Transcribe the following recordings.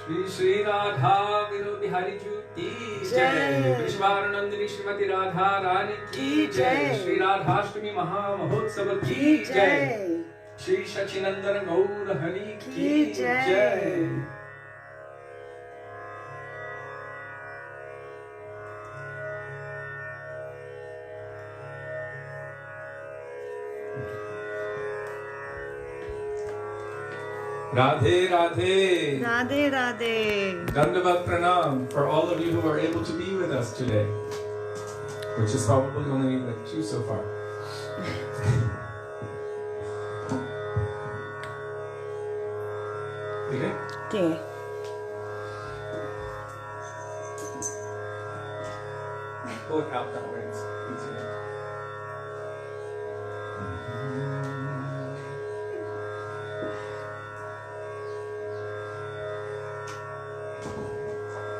श्री राधा विनोद बिहारी जी की जय। विश्वानंदिनी श्रीमती राधा रानी की जय। श्री राधाष्टमी महामहोत्सव की जय। श्री सचिनंदन गौर हरि की जय। Radhe Radhe. Radhe Radhe. Dandavat Pranam for all of you who are able to be with us today, which is probably only like 2 so far. Okay? Okay. Pull it out that way. It's easier.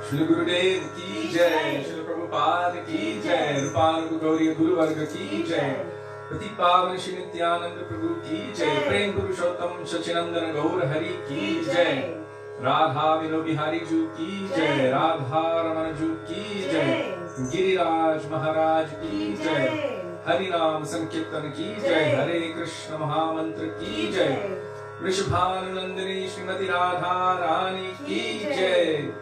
Shri Gurudev की जय। श्री प्रभुपाद की जय। रूपानुग गौरी गुरुवर्ग की जय। पति पावन श्री नित्यानंद प्रभु की जय। प्रेम पुरुषोत्तम सचिनंदन गौर हरि की जय। राधा विनो बिहारी जू की जय। राधा रमन जू की जय। गिरिराज महाराज की जय। हरि नाम संकीर्तन की जय। हरे कृष्ण महामंत्र की जय। वृषभानुनंदिनी श्रीमती राधा रानी की जय।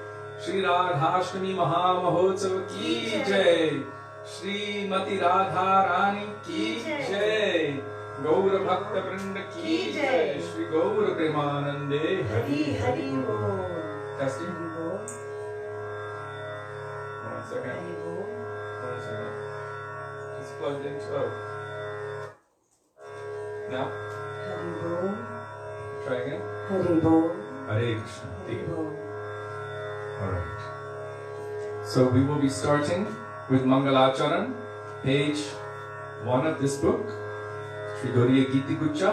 श्री राधाष्टमी महामहोत्सव की जय। श्रीमती राधा रानी की जय। गौर भक्त वृंद की जय। श्री गौर प्रेमानंदे हरि हरि बोल। Testing. 1 second. 1 second. Just plugged into. Oh. Now. Hari Bol. Try again. Hari Bol. Hare Krishna. Hari Bol. All right. So we will be starting with Mangalacharan, page 1 of this book. Shri Gauriya Giti Gucha,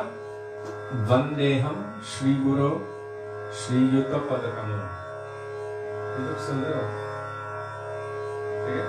Vandeham Shri Guru Shri Yutta Padakama. You look so little. Okay.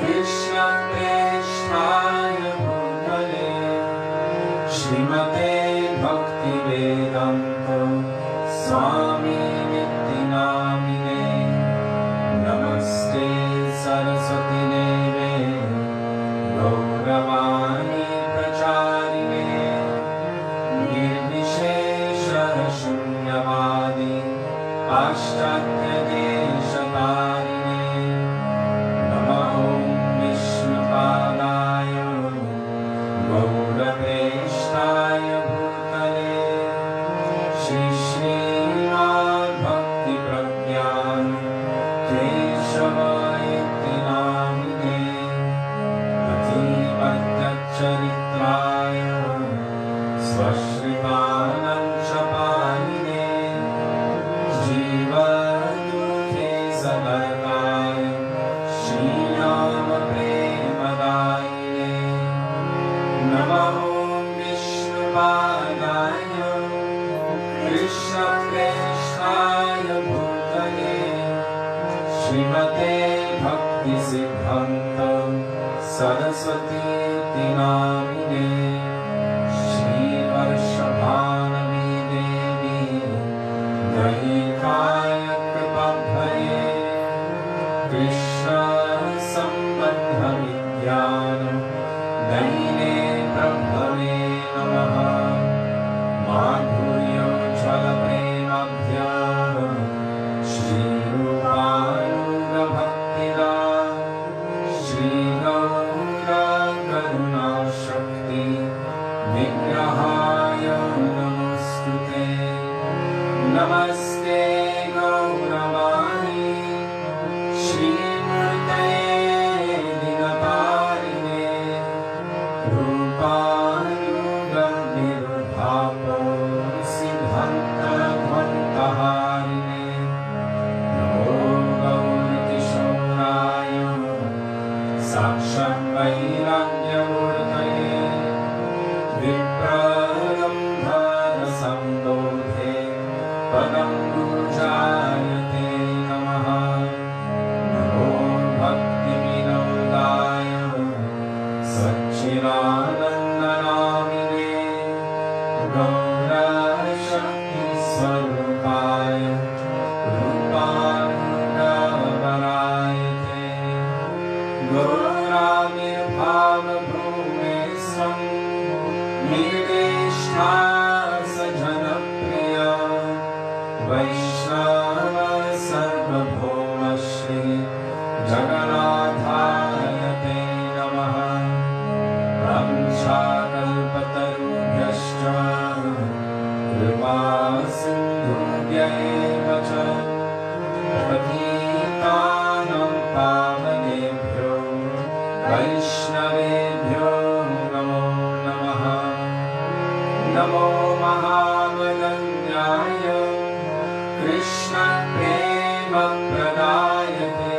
Krishna प्रेष्ठाय भूतले श्रीमते भक्ति वेदांत स्वामी नित्य नामिने नमस्ते सरस्वती देवे गौरवाणी प्रचारिणे निर्विशेष शून्यवादी पाश्चात्य देशतारिणे नमो विष्णुपादाय गौरप्रेष्ठाय भूतले श्री श्रीमद्भक्ति प्रज्ञान केशव इति नामिने अतीवद्यच्चरित्राय स्वश्रितानंशपालिने जीवदुःखे सगताय श्रीराम प्रेमदायिने नमो विष्णुपादाय कृष्णप्रेष्ठाय भूतले श्रीमते भक्तिसिद्धान्त सरस्वतीति नामिने श्रीवर्षभानवी देवी दयिताय कृपाभये कृष्ण सम्बन्ध विज्ञान दयिने प्रभवे नमः माधुर्योज्ज्वल प्रेमाभ्या श्रीरूपानुगभक्तिदा श्रीगौरकरुणाशक्ति विग्रहाय नमोस्तुते नमस्ते गौरवाणी श्रीमूर्ते दिनतारिणे रूपानुगनिर्भापो सिद्धान्तध्वन्तहारिणे नमो गौरकिशोराय साक्षात् वैराग्यमूर्तये विप्रलम्भरसम्बोधे पदं पूजायते नमः नमो भक्तिविनोदाय सच्चिदानन्दनामिने गौरशक्तिस्वरूपाय रूपानुगवरायते गौराविर्भावभूमे स्वं निर्देष्टा सजनप्रिया वैष्णव सर्वभौम श्री जगन्नाथाय ते नमः वंशाकल्पतरुभ्यश्च कृपा सिन्धुभ्यैव च पतितानां पावनेभ्यो वैष्णवेभ्यो नमो नमः नमो महावदन्याय कृष्णप्रेमप्रदायते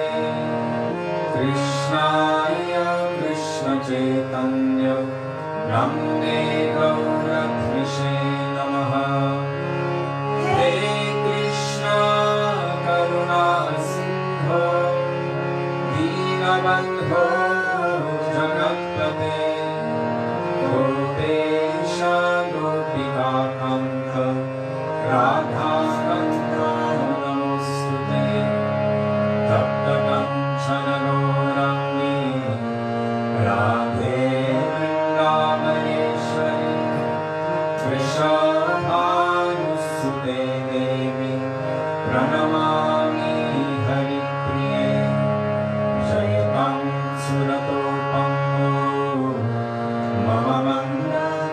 कृष्णाय कृष्णचैतन्य नाम्ने गौरद्विषे नमः हे कृष्ण करुणा सिन्धो दीनबन्धो जगत्पते गोपेश गोपिकान्त राधाकान्त नमोस्तुते तप्तकञ्चन गौराङ्गी राधे वृन्दावनेश्वरी वृषभानुसुते देवी प्रणमामि हरिप्रिये जयतां सुरतोपमो मम मङ्गलम्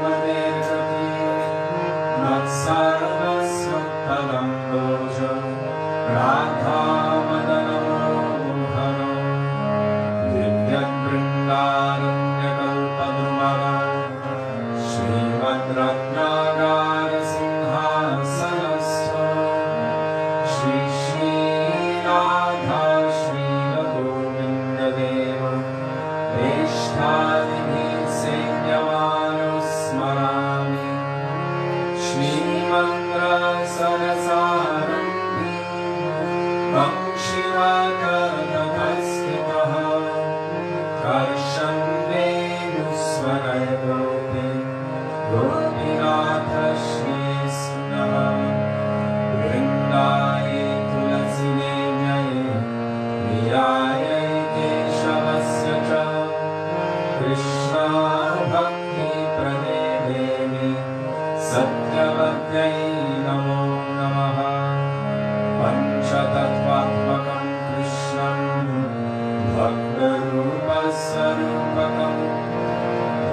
भक्तरूपस्वरूपकं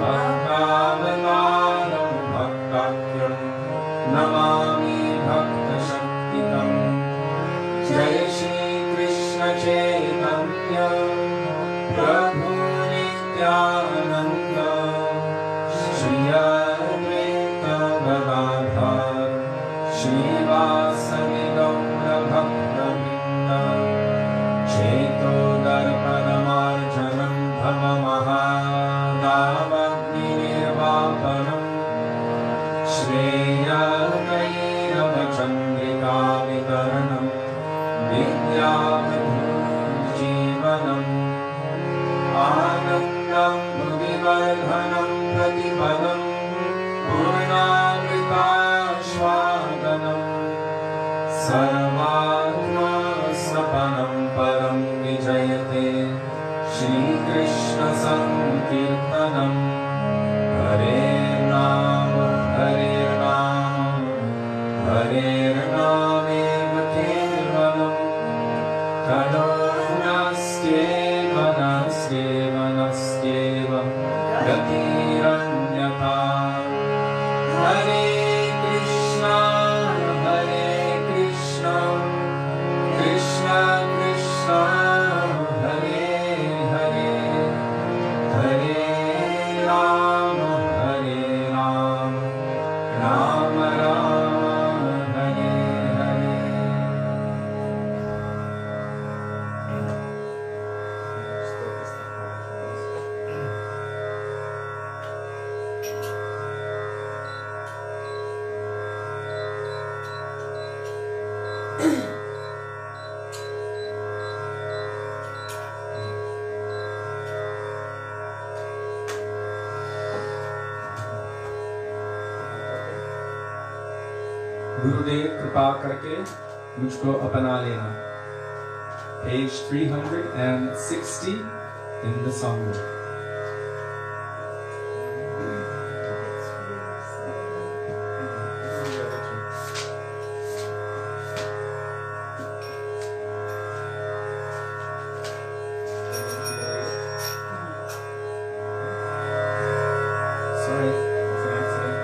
भक्तावतारं भक्ताख्यं नमामि भक्तशक्तिकं जय श्री कृष्ण चैतन्य प्रभु नित्यानंद श्री अद्वैत गदाधर श्रीवासदि गौर भक्तवृंद चेतोदर्पणमार्जनं भवमहादावग्निर्वापनं श्रेयकैरवचन्द्रिकावितरणं विद्याविधूजीवनम् आनन्दं भुविवर्धनं प्रतिपदं पूर्णामृतास्वादनं सर्वात्मसपनं परं विजयते श्रीकृष्णसङ्कीर्तनं हरे नाम हरेर्नामेव केवलं ततो नस्त्येव गतिरन्यथा हरे कृष्ण कृष्ण कृष्ण हरे हरे हरे राम राम राम हरे हरे। गुरुदेव कृपा करके मुझको अपना लेना। Page 360 in the songbook. Sorry, it's an accident.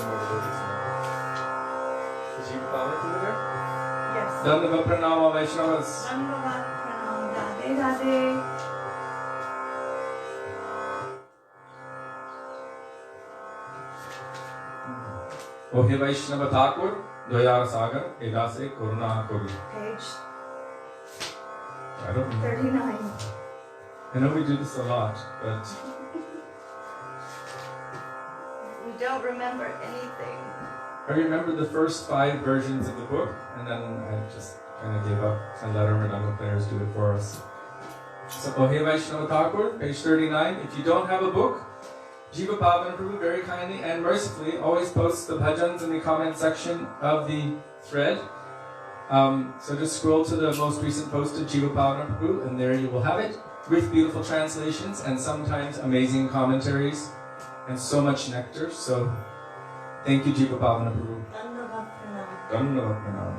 more devotees now. Is Jiva Pavana over there? Yes. Dandava Pranama Vaishnavas. Dandavat pranam. Radhe Radhe. O he Vaishnava Thakur, Dayar Sagar, Edase Koruna Kori. Page I don't know. 39. I know we do this a lot, but We don't remember anything. I remember the first 5 versions of the book, and then I just kind of gave up and let our Madonna players do it for us. So, O he Vaishnava Thakur, page 39. If you don't have a book, Jiva Pavana Prabhu very kindly and mercifully always posts the bhajans in the comment section of the thread. So just scroll to the most recent post of Jiva Pavana Prabhu, and there you will have it with beautiful translations and sometimes amazing commentaries and so much nectar. So thank you, Jiva Pavana Prabhu. Dandavat pranam. Dandavat pranam.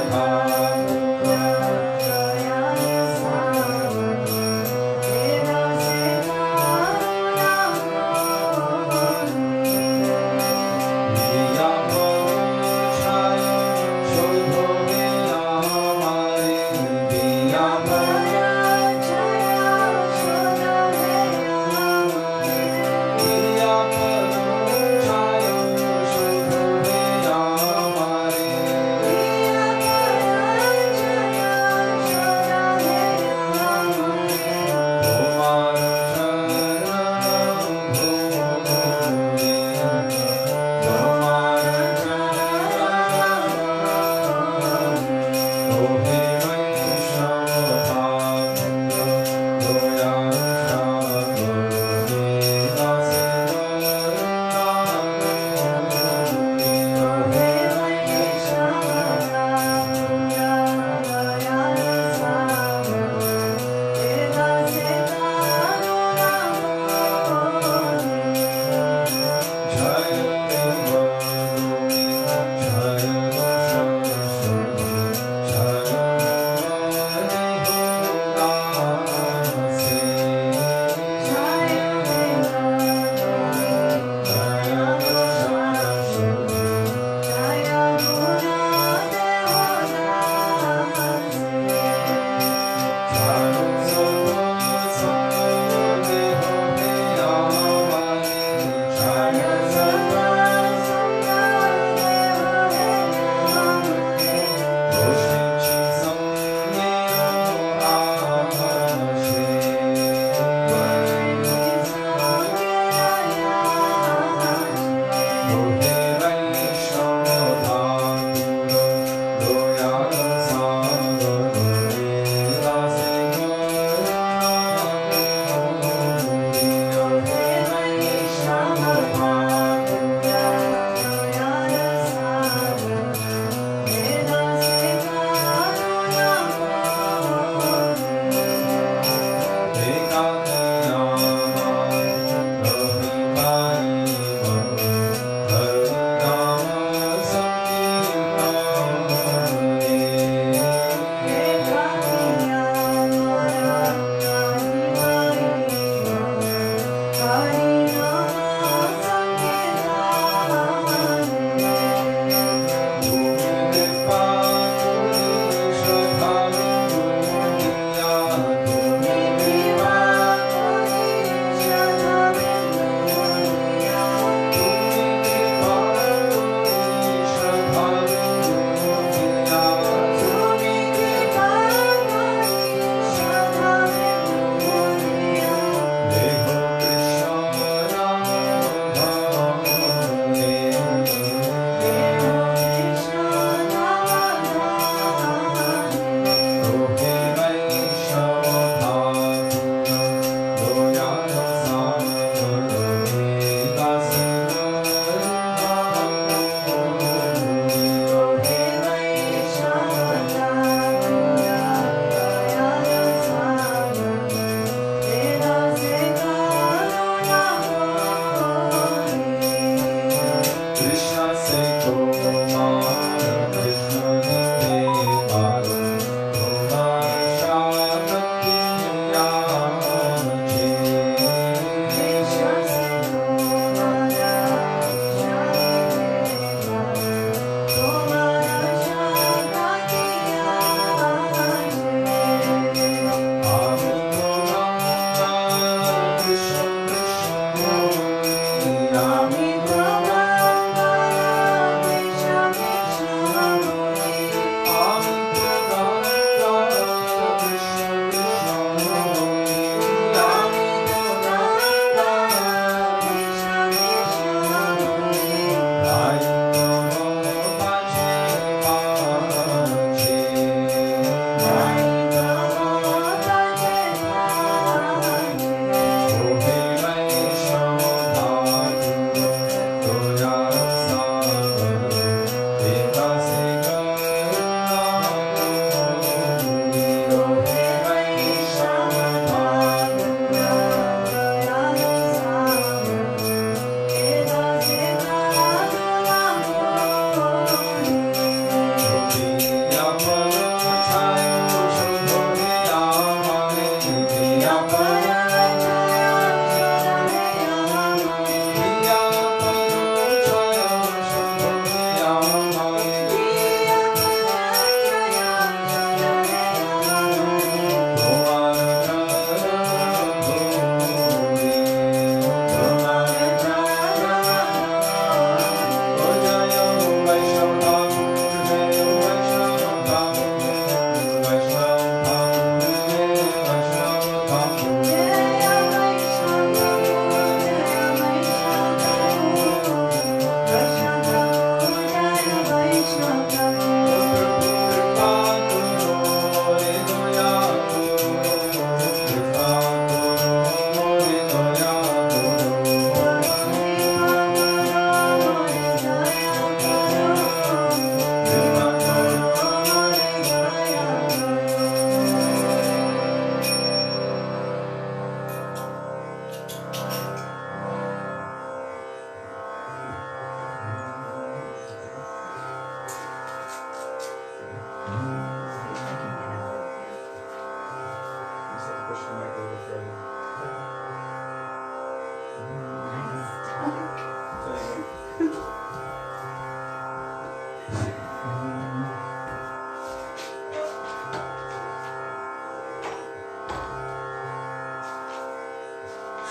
Bye.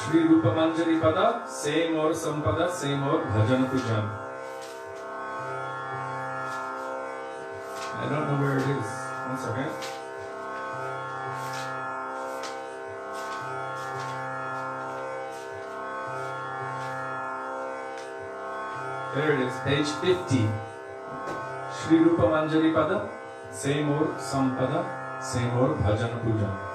Shri Rupa Manjari Pada, same or Sampada, same or Bhajan Pujan. I don't know where it is. One second. There it is, page 50. Shri Rupa Manjari Pada, same or Sampada, same or Bhajan Pujan.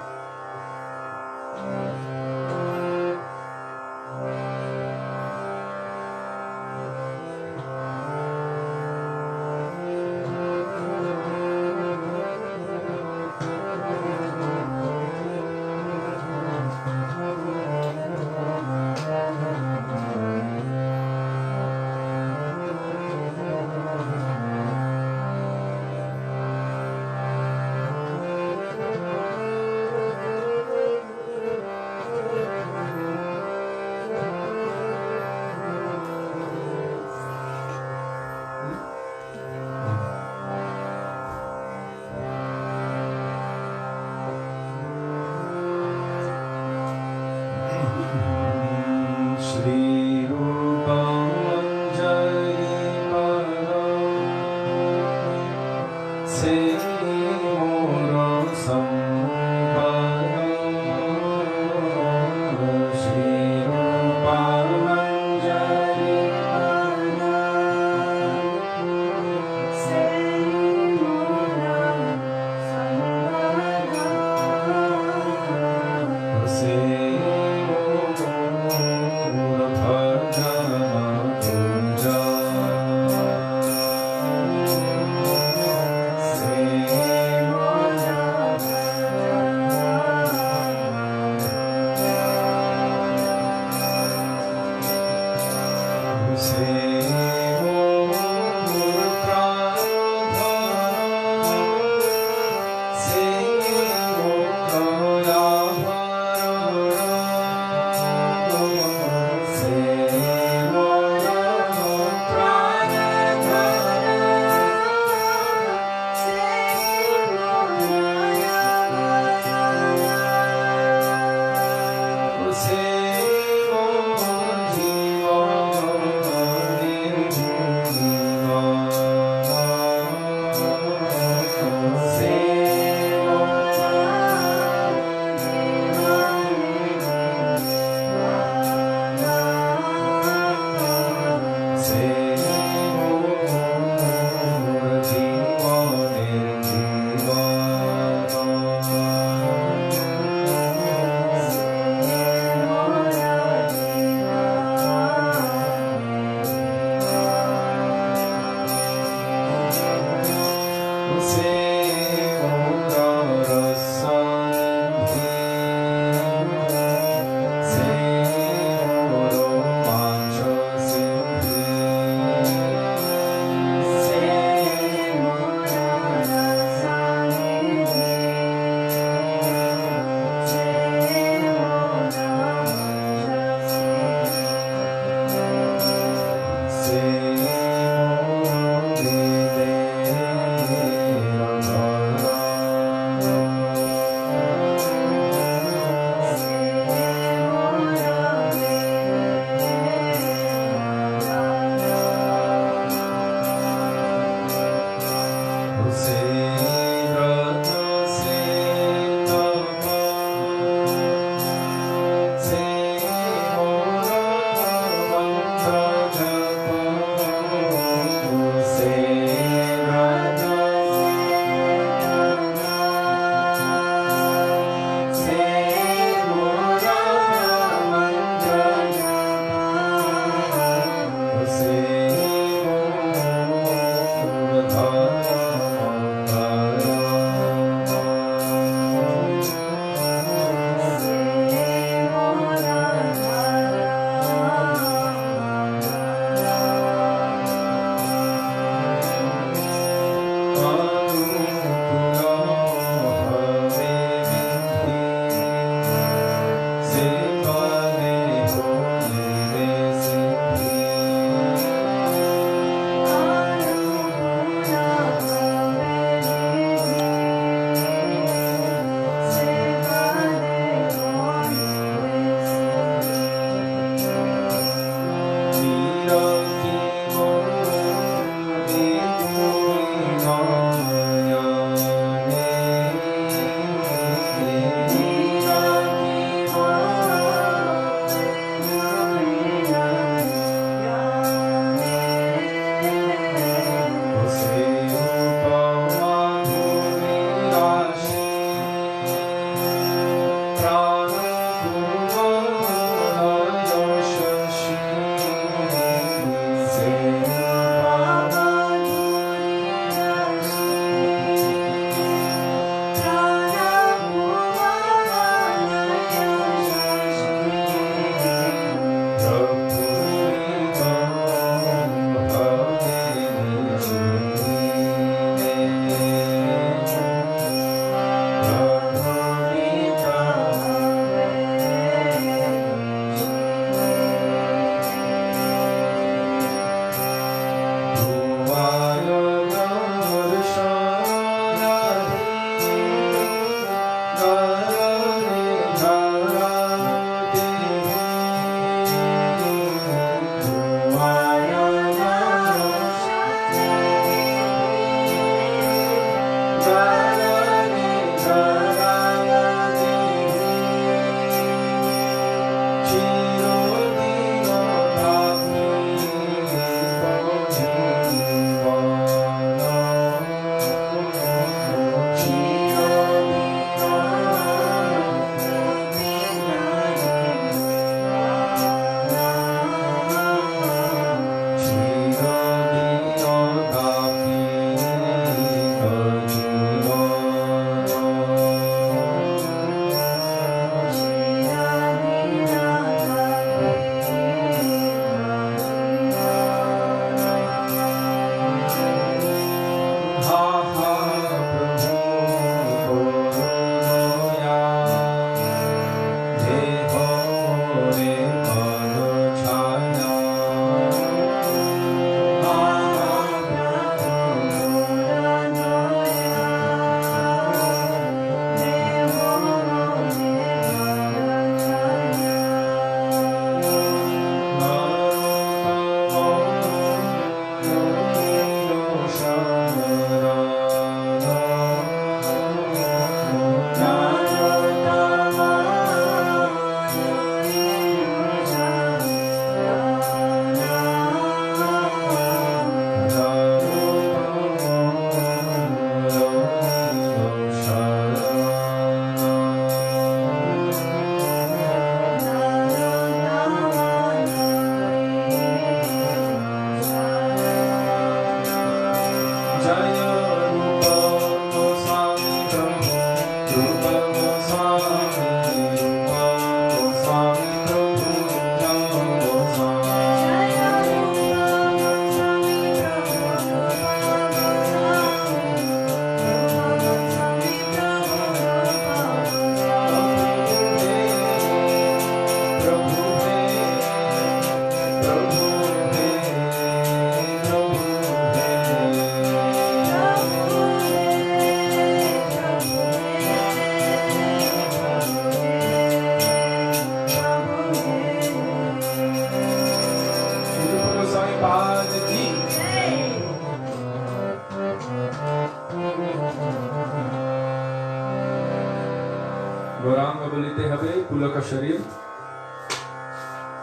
का शरीर,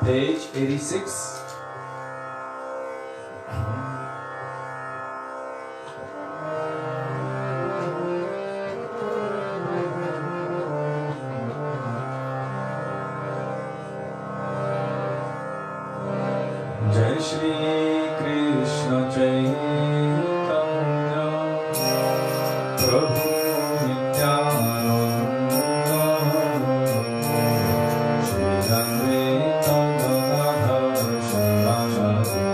page 86. जय श्री कृष्ण चैतन्य प्रभु Nityanand Shri Advaita Gadadhar शिवासादि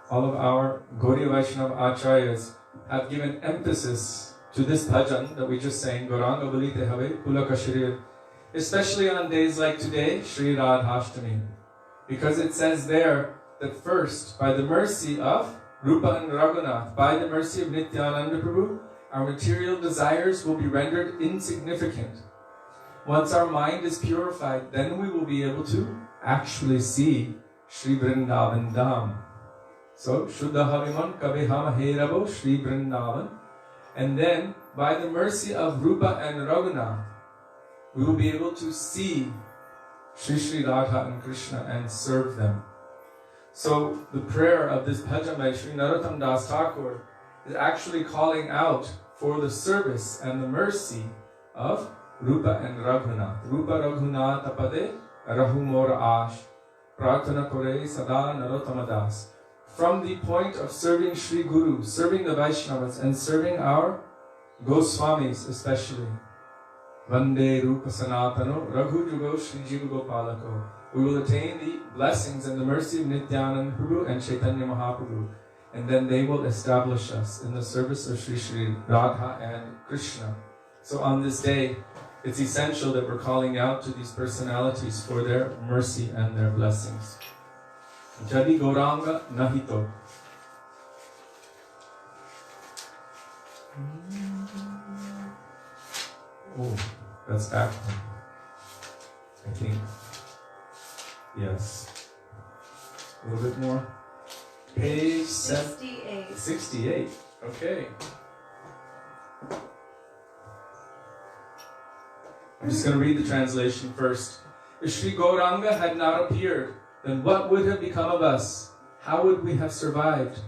All of our Gaudiya Vaishnava Acharyas have given emphasis to this bhajan that we just sang, Gauranga Balite Have Pulaka Sharir, especially on days like today, Sri Radhashtami, because it says there that first, by the mercy of Rupa and Raghunath, by the mercy of Nityananda Prabhu, our material desires will be rendered insignificant. Once our mind is purified, then we will be able to actually see Sri Vrindavan Dham. So, Shuddha Haviman Kabiham Herabo Sri Vrindavan. And then, by the mercy of Rupa and Raghunath, we will be able to see Sri Radha and Krishna and serve them. So, the prayer of this bhajan by Sri Narottam Das Thakur is actually calling out for the service and the mercy of Rupa and Raghunath. Rupa Raghunath Apade Rahu Mora Ash Prarthana Kore Sada Narottama Das. From the point of serving Sri Guru, serving the Vaishnavas, and serving our Goswamis especially. Vande Rupa Sanatano Raghu Jugo Sri Jiva Gopalako. We will attain the blessings and the mercy of Nityananda Prabhu and Chaitanya Mahaprabhu. And then they will establish us in the service of Sri Radha and Krishna. So on this day, it's essential that we're calling out to these personalities for their mercy and their blessings. Jadi Gauranga Nahito. Oh, that's back one. I think. Yes. A little bit more. Page 68. 68. Okay. I'm just going to read the translation first. If Sri Gauranga had not appeared, then what would have become of us? How would we have survived?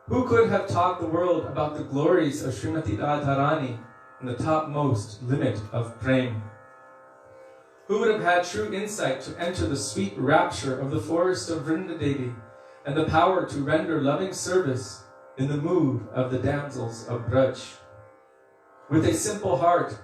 Who could have taught the world about the glories of Srimati Radharani and the topmost limit of prem? Who would have had true insight to enter the sweet rapture of the forest of Vrindadevi and the power to render loving service in the mood of the damsels of Braj? With a simple heart,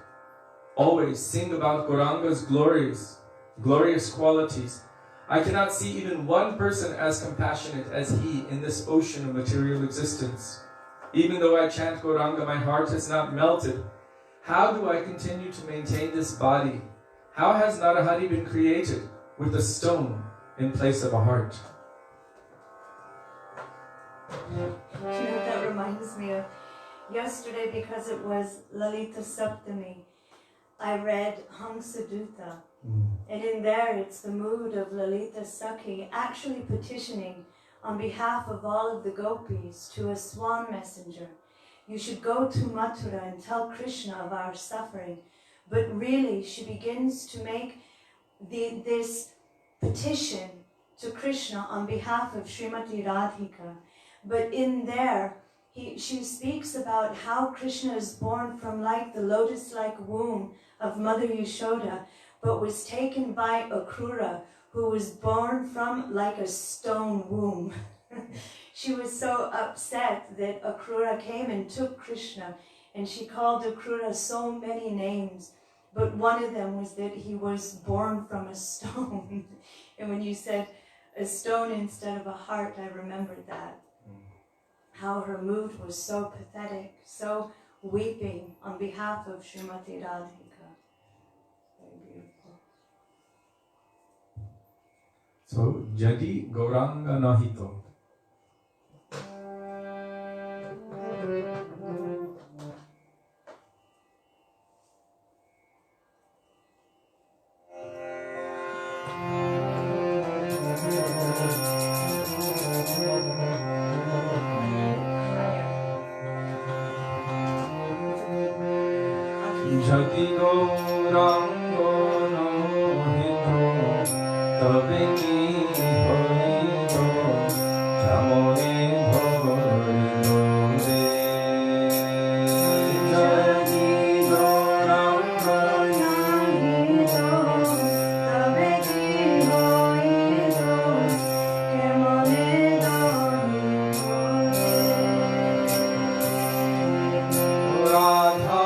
always sing about Gauranga's glorious qualities. I cannot see even one person as compassionate as he in this ocean of material existence. Even though I chant Gauranga, my heart has not melted. How do I continue to maintain this body? How has Narahari been created with a stone in place of a heart? You know, that reminds me of yesterday, because it was Lalita Saptami. I read Hamsadutta, And in there, it's the mood of Lalita Sakhi actually petitioning on behalf of all of the gopis to a swan messenger. You should go to Mathura and tell Krishna of our suffering. But really, she begins to make this petition to Krishna on behalf of Srimati Radhika. But in there, she speaks about how Krishna is born from like the lotus-like womb of Mother Yashoda, but was taken by Akrura, who was born from like a stone womb. She was so upset that Akrura came and took Krishna, and she called Akrura so many names, but one of them was that he was born from a stone. And when you said a stone instead of a heart, I remembered that. How her mood was so pathetic, so weeping on behalf of Srimati Radhika. Very beautiful. So, Jadi Gauranga Nahito. Jadi Gaurango Nahito Tabe ki hoito Kamone bhorido re Jadi Gaurango Nahito Tabe ki hoito Kamone bhorido Radha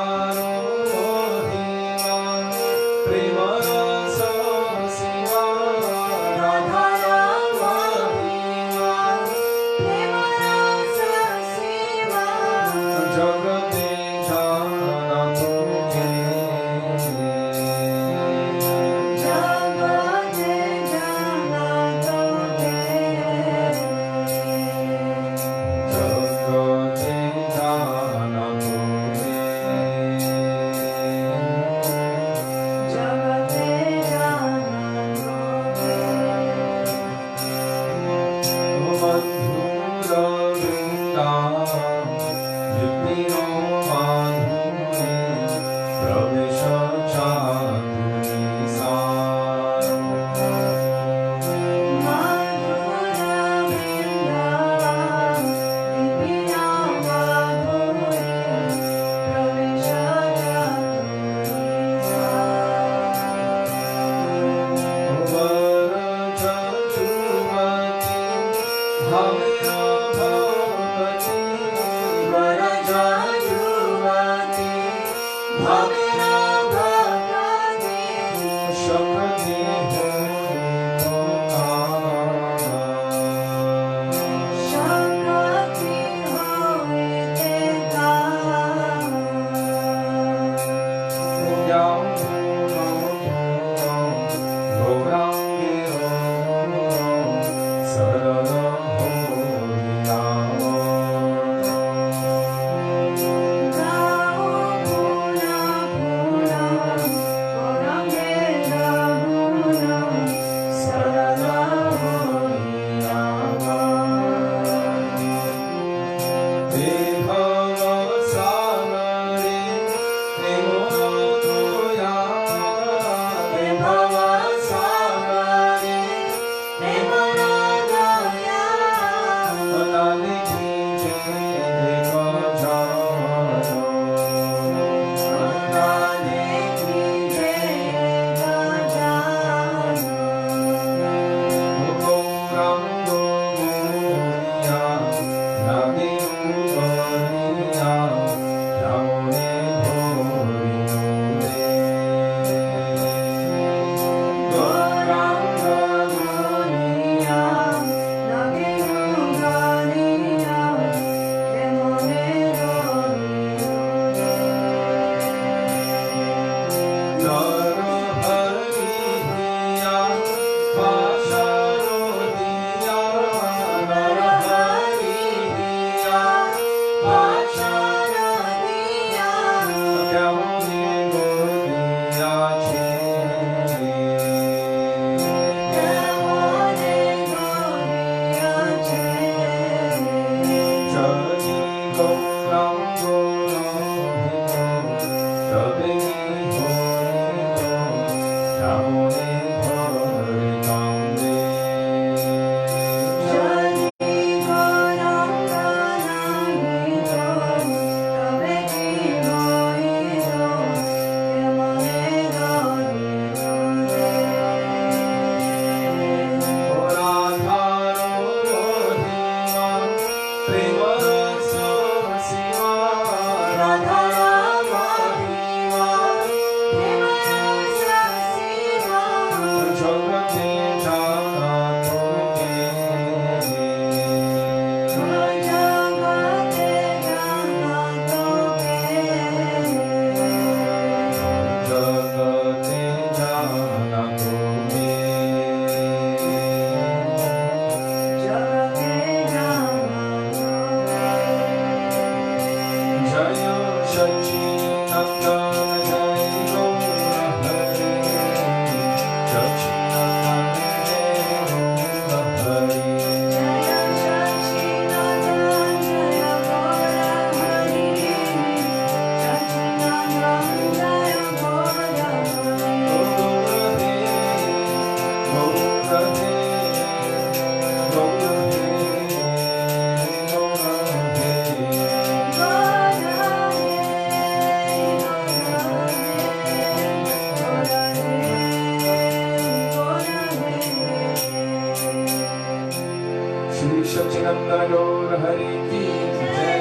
Shri Sachinandana Gaur Hari Ki Jai.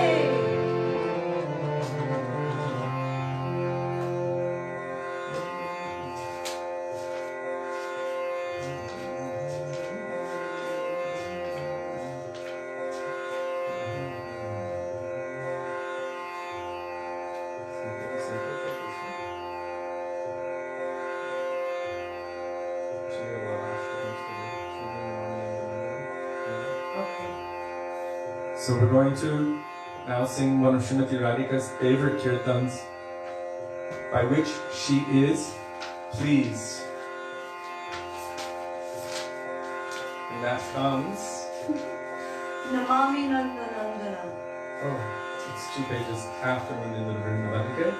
So we're going to now sing one of Srimati Radhika's favorite kirtans, by which she is pleased. And that comes... Namami Nandanandana. Oh, it's 2 pages after Mandila Vrindavadike.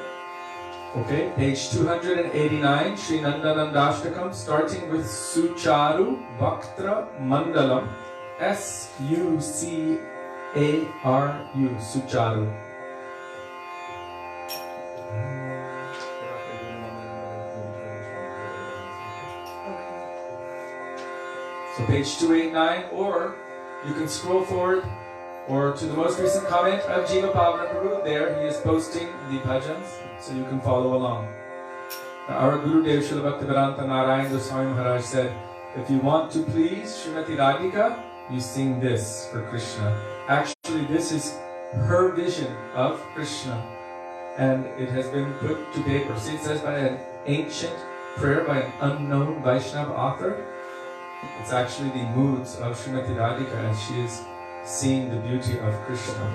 Okay, page 289, Sri Nandanandashtakam, starting with Sucharu Bhaktra Mandalam, S-U-C-A-R-U, Sucharu. So page 289, or you can scroll forward or to the most recent comment of Jiva Pavana Prabhu. There he is posting the bhajans, so you can follow along. Our Guru Dev Srila Bhaktivedanta Narayan Goswami Maharaj said, if you want to please Srimati Radhika, you sing this for Krishna. Actually, this is her vision of Krishna, and it has been put to paper. See, it says by an ancient prayer by an unknown Vaishnava author. It's actually the moods of Srimati Radhika as she is seeing the beauty of Krishna.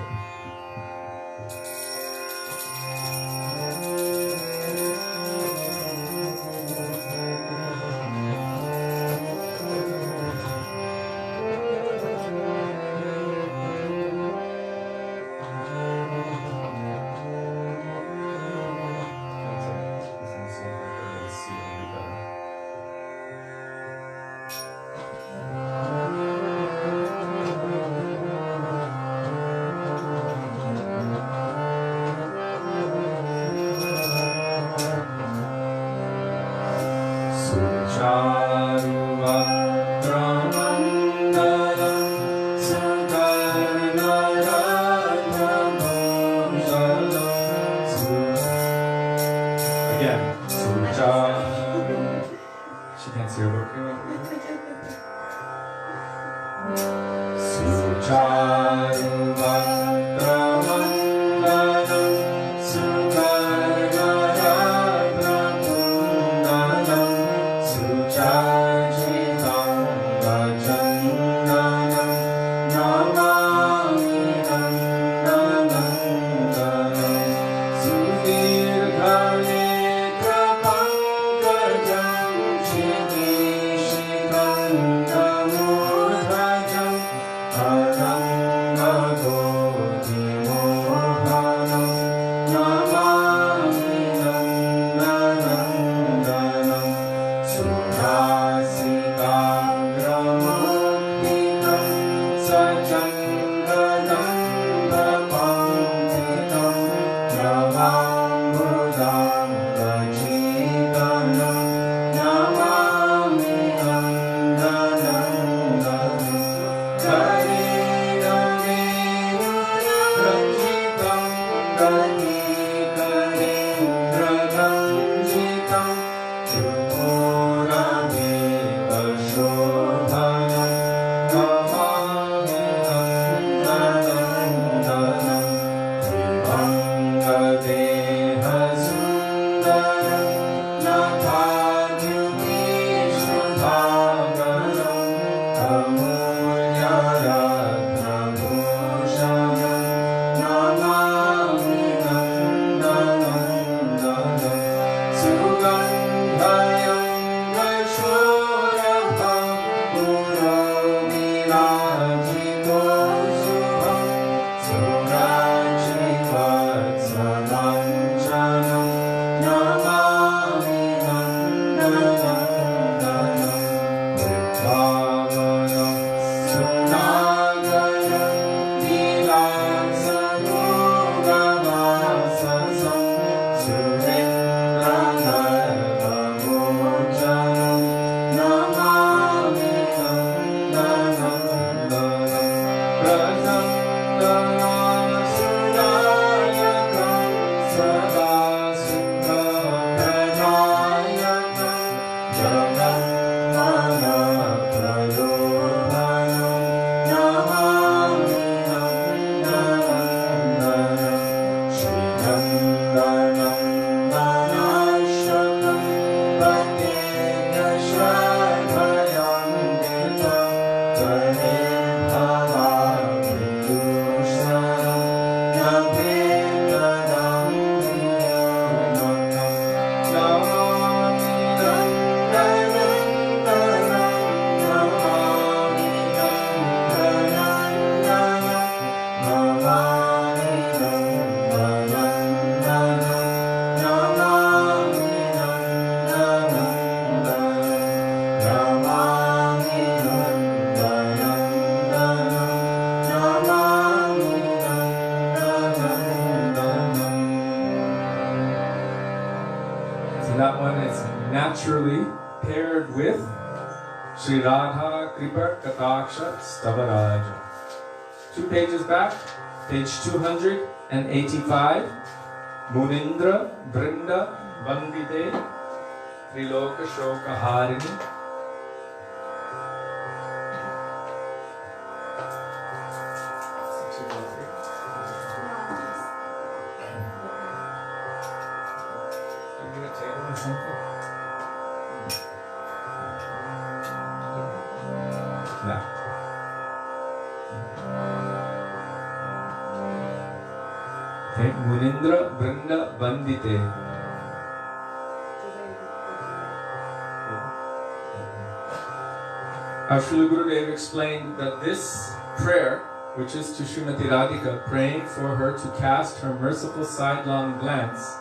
Sri Radha Kripa Kataksha Stavaraja. 2 pages back, page 285. Munindra Brinda Vandite Triloka Shoka Harini. Okay, Munindra Brinda Vandite. Our Srila Gurudev explained that this prayer, which is to Srimati Radhika, praying for her to cast her merciful sidelong glance.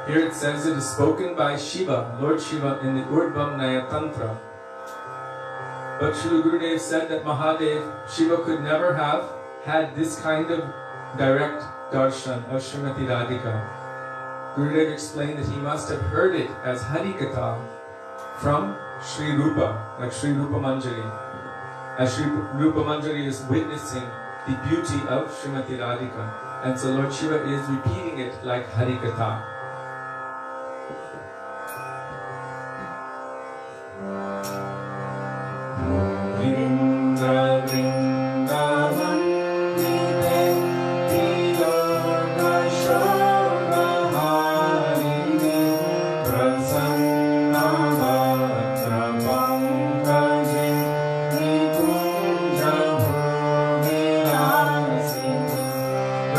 Here it says it is spoken by Shiva, Lord Shiva, in the Urdhvam Naya Tantra. But Srila Gurudev said that Mahadev, Shiva could never have had this kind of direct darshan of Srimati Radhika. Gurudev explained that he must have heard it as Harikatha from Sri Rupa, like Sri Rupa Manjari. As Sri Rupa Manjari is witnessing the beauty of Srimati Radhika. And so Lord Shiva is repeating it like Harikatha. Vrindra Vrindavan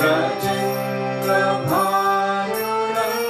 Rajendra Bhanuram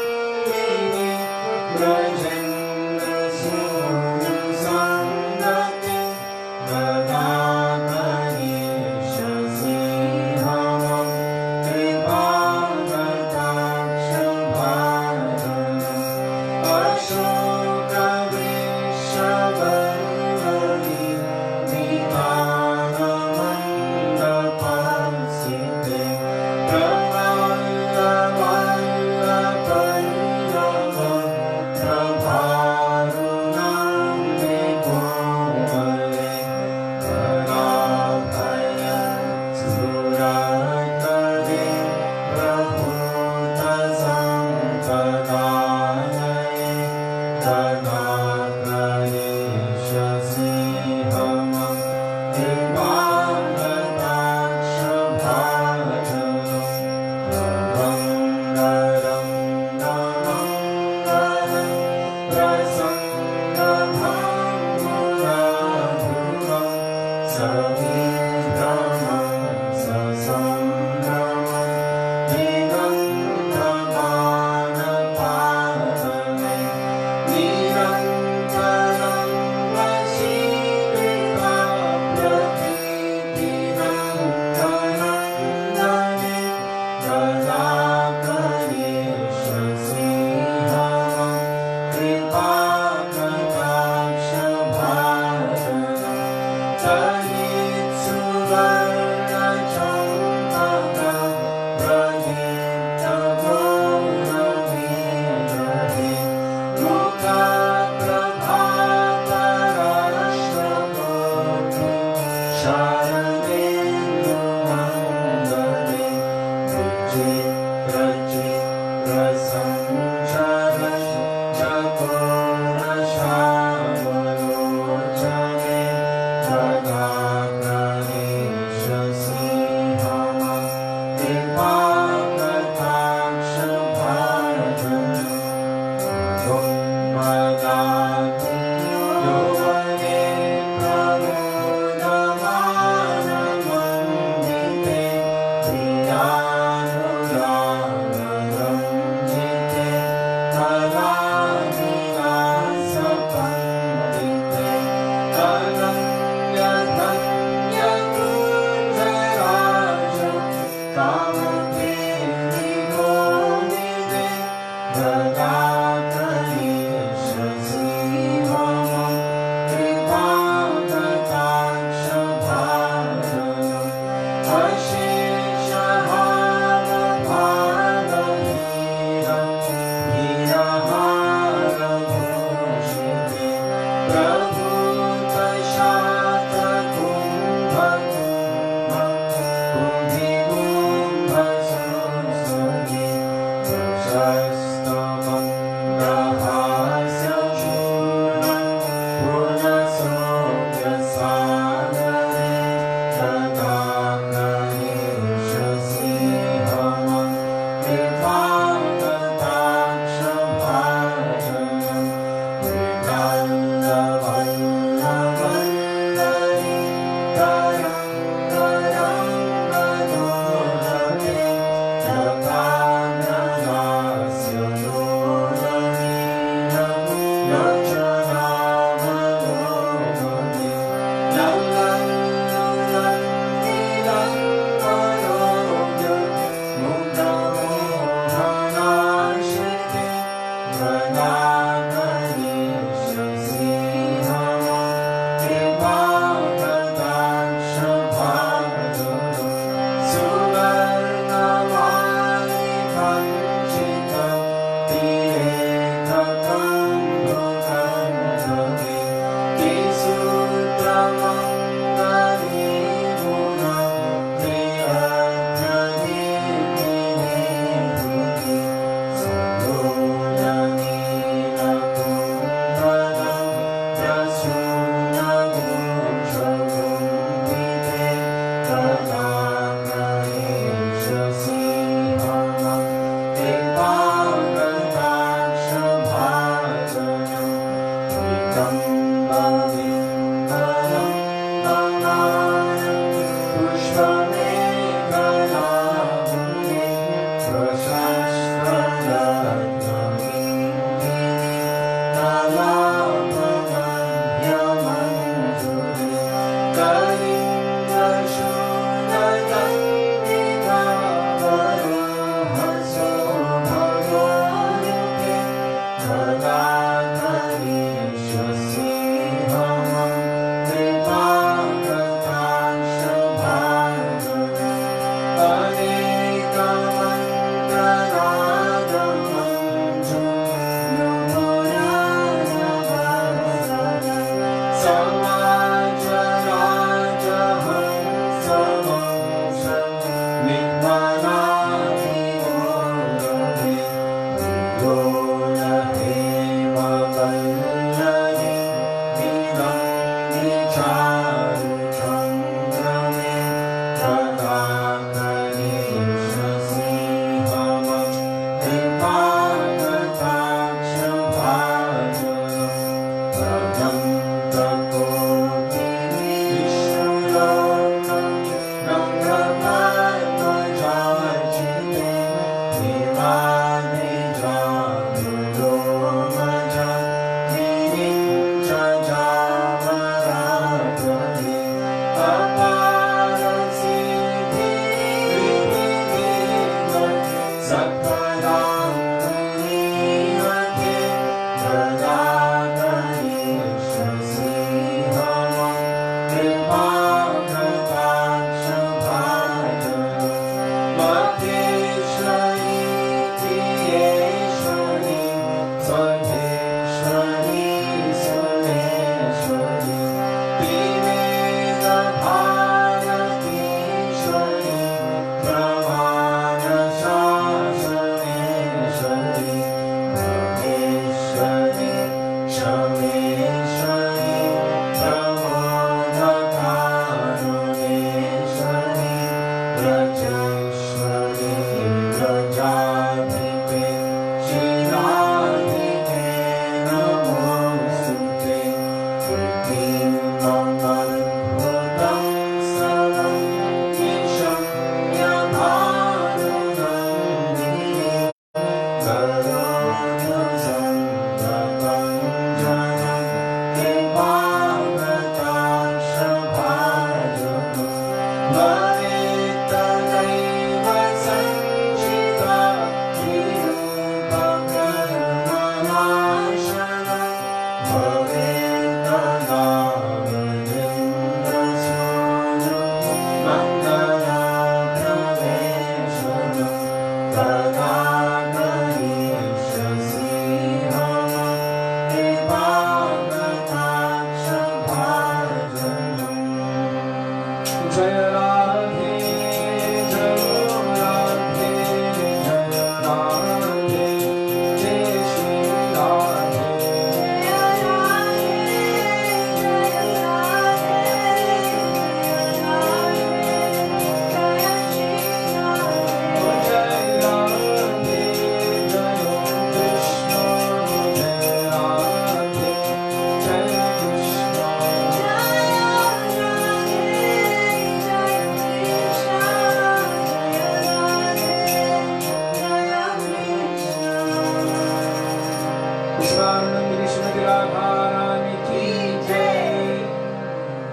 Srimati Radharani ki jai,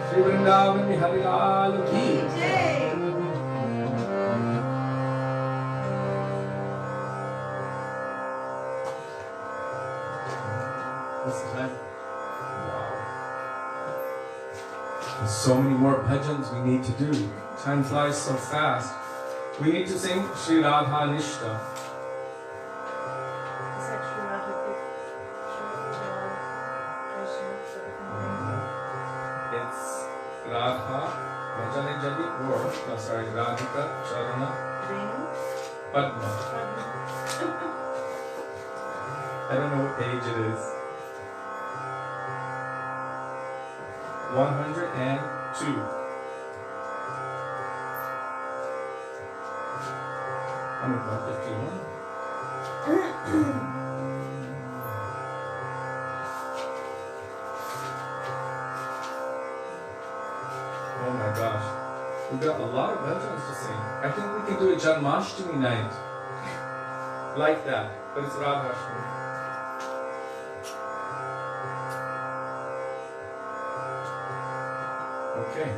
Shri Vrindavan Bihari Lal ki jai. What's the time? Wow. There's so many more bhajans we need to do. Time flies so fast. We need to sing Shri Radha Nishta. Radha, Bhajane Jadi, or, no, sorry, Radhika, Charana, Padma. I don't know what page it is. 102. I'm about 51. Oh my gosh. We've got a lot of bhajans to sing. I think we can do a Janmashtami night. Like that. But it's Radhashtami. Okay.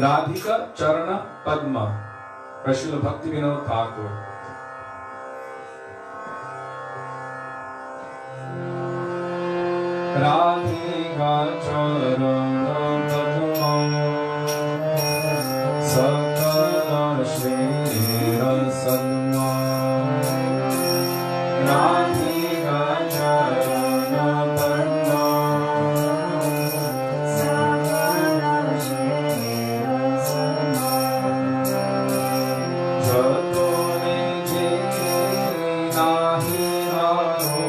Radhika Charana Padma by Srila Bhaktivinoda Thakur. Radhika Charana Padma Sakala Shri Rasadma Radhika Charana Padma Sakala Shri Rasadma Jato Niji Nahi Haro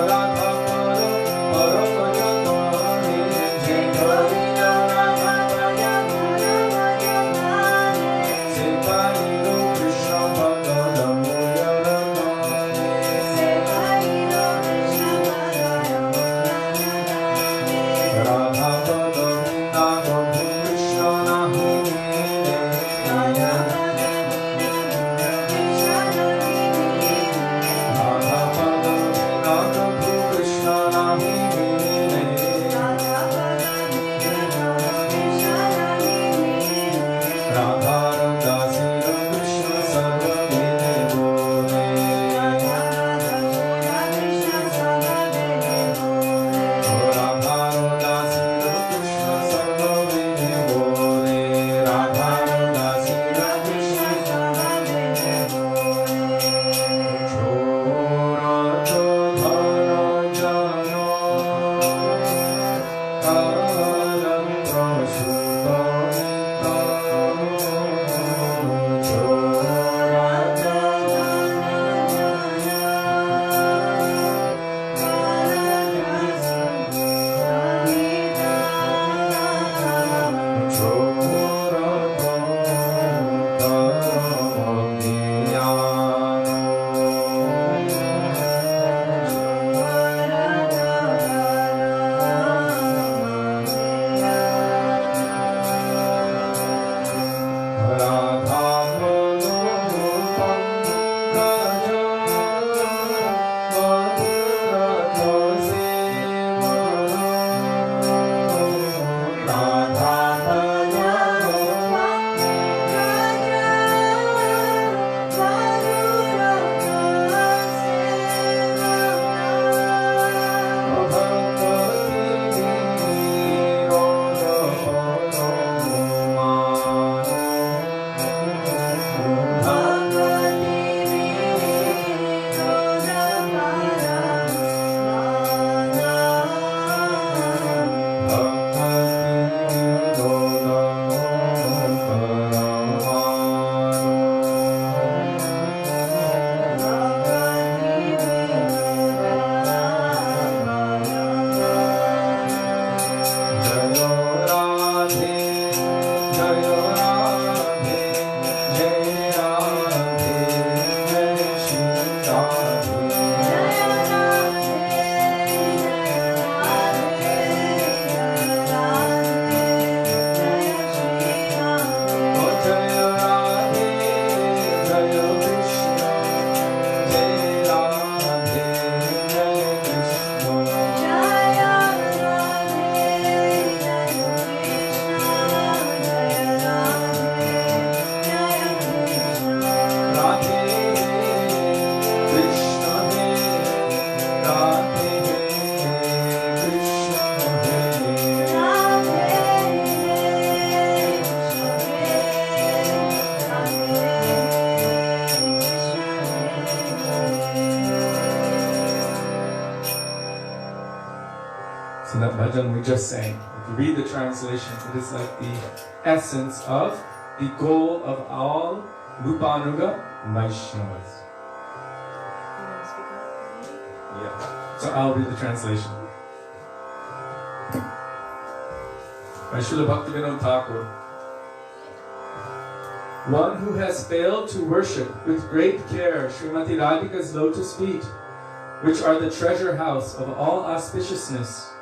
Radha So that bhajan we just sang, if you read the translation, it is like the essence of the goal of all Rupanuga Vaishnavas. Yeah. So I'll read the translation. By Srila Bhaktivinoda Thakur. One who has failed to worship with great care Srimati Radhika's lotus feet, which are the treasure house of all auspiciousness,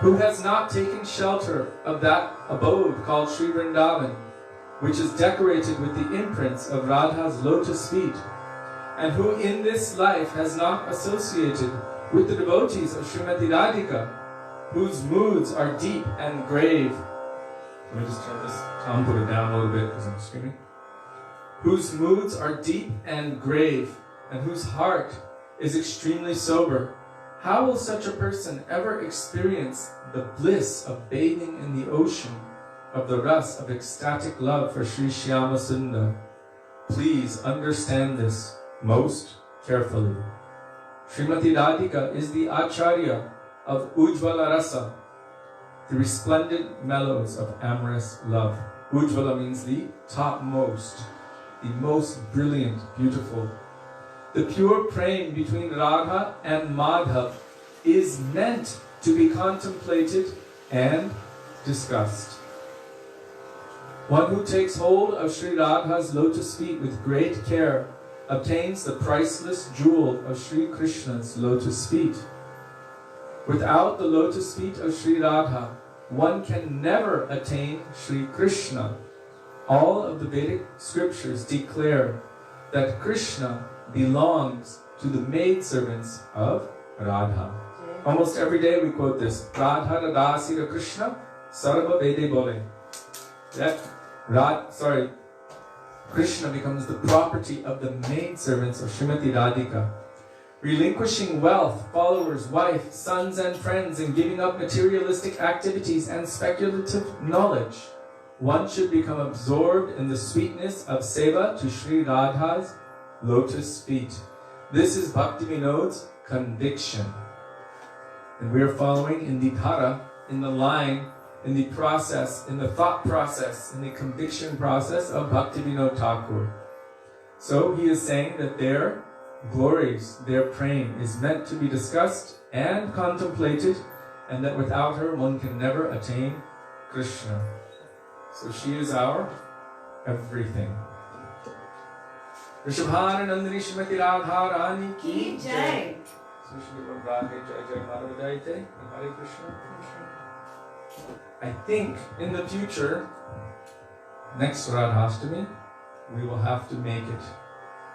who has not taken shelter of that abode called Sri Vrindavan, which is decorated with the imprints of Radha's lotus feet, and who in this life has not associated with the devotees of Srimati Radhika, whose moods are deep and grave. Let me just turn this down, put it down a little bit because I'm screaming. Whose moods are deep and grave, and whose heart is extremely sober. How will such a person ever experience the bliss of bathing in the ocean of the ras of ecstatic love for Sri Shyama Sundar? Please understand this most carefully. Srimati Radhika is the Acharya of Ujjvala Rasa, the resplendent mellows of amorous love. Ujjvala means the topmost, the most brilliant, beautiful. The pure prem between Radha and Madhav is meant to be contemplated and discussed. One who takes hold of Sri Radha's lotus feet with great care obtains the priceless jewel of Sri Krishna's lotus feet. Without the lotus feet of Sri Radha, one can never attain Sri Krishna. All of the Vedic scriptures declare that Krishna belongs to the maidservants of Radha. Almost every day we quote this. Radha Radhasira Krishna Sarva Vede Bole. Krishna becomes the property of the maidservants of Srimati Radhika. Relinquishing wealth, followers, wife, sons and friends, and giving up materialistic activities and speculative knowledge, one should become absorbed in the sweetness of seva to Sri Radha's lotus feet. This is Bhaktivinoda's conviction. And we are following in the dhara, in the line, in the process, in the thought process, in the conviction process of Bhaktivinoda Thakur. So he is saying that their glories, their prem is meant to be discussed and contemplated, and that without her one can never attain Krishna. So she is our everything. Rishabhara Nandini Srimati Radharani ki jai. So Shri Radhe Jai Jai Madhava Daite and Hare Krishna. I think in the future, next Radhashtami, we will have to make it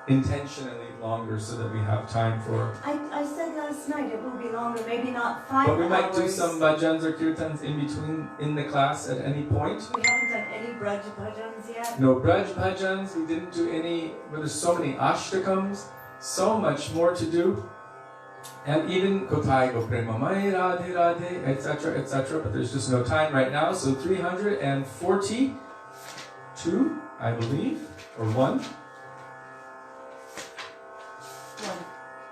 intentionally longer so that we have time for... I said last night it will be longer, maybe not 5 hours. But we might do some bhajans or kirtans in between in the class at any point. We haven't done any Braj bhajans yet. No Braj bhajans, we didn't do any, but there's so many ashtakams, so much more to do. And even Kotai Go Prema Mai Radhe Radhe, etc., etc., but there's just no time right now. So 342, I believe, or 1.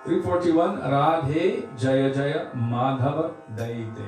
341, Radhe Jaya Jaya Madhava Daite.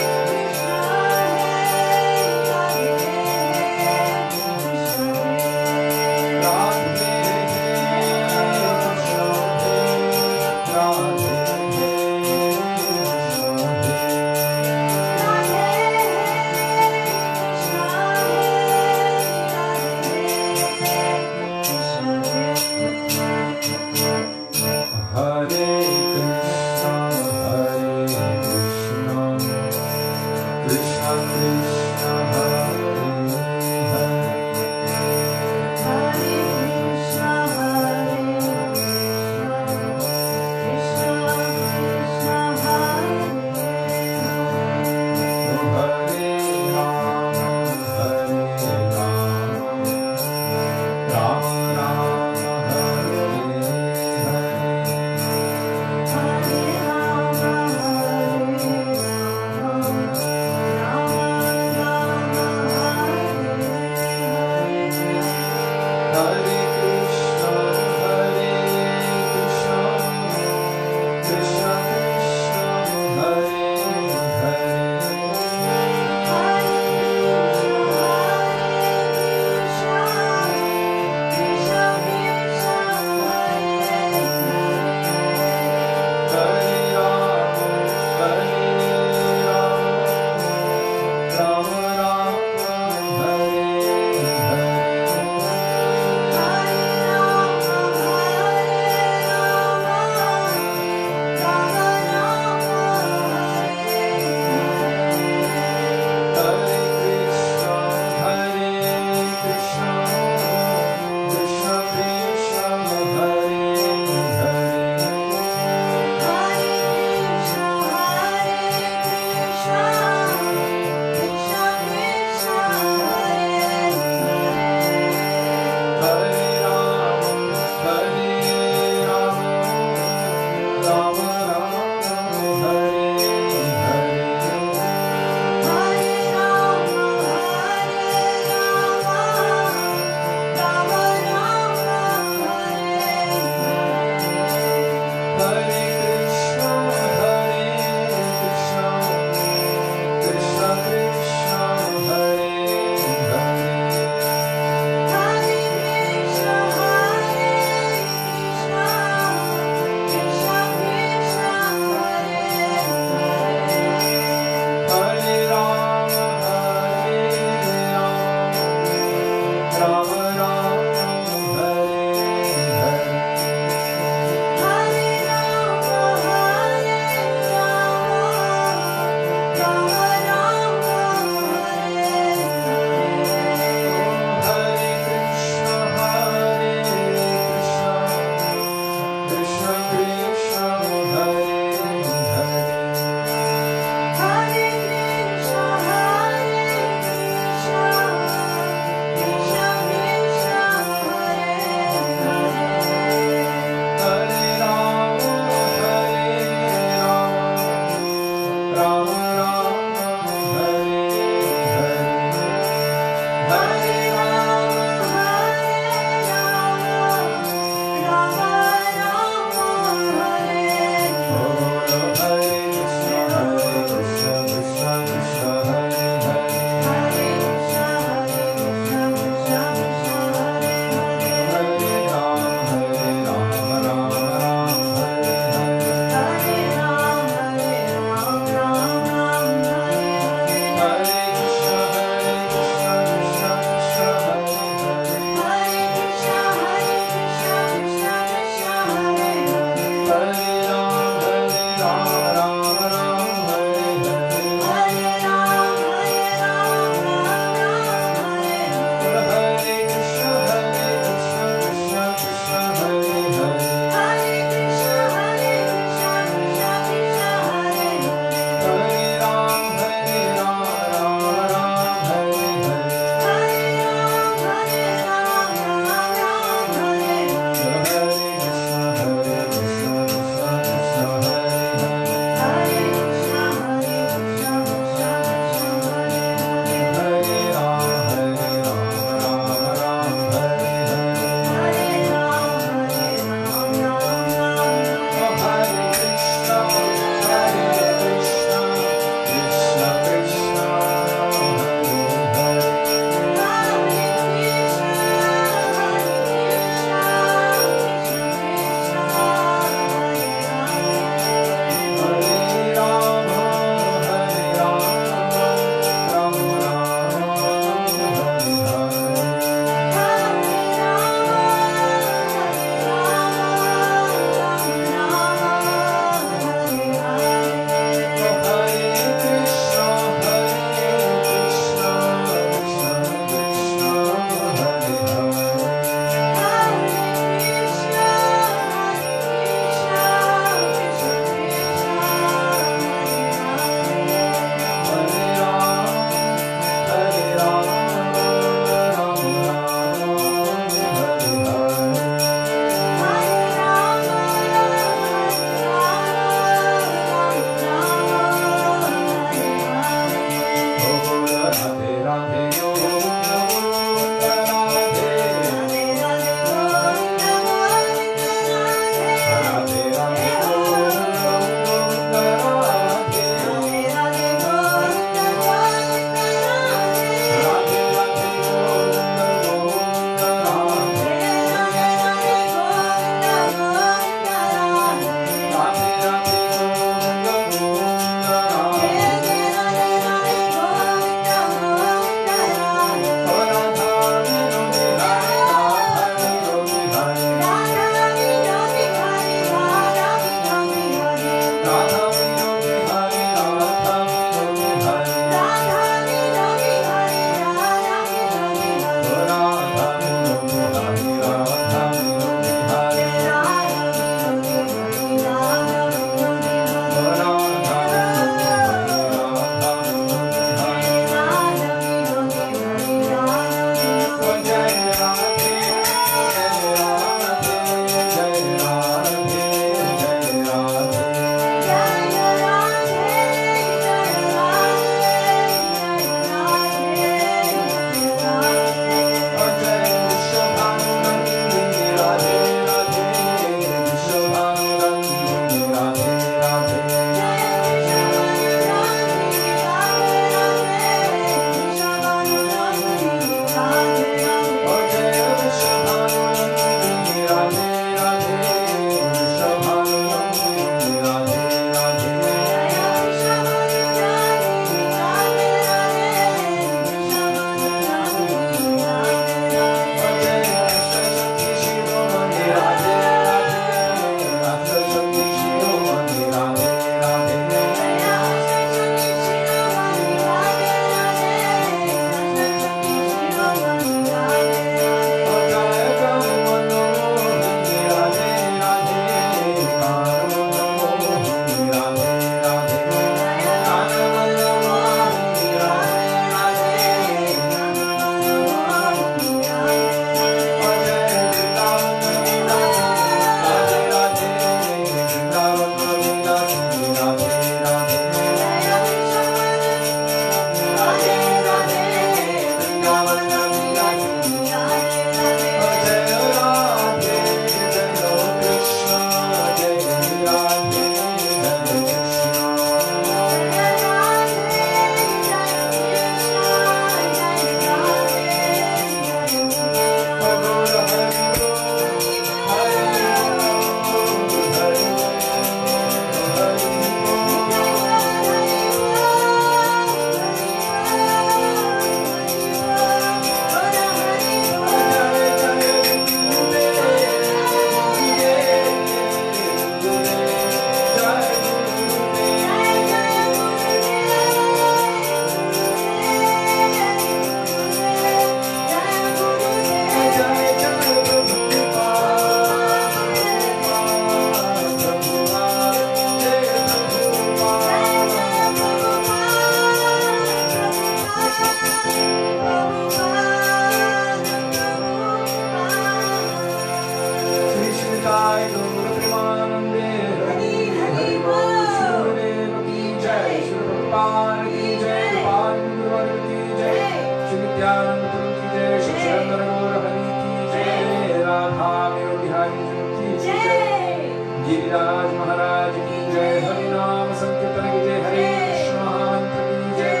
Giriraj महाराज की जय। हरि नाम संकीर्तन की जय। हरे कृष्ण महामंत्र की जय।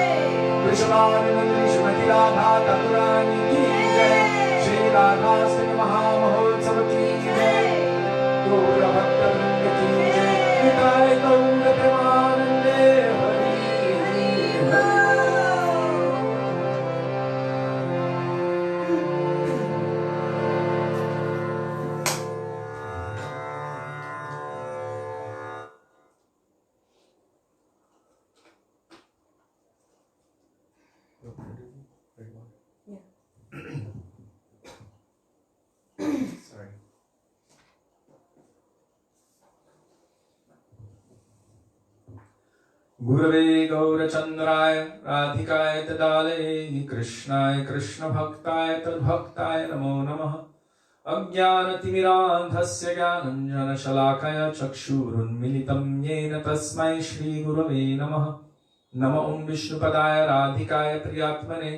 वृषभानुनंदिनी श्रीमती राधा ठाकुरानी की जय। श्री राधाष्टमी महामहोत्सव की जय। गौर भक्त वृंद की जय। निताय गौर प्रेमानंदे हरि हरि हरि। Sorry. गुरवे गौरचंद्राय राधिकाय तदालये कृष्णाय कृष्ण भक्ताय तद्भक्ताय नमो नमः। अज्ञानतिमिरान्धस्य ज्ञानञ्जनशलाकया चक्षुरुन्मिलितं येन तस्मै श्रीगुरवे नमः। नमो ॐ विष्णुपदाय राधिकाय प्रियात्मने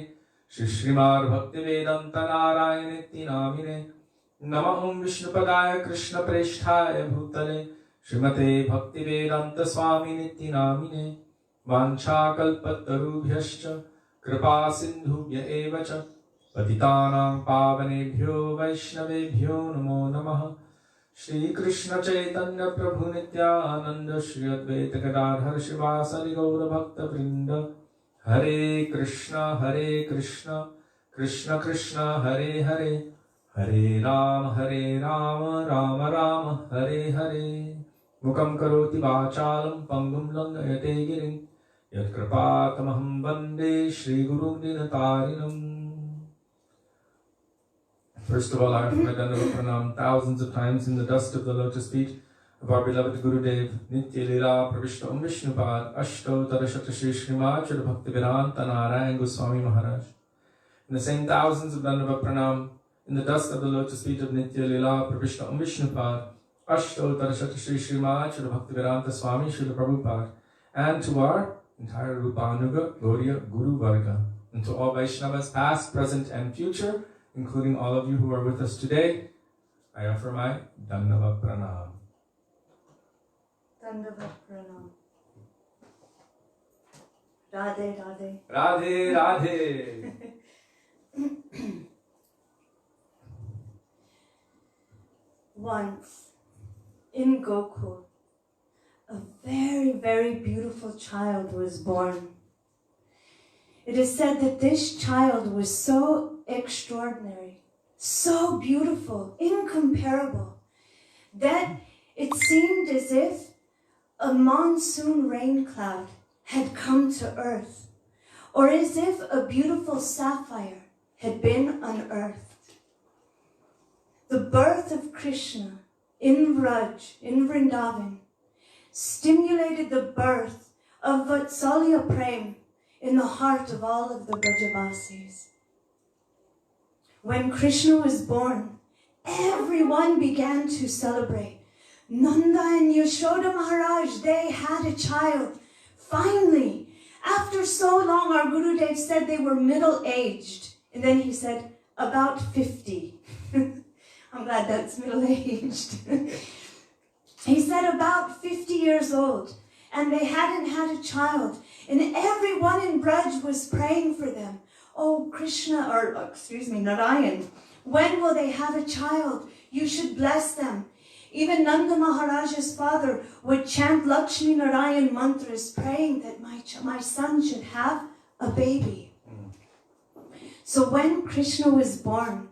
श्रीश्रीमद्भक्तिवेदान्तनारायणेति नामिने। नमो ॐ विष्णुपदाय कृष्णप्रेष्ठाय भूतले श्रीमते भक्तिवेदान्त स्वामिनिति नामिने। वाञ्छाकल्पतरुभ्यश्च कृपा सिन्धुभ्य एव च पतितानां पावनेभ्यो वैष्णवेभ्यो नमो नमः। श्री कृष्ण चैतन्य प्रभु नित्यानंद श्री अद्वैत गदाधर शिवासादि गौर भक्त वृंद। हरे कृष्ण कृष्ण कृष्ण हरे हरे, हरे राम राम राम हरे हरे। मुखं करोति वाचालं पङ्गुं लङ्घयते गिरिं यत्कृपातमहं वन्दे श्रीगुरुं दीनतारिणम्। First of all, I offer my Dandava Pranam thousands of times in the dust of the lotus feet of our beloved Gurudev, Nitya Lila Pravishta Om Vishnupad, Ashto Tarashata Shri Srimati Bhaktivedanta Narayan Goswami Maharaj. In the same thousands of Dandava Pranam in the dust of the lotus feet of Nitya Lila Pravishta Om Vishnupad, Ashto Tarashata Shri Srimati Bhaktivedanta Swami Srila Prabhupada, and to our entire Rupanuga Gloria Guru Varga, and to all Vaishnavas past, present and future, including all of you who are with us today, I offer my Dandava Pranam. Dandava Pranam. Radhe Radhe. Radhe Radhe. Once, in Gokul, a very, very beautiful child was born. It is said that this child was so extraordinary, so beautiful, incomparable, that it seemed as if a monsoon rain cloud had come to earth, or as if a beautiful sapphire had been unearthed. The birth of Krishna in Vraj, in Vrindavan, stimulated the birth of Vatsalya Prem in the heart of all of the Brajavasis. When Krishna was born, everyone began to celebrate. Nanda and Yashoda Maharaj, they had a child. Finally, after so long, our Gurudev said they were middle-aged. And then he said, about 50. I'm glad that's middle-aged. He said about 50 years old. And they hadn't had a child. And everyone in Braj was praying for them. Oh, Krishna, Narayan, when will they have a child? You should bless them. Even Nanda Maharaj's father would chant Lakshmi Narayan mantras, praying that my son should have a baby. So when Krishna was born,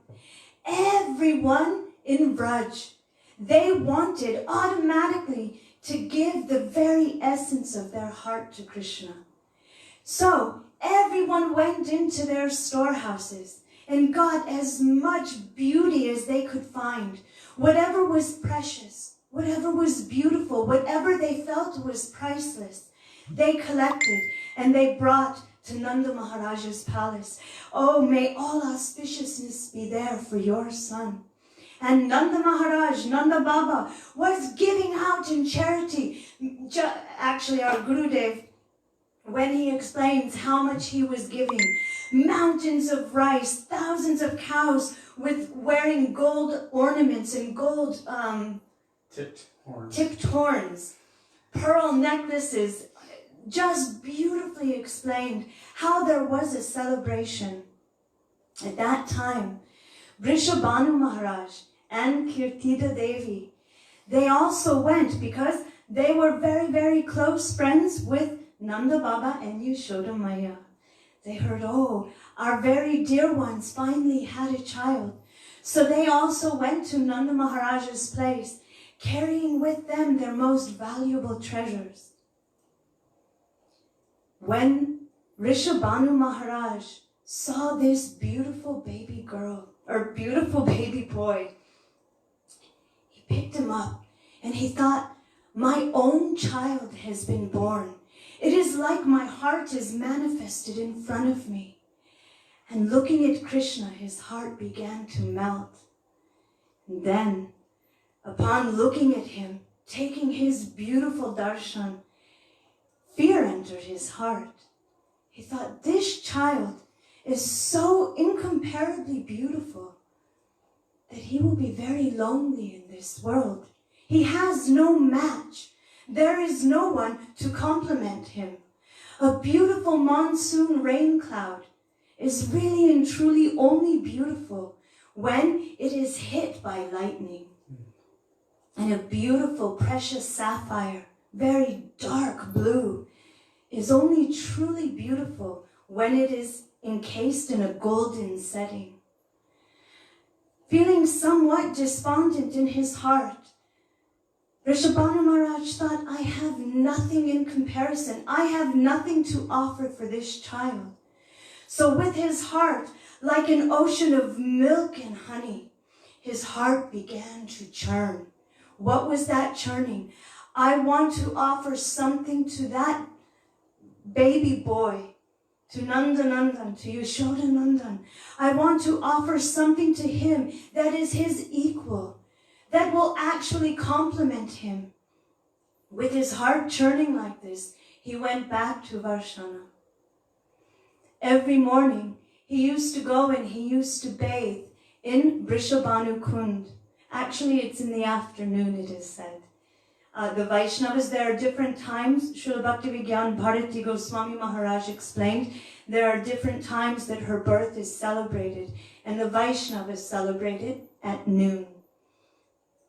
everyone in Braj, they wanted automatically to give the very essence of their heart to Krishna. So everyone went into their storehouses and got as much beauty as they could find. Whatever was precious, whatever was beautiful, whatever they felt was priceless, they collected and they brought to Nanda Maharaj's palace. Oh, may all auspiciousness be there for your son. And Nanda Maharaj, Nanda Baba, was giving out in charity. Actually, our Gurudev, when he explains how much he was giving, mountains of rice, thousands of cows with wearing gold ornaments and gold Tipped tipped horns, pearl necklaces, just beautifully explained how there was a celebration. At that time, Vrishabhanu Maharaj and Kirtida Devi, they also went because they were very, very close friends with Nanda Baba and Yashoda Maya. They heard, oh, our very dear ones finally had a child. So they also went to Nanda Maharaj's place, carrying with them their most valuable treasures. When Vrishabhanu Maharaj saw this beautiful baby girl, or beautiful baby boy, he picked him up and he thought, my own child has been born. It is like my heart is manifested in front of me. And looking at Krishna, his heart began to melt. And then, upon looking at him, taking his beautiful darshan, fear entered his heart. He thought, this child is so incomparably beautiful that he will be very lonely in this world. He has no match. There is no one to complement him. A beautiful monsoon rain cloud is really and truly only beautiful when it is hit by lightning. And a beautiful precious sapphire, very dark blue, is only truly beautiful when it is encased in a golden setting. Feeling somewhat despondent in his heart, Vrishabhanu Maharaj thought, I have nothing in comparison. I have nothing to offer for this child. So with his heart, like an ocean of milk and honey, his heart began to churn. What was that churning? I want to offer something to that baby boy, to Nanda Nandan, to Yashoda Nandan. I want to offer something to him that is his equal, that will actually complement him. With his heart churning like this, he went back to Varshana. Every morning, he used to go and he used to bathe in Vrishabhanu Kund. Actually, it's in the afternoon, it is said. The Vaishnavas, there are different times. Srila Bhaktivigyan Bharati Goswami Maharaj explained, there are different times that her birth is celebrated, and the Vaishnavas celebrate it at noon.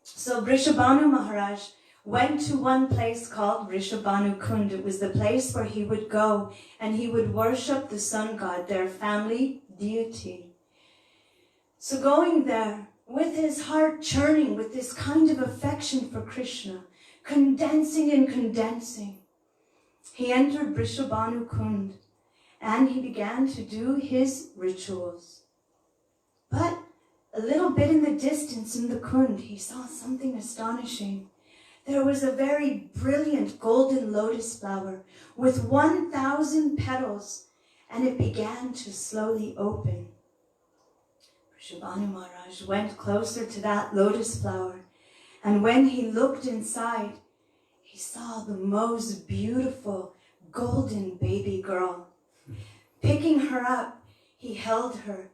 So Vrishabhanu Maharaj went to one place called Vrishabhanu Kund. It was the place where he would go and he would worship the sun god, their family deity. So going there, with his heart churning with this kind of affection for Krishna, condensing and condensing, he entered Vrishabhanu Kund and he began to do his rituals. But a little bit in the distance in the Kund, he saw something astonishing. There was a very brilliant golden lotus flower with 1,000 petals, and it began to slowly open. Vrishabhanu Maharaj went closer to that lotus flower, and when he looked inside, he saw the most beautiful golden baby girl. Picking her up, he held her,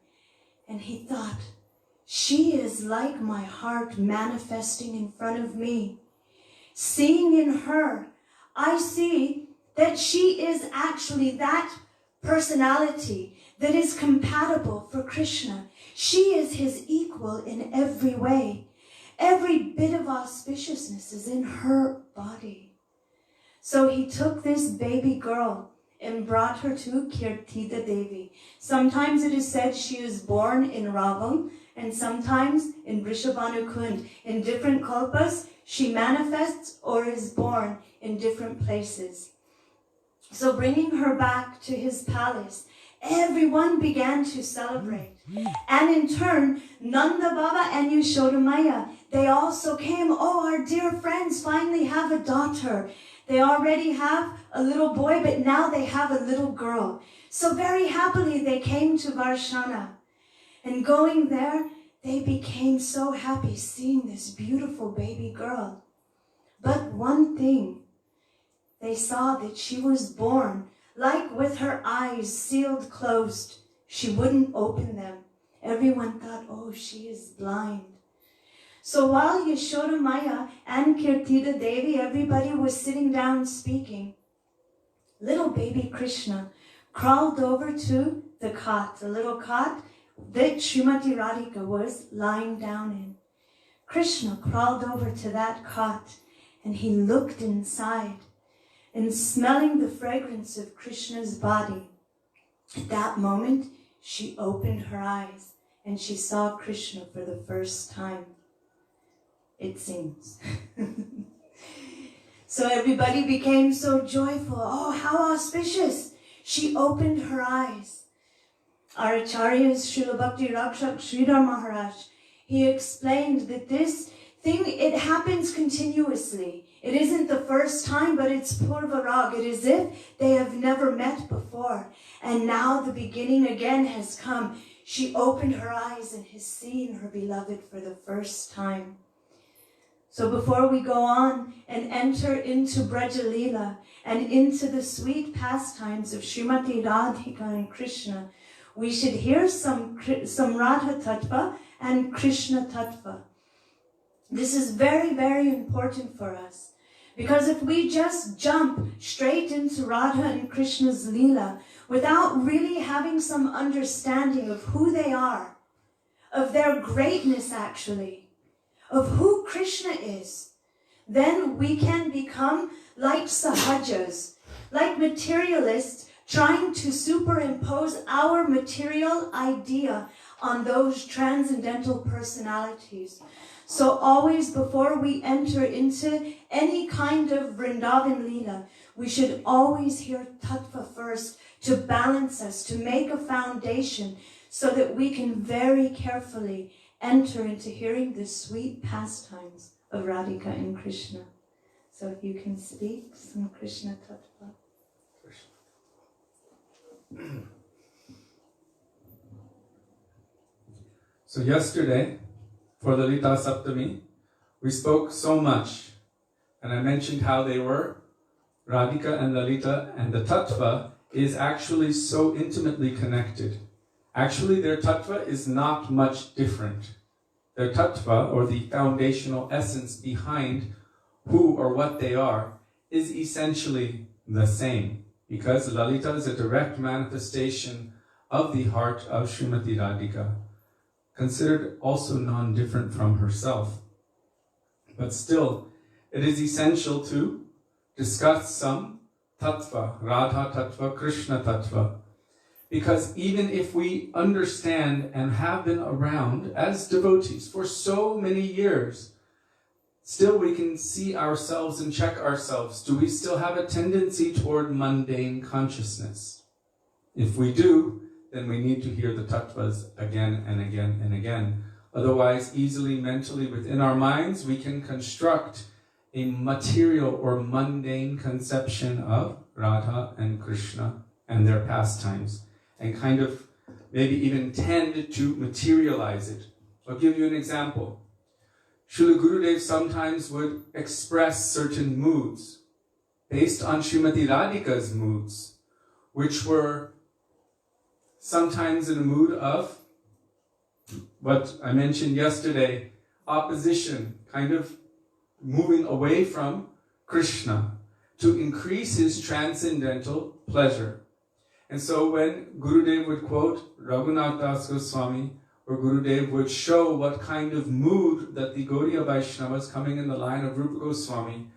and he thought, she is like my heart manifesting in front of me. Seeing in her, I see that she is actually that personality that is compatible for Krishna. She is his equal in every way. Every bit of auspiciousness is in her body. So he took this baby girl and brought her to Kirtida Devi. Sometimes it is said she is born in Ravam, and sometimes in Vrishabhanu Kund. In different kalpas, she manifests or is born in different places. So bringing her back to his palace, everyone began to celebrate. And in turn, Nanda Baba and Yashoda Maya, they also came. Oh, our dear friends finally have a daughter. They already have a little boy, but now they have a little girl. So very happily they came to Varshana. And going there, they became so happy seeing this beautiful baby girl. But one thing, they saw that she was born like with her eyes sealed closed. She wouldn't open them. Everyone thought, oh, she is blind. So while Yashoda Maya and Kirtida Devi, everybody was sitting down speaking, little baby Krishna crawled over to the cot, a little cot that Srimati Radhika was lying down in. Krishna crawled over to that cot and he looked inside, and smelling the fragrance of Krishna's body, at that moment she opened her eyes and she saw Krishna for the first time, it seems. So everybody became so joyful. Oh, how auspicious! She opened her eyes. Our Acharyas, Srila Bhakti Rakshak Sridhar Maharaj, he explained that this thing, it happens continuously. It isn't the first time, but it's Purva Rag. It is as if they have never met before. And now the beginning again has come. She opened her eyes and has seen her beloved for the first time. So before we go on and enter into Braja Leela and into the sweet pastimes of Srimati Radhika and Krishna, we should hear some Radha Tattva and Krishna Tattva. This is very, very important for us. Because if we just jump straight into Radha and Krishna's Leela without really having some understanding of who they are, of their greatness actually, of who Krishna is, then we can become like sahajas, like materialists trying to superimpose our material idea on those transcendental personalities. So always before we enter into any kind of Vrindavan Leela, we should always hear Tattva first to balance us, to make a foundation so that we can very carefully enter into hearing the sweet pastimes of Radhika and Krishna. So if you can speak some Krishna Tattva. So yesterday, for Lalita Saptami, we spoke so much, and I mentioned how they were, Radhika and Lalita, and the Tattva is actually so intimately connected. Actually, their Tattva is not much different. Their Tattva, or the foundational essence behind who or what they are, is essentially the same, because Lalita is a direct manifestation of the heart of Srimati Radhika, considered also non-different from herself. But still, it is essential to discuss some tattva, Radha tattva, Krishna tattva, because even if we understand and have been around as devotees for so many years, still we can see ourselves and check ourselves. Do we still have a tendency toward mundane consciousness? If we do, then we need to hear the tattvas again and again and again. Otherwise, easily, mentally, within our minds, we can construct a material or mundane conception of Radha and Krishna and their pastimes, and kind of maybe even tend to materialize it. I'll give you an example. Srila Gurudev sometimes would express certain moods based on Srimati Radhika's moods, which were sometimes in a mood of what I mentioned yesterday, opposition, kind of moving away from Krishna to increase his transcendental pleasure. And so when Gurudev would quote Raghunath Das Goswami, or Gurudev would show what kind of mood that the Gaudiya Vaishnavas coming in the line of Rupa Goswami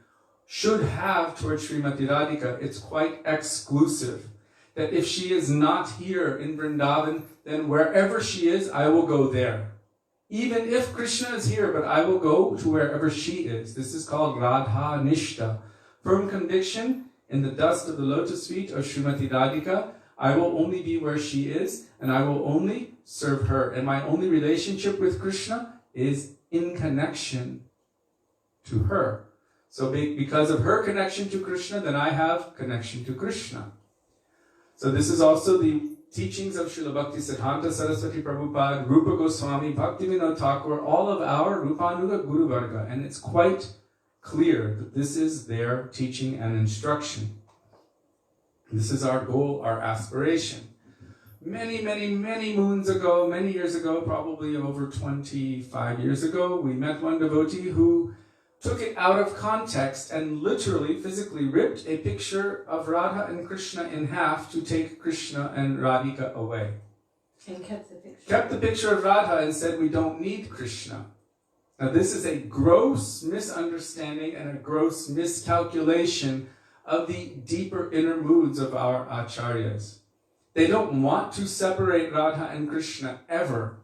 should have towards Srimati Radhika, it's quite exclusive. That if she is not here in Vrindavan, then wherever she is, I will go there. Even if Krishna is here, but I will go to wherever she is. This is called Radha Nishta. Firm conviction in the dust of the lotus feet of Srimati Radhika. I will only be where she is, and I will only serve her. And my only relationship with Krishna is in connection to her. So because of her connection to Krishna, then I have connection to Krishna. So this is also the teachings of Srila Bhakti Siddhanta Saraswati Prabhupada, Rupa Goswami, Bhaktivinoda Thakur, all of our Rupanuga Guru Varga. And it's quite clear that this is their teaching and instruction. This is our goal, our aspiration. many, many, many moons ago, many years ago, probably over 25 years ago, we met one devotee who took it out of context and literally, physically ripped a picture of Radha and Krishna in half to take Krishna and Radhika away. And kept the picture. Kept the picture of Radha and said, we don't need Krishna. Now this is a gross misunderstanding and a gross miscalculation of the deeper inner moods of our acharyas. They don't want to separate Radha and Krishna ever.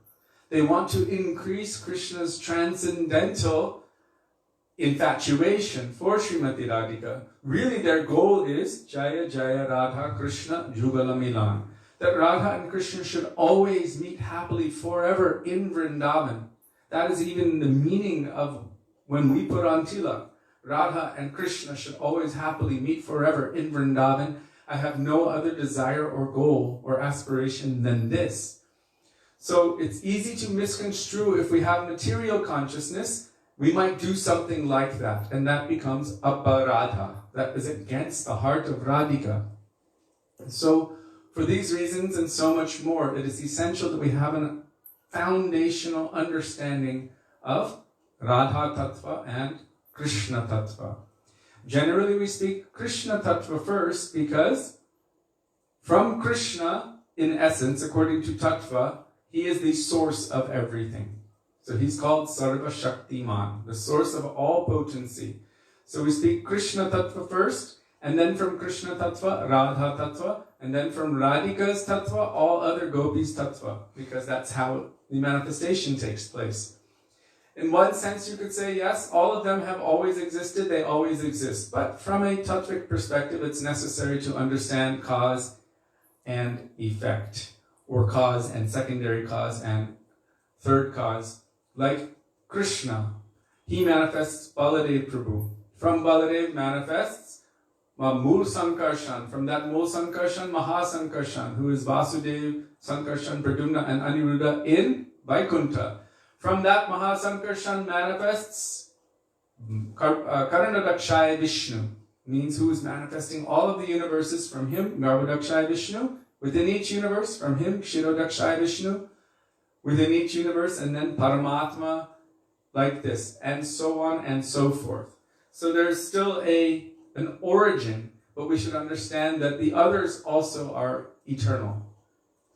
They want to increase Krishna's transcendental infatuation for Srimati Radhika. Really their goal is Jaya Jaya Radha Krishna Jugala Milan. That Radha and Krishna should always meet happily forever in Vrindavan. That is even the meaning of when we put on tilak. Radha and Krishna should always happily meet forever in Vrindavan. I have no other desire or goal or aspiration than this. So it's easy to misconstrue. If we have material consciousness, we might do something like that, and that becomes aparadha. That is against the heart of Radhika. So for these reasons and so much more, it is essential that we have a foundational understanding of Radha Tattva and Krishna Tattva. Generally we speak Krishna Tattva first because from Krishna, in essence, according to Tattva, he is the source of everything. So he's called Sarva Shaktiman, the source of all potency. So we speak Krishna Tattva first, and then from Krishna Tattva, Radha Tattva, and then from Radhika's Tattva, all other gopis Tattva, because that's how the manifestation takes place. In one sense, you could say, yes, all of them have always existed, they always exist. But from a tattvic perspective, it's necessary to understand cause and effect, or cause and secondary cause and third cause. Like Krishna, he manifests Baladev Prabhu. From Baladev manifests Mool Sankarshan. From that Mool Sankarshan, Mahasankarshan, who is Vasudev, Sankarshan, Pradyumna, and Aniruddha in Vaikuntha. From that Mahasankarshan manifests Karanadakshaya Vishnu, means who is manifesting all of the universes from him, Garbhodakshaya Vishnu, within each universe, from him, Kshirodakshaya Vishnu, within each universe, and then Paramatma, like this, and so on and so forth. So there's still an origin, but we should understand that the others also are eternal.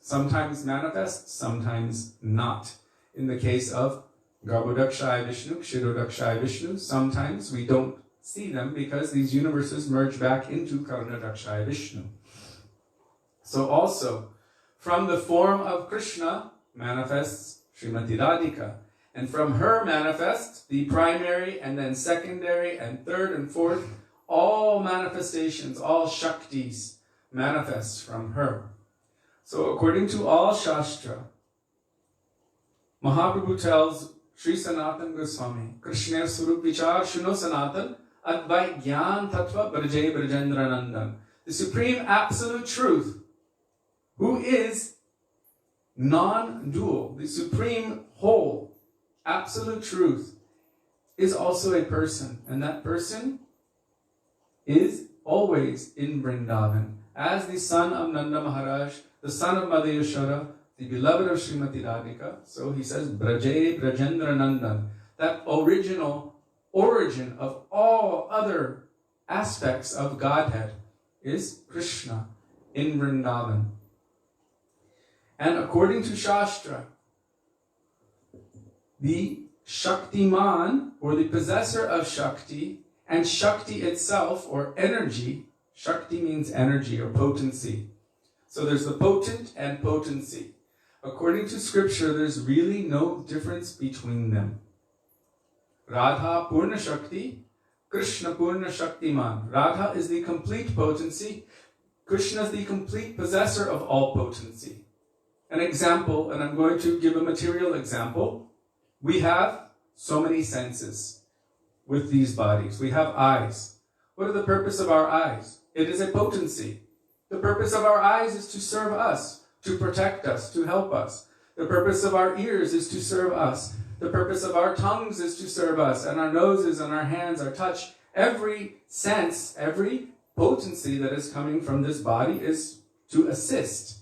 Sometimes manifest, sometimes not. In the case of Garbhodakshaya Vishnu, Kshirodakshaya Vishnu, sometimes we don't see them because these universes merge back into Karanadakshaya Vishnu. So also, from the form of Krishna manifests Srimati Radhika. And from her manifests the primary and then secondary and third and fourth, all manifestations, all Shaktis manifest from her. So according to all Shastra, Mahaprabhu tells Sri Sanatan Goswami, Krishna Surup Vichar Shuno Sanatan Advait Gyan Tattva Brajay Brajendra Nandan. The supreme absolute truth, who is non-dual, the supreme whole, absolute truth, is also a person. And that person is always in Vrindavan. As the son of Nanda Maharaj, the son of Mother Yashoda, the beloved of Srimati Radhika, so he says, Brajay Brajendra Nandan. That original origin of all other aspects of Godhead is Krishna in Vrindavan. And according to Shastra, the Shaktiman, or the possessor of Shakti, and Shakti itself, or energy, Shakti means energy or potency. So there's the potent and potency. According to scripture, there's really no difference between them. Radha Purna Shakti, Krishna Purna Shaktiman. Radha is the complete potency. Krishna is the complete possessor of all potency. An example, and I'm going to give a material example. We have so many senses with these bodies. We have eyes. What are the purpose of our eyes? It is a potency. The purpose of our eyes is to serve us, to protect us, to help us. The purpose of our ears is to serve us. The purpose of our tongues is to serve us, and our noses and our hands, our touch. Every sense, every potency that is coming from this body is to assist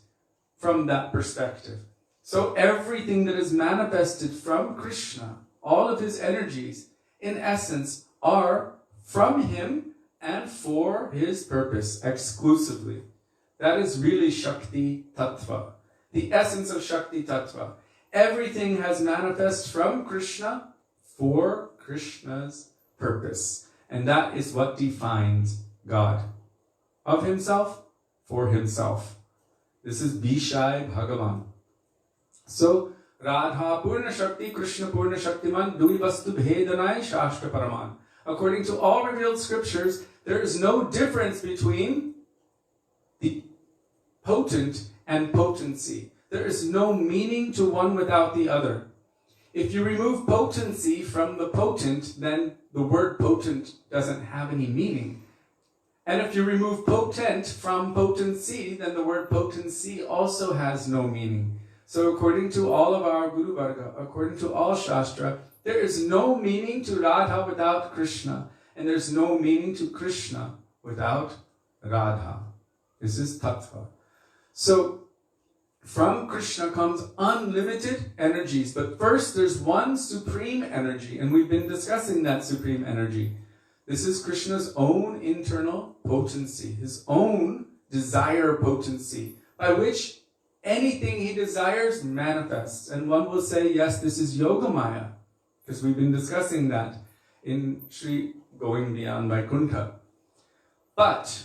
from that perspective. So everything that is manifested from Krishna, all of his energies, in essence, are from him and for his purpose exclusively. That is really Shakti Tattva, the essence of Shakti Tattva. Everything has manifest from Krishna for Krishna's purpose. And that is what defines God. Of himself, for himself. This is Vishai Bhagavan. So, Radha Purna Shakti, Krishna Purna Shaktiman, Dui Vastu Bhedanai Shashtra Paraman. According to all revealed scriptures, there is no difference between the potent and potency. There is no meaning to one without the other. If you remove potency from the potent, then the word potent doesn't have any meaning. And if you remove potent from potency, then the word potency also has no meaning. So according to all of our Guru Varga, according to all Shastra, there is no meaning to Radha without Krishna. And there's no meaning to Krishna without Radha. This is Tattva. So, from Krishna comes unlimited energies. But first, there's one supreme energy. And we've been discussing that supreme energy. This is Krishna's own internal potency. His own desire potency. By which anything he desires manifests. And one will say, yes, this is Yogamaya. Because we've been discussing that in Sri Going Beyond Vaikuntha. But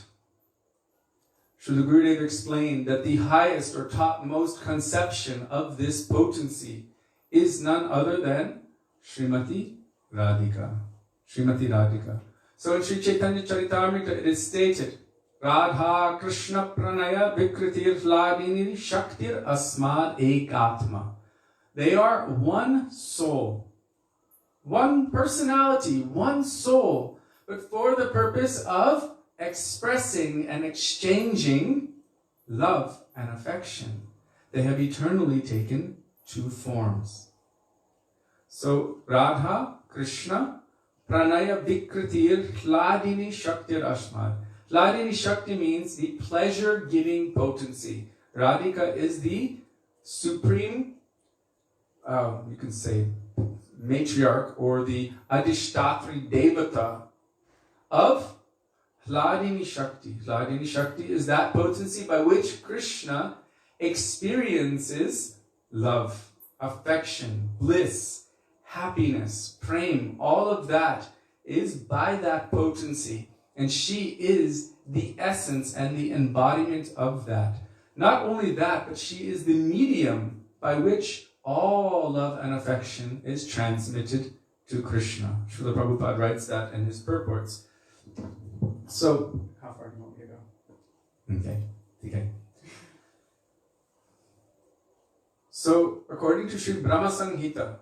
Srila Gurudev explained that the highest or topmost conception of this potency is none other than Srimati Radhika. Srimati Radhika. So in Sri Chaitanya Charitamrita it is stated, Radha Krishna Pranaya Vikritir Hladini Shaktir Asmad Ekatma. They are one soul, one personality, one soul, but for the purpose of expressing and exchanging love and affection. They have eternally taken two forms. So, Radha, Krishna, Pranaya Vikritir Hladini Shaktir Asmad. Hladini Shakti means the pleasure-giving potency. Radhika is the supreme, you can say, matriarch or the Adhishtatri Devata of Hladini Shakti. Hladini Shakti is that potency by which Krishna experiences love, affection, bliss, happiness, prem. All of that is by that potency. And she is the essence and the embodiment of that. Not only that, but she is the medium by which all love and affection is transmitted to Krishna. Srila Prabhupada writes that in his purports. So, how far do you want me to go? Okay. So, according to Sri Brahma Samhita,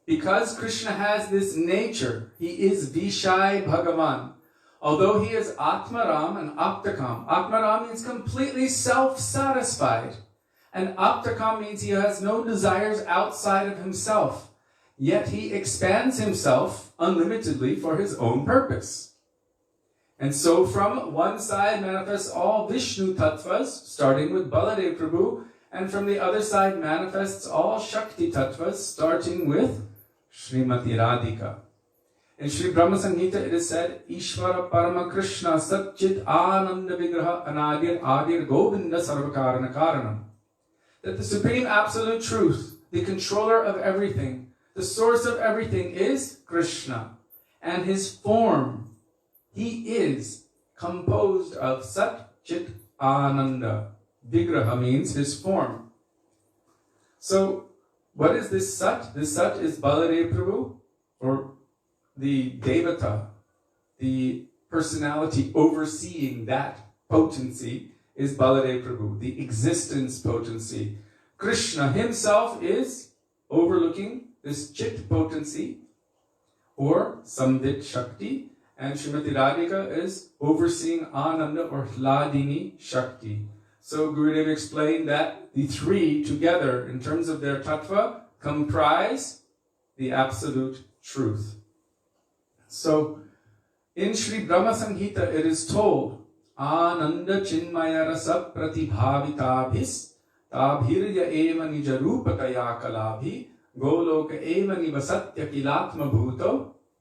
because Krishna has this nature, he is Vishai Bhagavan. Although he is Atmaram and Aptakam. Atmaram means completely self-satisfied. And Aptakam means he has no desires outside of himself. Yet he expands himself unlimitedly for his own purpose. And so from one side manifests all Vishnu Tattvas, starting with Baladev Prabhu, and from the other side manifests all Shakti Tattvas, starting with Srimati Radhika. In Sri Brahma Samhita it is said, Ishvara Parama Krishna Satchit Ananda Vigraha Anadir Adir Govinda Sarvakarana Karanam. That the Supreme Absolute Truth, the controller of everything, the source of everything is Krishna. And his form, he is composed of Sat Chit Ananda. Vigraha means his form. So, what is this Sat? This Sat is Baladev Prabhu, or the Devata, the personality overseeing that potency is Baladev Prabhu, the existence potency. Krishna himself is overlooking this Chit potency, or Samvit Shakti, and Srimati Radhika is overseeing Ananda or Hladini Shakti. So Gurudev explained that the three together, in terms of their tattva, comprise the absolute truth. So, in Sri Brahma Samhita it is told, Ananda Chinmaya Rasa Pratibhavitabhis tabhirya eva nijarupataya kalabhi goloka eva nivasatya kilatma bhuto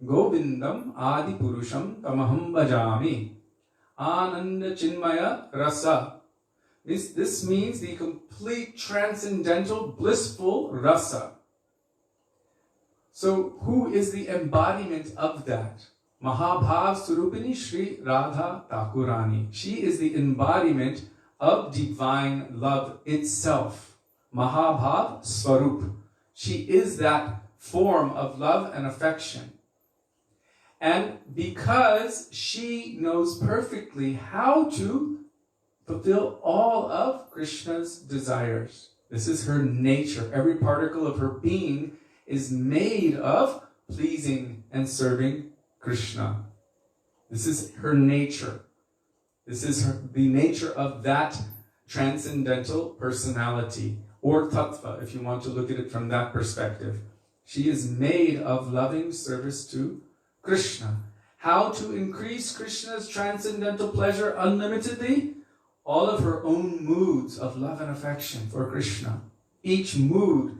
govindam adi purusham tamaham bhajami. Ananda chinmaya rasa. This means the complete transcendental blissful rasa. So who is the embodiment of that? Mahabhav Surupini Sri Radha Thakurani. She is the embodiment of divine love itself. Mahabhav Swarup. She is that form of love and affection. And because she knows perfectly how to fulfill all of Krishna's desires. This is her nature. Every particle of her being is made of pleasing and serving Krishna. This is her nature. This is the nature of that transcendental personality, or tattva, if you want to look at it from that perspective. She is made of loving service to Krishna. How to increase Krishna's transcendental pleasure unlimitedly? All of her own moods of love and affection for Krishna. Each mood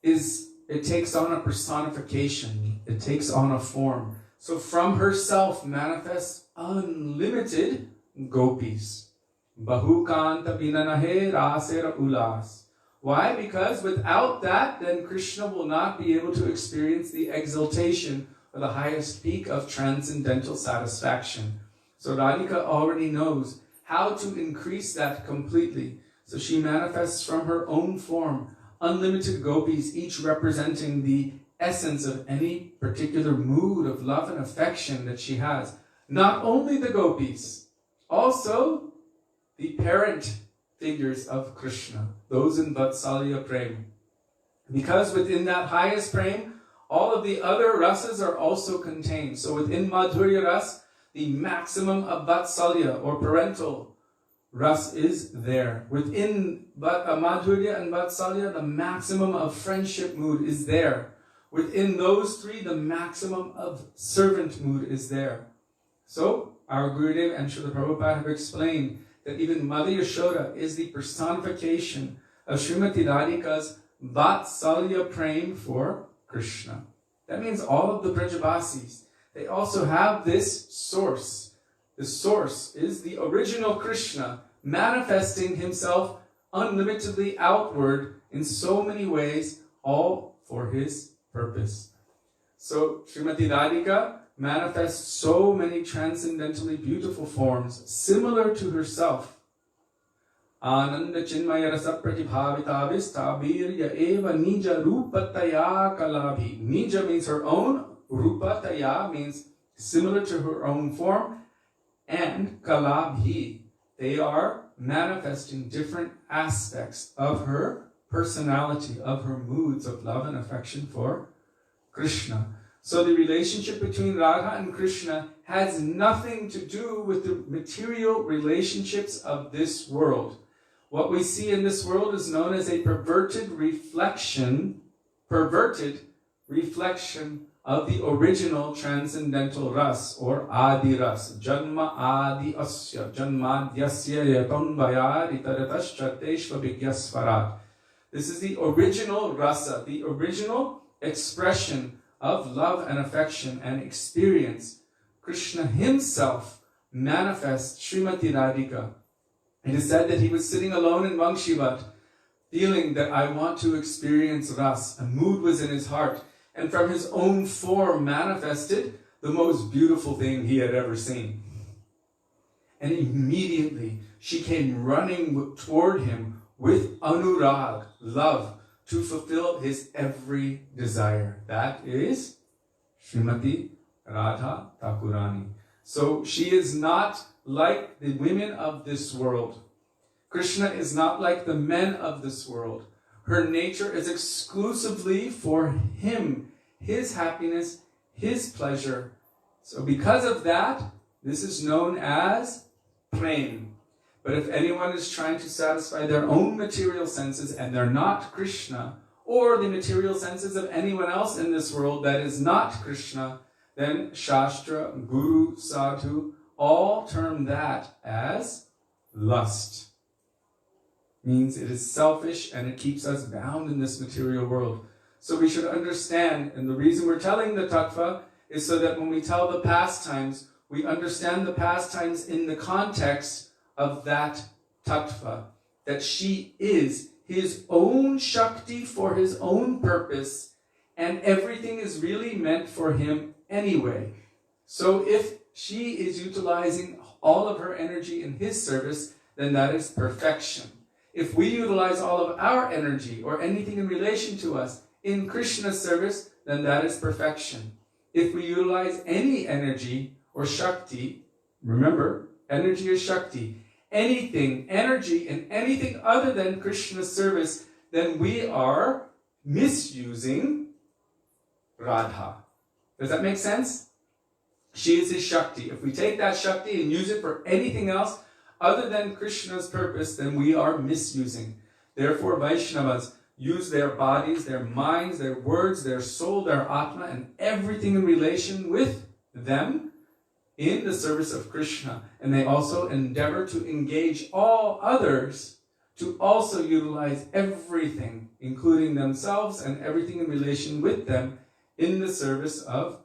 it takes on a personification. It takes on a form. So from herself manifests unlimited gopis. Bahukanta vinanahe rasera ulas. Why? Because without that, then Krishna will not be able to experience the exaltation or the highest peak of transcendental satisfaction. So Radhika already knows how to increase that completely. So she manifests from her own form, unlimited gopis, each representing the essence of any particular mood of love and affection that she has. Not only the gopis, also the parent figures of Krishna, those in Vatsalya Prem. Because within that highest Prem, all of the other rasas are also contained. So within Madhurya Ras, the maximum of Vatsalya or parental ras is there. Within Madhurya and Vatsalya, the maximum of friendship mood is there. Within those three, the maximum of servant mood is there. So, our Gurudev and Srila Prabhupada have explained that even Mother Yashoda is the personification of Srimati Radhika's Vatsalya Prem for Krishna. That means all of the Brajabasis, they also have this source. The source is the original Krishna manifesting himself unlimitedly outward in so many ways, all for his purpose. So Srimati Radhika manifests so many transcendentally beautiful forms similar to herself. Ananda chinmaya rasa pratibhavitavis tabirya eva nija rupataya kalabhi. Nija means her own, rupataya means similar to her own form, and kalabhi, they are manifesting different aspects of her personality, of her moods of love and affection for Krishna. So the relationship between Radha and Krishna has nothing to do with the material relationships of this world. What we see in this world is known as a perverted reflection of the original transcendental ras, or adi ras. Janma adi asya, janmadyasya yatam vayad itarataschatteshva vigyasvarat. This is the original rasa, the original expression of love and affection and experience. Krishna himself manifests Srimati Radhika. It is said that he was sitting alone in Vangshivat, feeling that I want to experience ras. A mood was in his heart, and from his own form manifested the most beautiful thing he had ever seen. And immediately she came running toward him with anurag, love, to fulfill his every desire. That is Srimati Radha Thakurani. So she is not like the women of this world. Krishna is not like the men of this world. Her nature is exclusively for him, his happiness, his pleasure. So because of that, this is known as prem. But if anyone is trying to satisfy their own material senses and they're not Krishna, or the material senses of anyone else in this world that is not Krishna, then Shastra, Guru, Sadhu, all term that as lust. means it is selfish and it keeps us bound in this material world. So we should understand, and the reason we're telling the tattva is so that when we tell the pastimes, we understand the pastimes in the context of that tattva, that she is his own Shakti for his own purpose, and everything is really meant for him anyway. So if she is utilizing all of her energy in his service, then that is perfection. If we utilize all of our energy or anything in relation to us in Krishna's service, then that is perfection. If we utilize any energy or Shakti, remember, energy is Shakti, anything, energy in anything other than Krishna's service, then we are misusing Radha. Does that make sense? She is his Shakti. If we take that Shakti and use it for anything else other than Krishna's purpose, then we are misusing. Therefore, Vaishnavas use their bodies, their minds, their words, their soul, their Atma, and everything in relation with them in the service of Krishna. And they also endeavor to engage all others to also utilize everything, including themselves and everything in relation with them, in the service of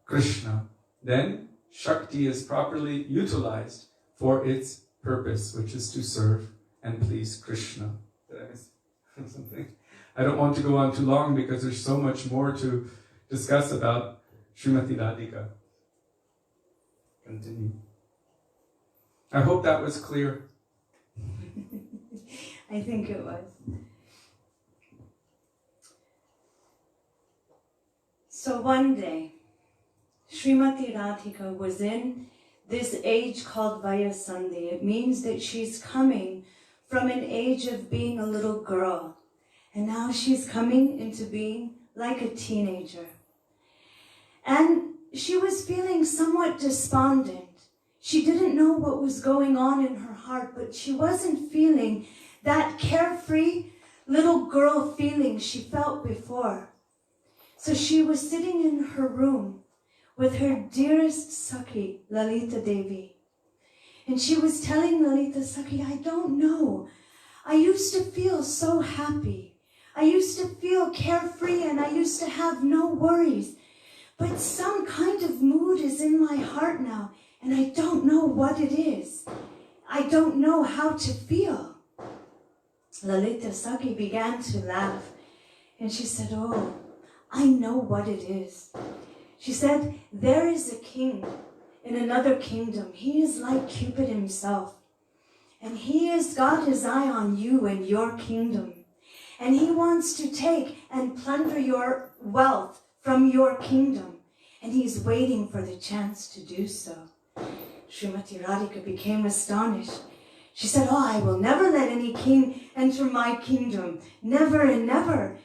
Krishna. Then Shakti is properly utilized for its purpose, which is to serve and please Krishna. Did I miss something? I don't want to go on too long because there's so much more to discuss about Srimati Radhika. Continue. I hope that was clear. I think it was. So one day, Srimati Radhika was in this age called Vayasandhi. It means that she's coming from an age of being a little girl, and now she's coming into being like a teenager. And she was feeling somewhat despondent. She didn't know what was going on in her heart, but she wasn't feeling that carefree little girl feeling she felt before. So she was sitting in her room with her dearest Sakhi, Lalita Devi. And she was telling Lalita Sakhi, I don't know. I used to feel so happy. I used to feel carefree and I used to have no worries. But some kind of mood is in my heart now and I don't know what it is. I don't know how to feel. Lalita Sakhi began to laugh and she said, oh, I know what it is. She said, there is a king in another kingdom. He is like Cupid himself. And he has got his eye on you and your kingdom. And he wants to take and plunder your wealth from your kingdom. And he's waiting for the chance to do so. Srimati Radhika became astonished. She said, oh, I will never let any king enter my kingdom. Never and never.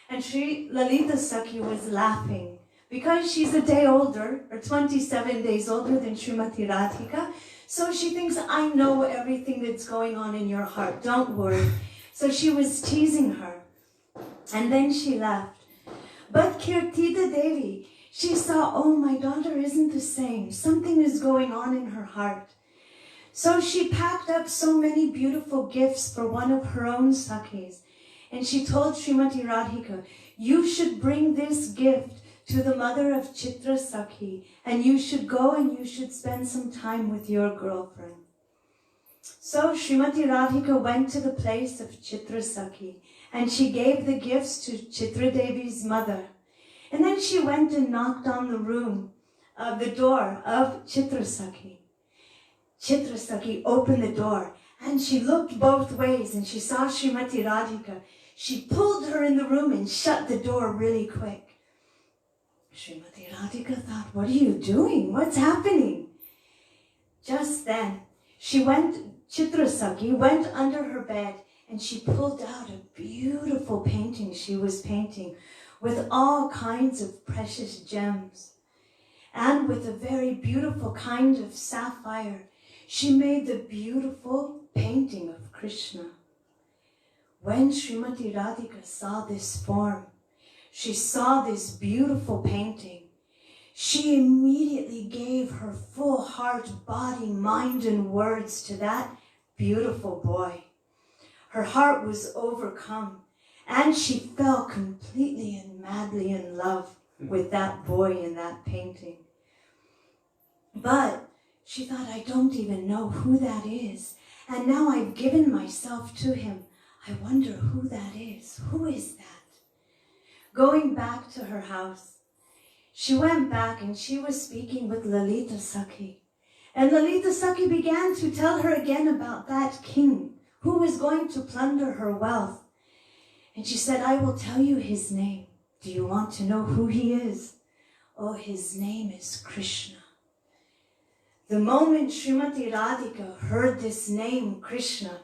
And Sri Lalita Sakhi was laughing because she's a day older, or 27 days older than Srimati Radhika. So she thinks, I know everything that's going on in your heart. Don't worry. So she was teasing her. And then she left. But Kirtida Devi, she saw, oh, my daughter isn't the same. Something is going on in her heart. So she packed up so many beautiful gifts for one of her own Sakhis. And she told Srimati Radhika, you should bring this gift to the mother of Chitra Sakhi, and you should go and you should spend some time with your girlfriend. So Srimati Radhika went to the place of Chitra Sakhi, and she gave the gifts to Chitra Devi's mother. And then she went and knocked on the door of Chitra Sakhi. Chitra Sakhi opened the door, and she looked both ways, and she saw Srimati Radhika. She pulled her in the room and shut the door really quick. Srimati Radhika thought, what are you doing? What's happening? Just then, Chitra Sakhi went under her bed and she pulled out a beautiful painting she was painting with all kinds of precious gems. And with a very beautiful kind of sapphire, she made the beautiful painting of Krishna. When Srimati Radhika saw this form, she saw this beautiful painting, she immediately gave her full heart, body, mind, and words to that beautiful boy. Her heart was overcome, and she fell completely and madly in love with that boy in that painting. But she thought, I don't even know who that is. And now I've given myself to him. I wonder who that is. Who is that? Going back to her house, she went back and she was speaking with Lalita Sakhi. And Lalita Sakhi began to tell her again about that king who was going to plunder her wealth. And she said, I will tell you his name. Do you want to know who he is? Oh, his name is Krishna. The moment Srimati Radhika heard this name, Krishna,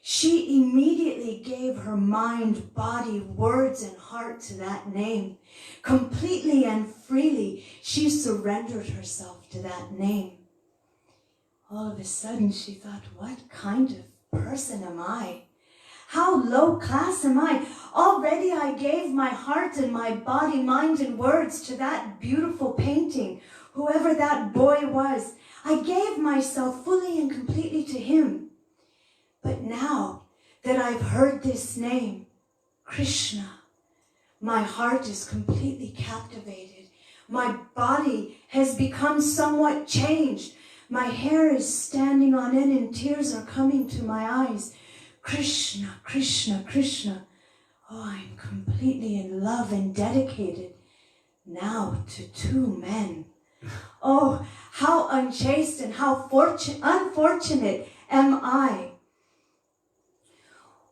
she immediately gave her mind, body, words, and heart to that name. Completely and freely, she surrendered herself to that name. All of a sudden, she thought, what kind of person am I? How low class am I? Already I gave my heart and my body, mind, and words to that beautiful painting. Whoever that boy was, I gave myself fully and completely to him. But now that I've heard this name, Krishna, my heart is completely captivated. My body has become somewhat changed. My hair is standing on end and tears are coming to my eyes. Krishna, Krishna, Krishna. Oh, I'm completely in love and dedicated now to two men. Oh, how unchaste and how unfortunate am I.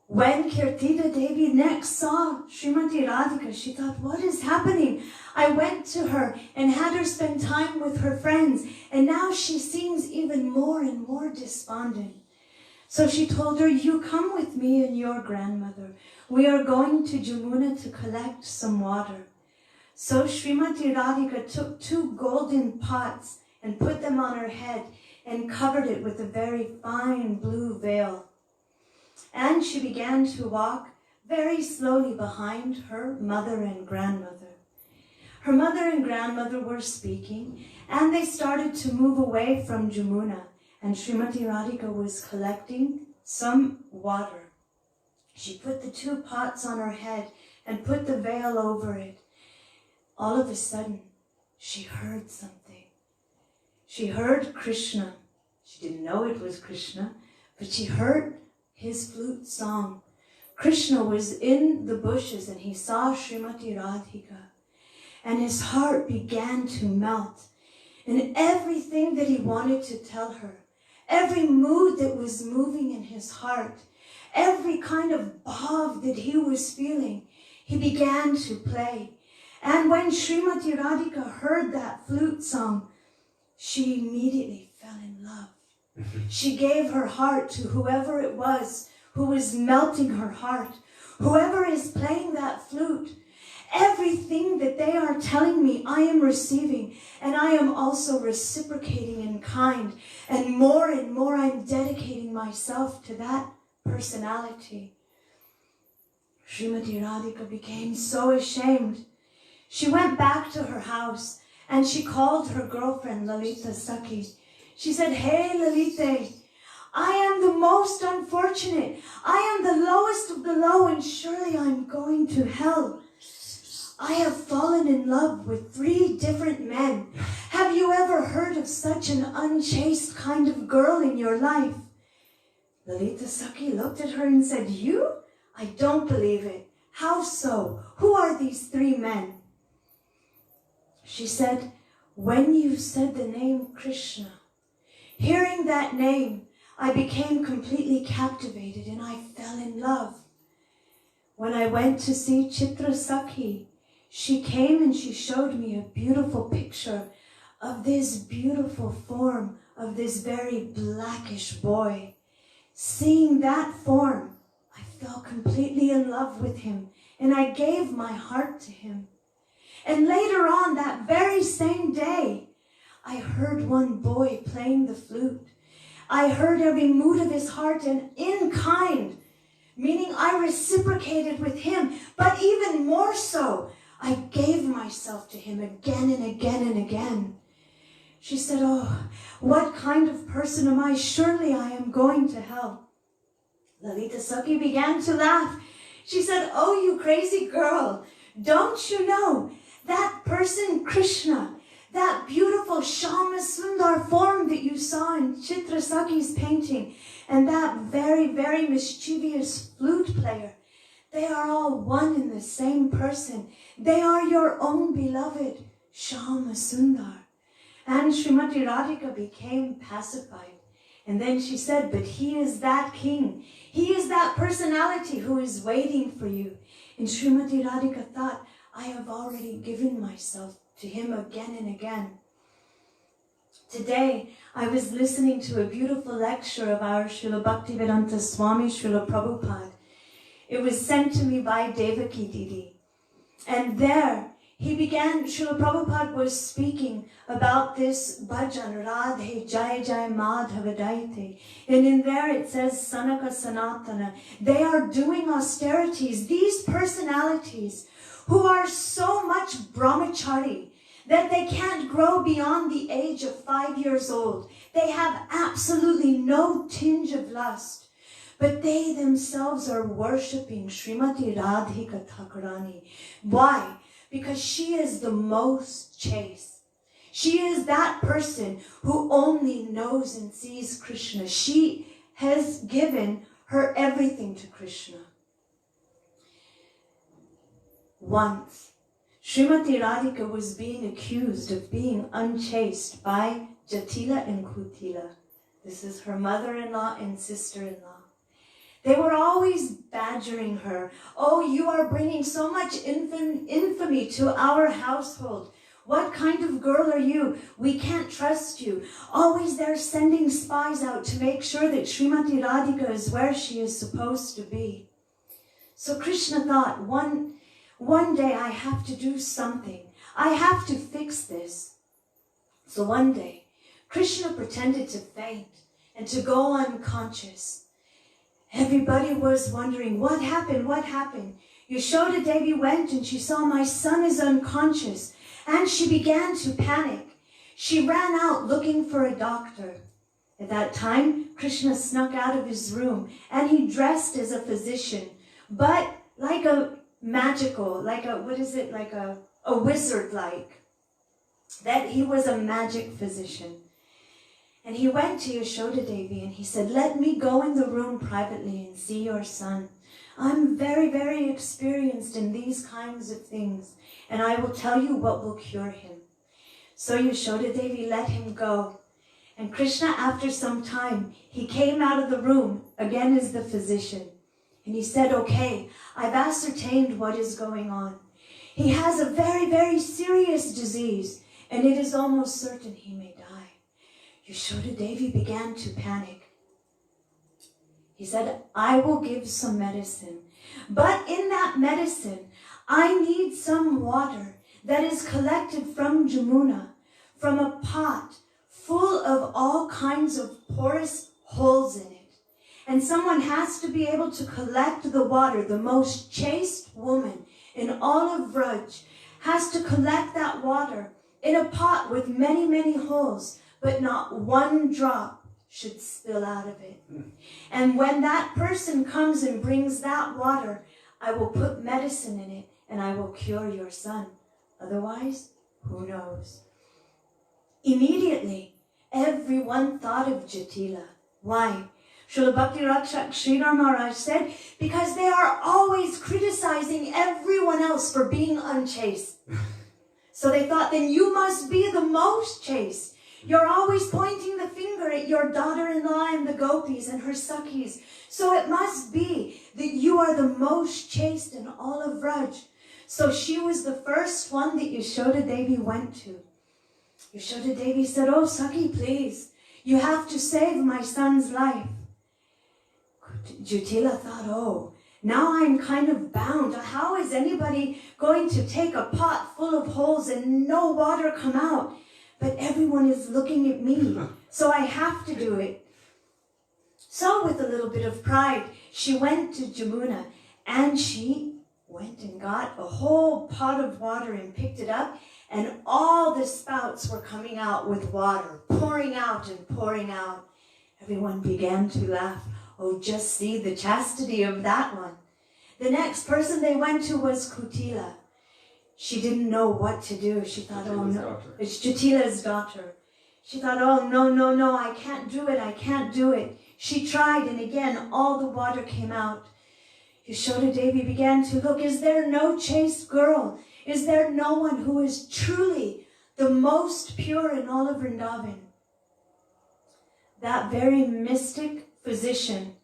When Kirtida Devi next saw Srimati Radhika, she thought, what is happening? I went to her and had her spend time with her friends, and now she seems even more and more despondent. So she told her, you come with me and your grandmother. We are going to Jamuna to collect some water. So Srimati Radhika took 2 golden pots and put them on her head and covered it with a very fine blue veil. And she began to walk very slowly behind her mother and grandmother. Her mother and grandmother were speaking, and they started to move away from Jamuna, and Srimati Radhika was collecting some water. She put the 2 pots on her head and put the veil over it. All of a sudden, she heard something. She heard Krishna. She didn't know it was Krishna, but she heard his flute song. Krishna was in the bushes and he saw Srimati Radhika, and his heart began to melt. And everything that he wanted to tell her, every mood that was moving in his heart, every kind of bhav that he was feeling, he began to play. And when Srimati Radhika heard that flute song, she immediately fell in love. She gave her heart to whoever it was who was melting her heart. Whoever is playing that flute, everything that they are telling me, I am receiving, and I am also reciprocating in kind. And more I'm dedicating myself to that personality. Srimati Radhika became so ashamed. She went back to her house and she called her girlfriend Lalita Sakhi. She said, hey Lalita, I am the most unfortunate. I am the lowest of the low, and surely I'm going to hell. I have fallen in love with 3 different men. Have you ever heard of such an unchaste kind of girl in your life? Lalita Sakhi looked at her and said, you? I don't believe it. How so? Who are these 3 men? She said, when you said the name Krishna, hearing that name, I became completely captivated and I fell in love. When I went to see Chitra Sakhi, she came and she showed me a beautiful picture of this beautiful form of this very blackish boy. Seeing that form, I fell completely in love with him and I gave my heart to him. And later on that very same day, I heard one boy playing the flute. I heard every mood of his heart, and in kind, meaning I reciprocated with him, but even more so, I gave myself to him again and again and again. She said, oh, what kind of person am I? Surely I am going to hell. Lalita Sakhi began to laugh. She said, "Oh, you crazy girl, don't you know that person Krishna, that beautiful Shama Sundar form that you saw in Chitra Sakhi's painting, and that very, very mischievous flute player, they are all one and the same person. They are your own beloved Shama Sundar." And Srimati Radhika became pacified. And then she said, "But he is that king. He is that personality who is waiting for you." And Srimati Radhika thought, "I have already given myself to him again and again." Today, I was listening to a beautiful lecture of our Srila Bhaktivedanta Swami Srila Prabhupada. It was sent to me by Devaki Didi. And there, Srila Prabhupada was speaking about this bhajan, Radhe Jai Jai Madhava Daite. And in there it says, Sanaka Sanatana. They are doing austerities. These personalities who are so much brahmachari that they can't grow beyond the age of 5 years old. They have absolutely no tinge of lust. But they themselves are worshipping Srimati Radhika Thakurani. Why? Because she is the most chaste. She is that person who only knows and sees Krishna. She has given her everything to Krishna. Once, Srimati Radhika was being accused of being unchaste by Jatila and Kutila. This is her mother-in-law and sister-in-law. They were always badgering her. "Oh, you are bringing so much infamy to our household. What kind of girl are you? We can't trust you." Always they're sending spies out to make sure that Srimati Radhika is where she is supposed to be. So Krishna thought, one day I have to do something. I have to fix this. So one day, Krishna pretended to faint and to go unconscious. Everybody was wondering, what happened? What happened? Yashoda Devi went and she saw, "My son is unconscious." And she began to panic. She ran out looking for a doctor. At that time, Krishna snuck out of his room and he dressed as a physician, but like a magical, like a wizard-like. That he was a magic physician. And he went to Yashoda Devi and he said, "Let me go in the room privately and see your son. I'm very, very experienced in these kinds of things, and I will tell you what will cure him." So Yashoda Devi let him go. And Krishna, after some time, he came out of the room, again as the physician. And he said, "Okay, I've ascertained what is going on. He has a very, very serious disease, and it is almost certain he may die." Yashoda Devi began to panic. He said, "I will give some medicine, but in that medicine, I need some water that is collected from Jamuna, from a pot full of all kinds of porous holes in it. And someone has to be able to collect the water. The most chaste woman in all of Vraj has to collect that water in a pot with many, many holes, but not one drop should spill out of it. And when that person comes and brings that water, I will put medicine in it and I will cure your son. Otherwise, who knows?" Immediately, everyone thought of Jatila. Why? Srila Bhakti Rakshak Sridhar Maharaj said, because they are always criticizing everyone else for being unchaste. So they thought, then you must be the most chaste. You're always pointing the finger at your daughter-in-law and the gopis and her sakhis. So it must be that you are the most chaste in all of Vraj. So she was the first one that Yashoda Devi went to. Yashoda Devi said, "Oh, Sakhi, please, you have to save my son's life." Jatila thought, "Oh, now I'm kind of bound. How is anybody going to take a pot full of holes and no water come out? But everyone is looking at me, so I have to do it." So with a little bit of pride, she went to Jamuna and she went and got a whole pot of water and picked it up, and all the spouts were coming out with water, pouring out and pouring out. Everyone began to laugh. Oh, just see the chastity of that one. The next person they went to was Kutila. She didn't know what to do. She thought, oh no, it's Jatila's daughter. She thought, oh no, I can't do it. She tried, and again, all the water came out. Yashoda Devi began to look, is there no chaste girl? Is there no one who is truly the most pure in all of Vrindavan? That very mystic physician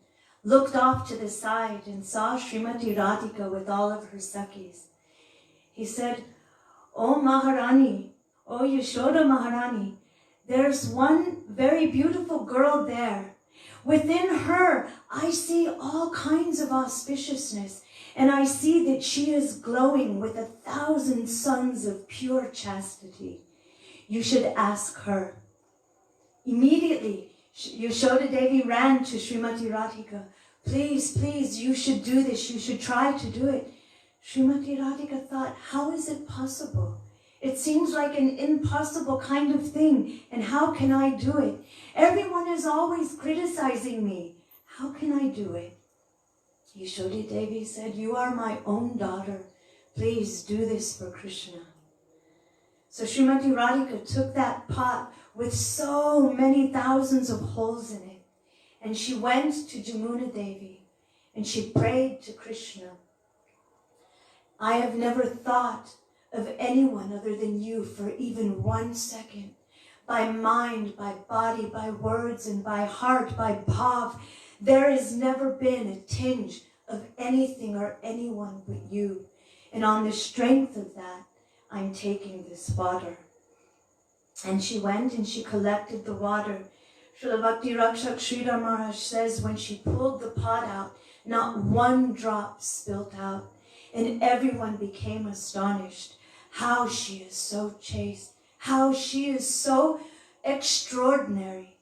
looked off to the side and saw Srimati Radhika with all of her Sakhis. He said, oh Maharani, oh Yashoda Maharani, there's one very beautiful girl there. Within her, I see all kinds of auspiciousness, and I see that she is glowing with 1,000 suns of pure chastity. You should ask her. Immediately, Yashoda Devi ran to Srimati Radhika. Please, you should do this. You should try to do it. Srimati Radhika thought, how is it possible? It seems like an impossible kind of thing, and how can I do it? Everyone is always criticizing me. How can I do it? Yashoda Devi said, you are my own daughter. Please do this for Krishna. So Srimati Radhika took that pot with so many thousands of holes in it, and she went to Jamuna Devi, and she prayed to Krishna. I have never thought of anyone other than you for even 1 second. By mind, by body, by words, and by heart, by bhav, there has never been a tinge of anything or anyone but you. And on the strength of that, I'm taking this water. And she went and she collected the water. Srila Bhakti Rakshak Sridhar Maharaj says when she pulled the pot out, not one drop spilt out. And everyone became astonished. How she is so chaste. How she is so extraordinary.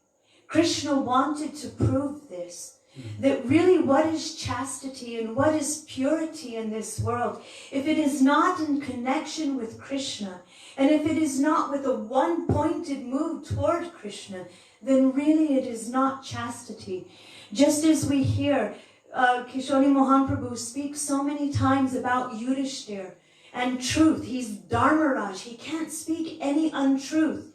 Krishna wanted to prove this. That really what is chastity and what is purity in this world? If it is not in connection with Krishna, and if it is not with a one-pointed move toward Krishna, then really it is not chastity. Just as we hear Kishori Mohan Pr speak so many times about Yudhishthir and truth. He's Dharmaraj. He can't speak any untruth.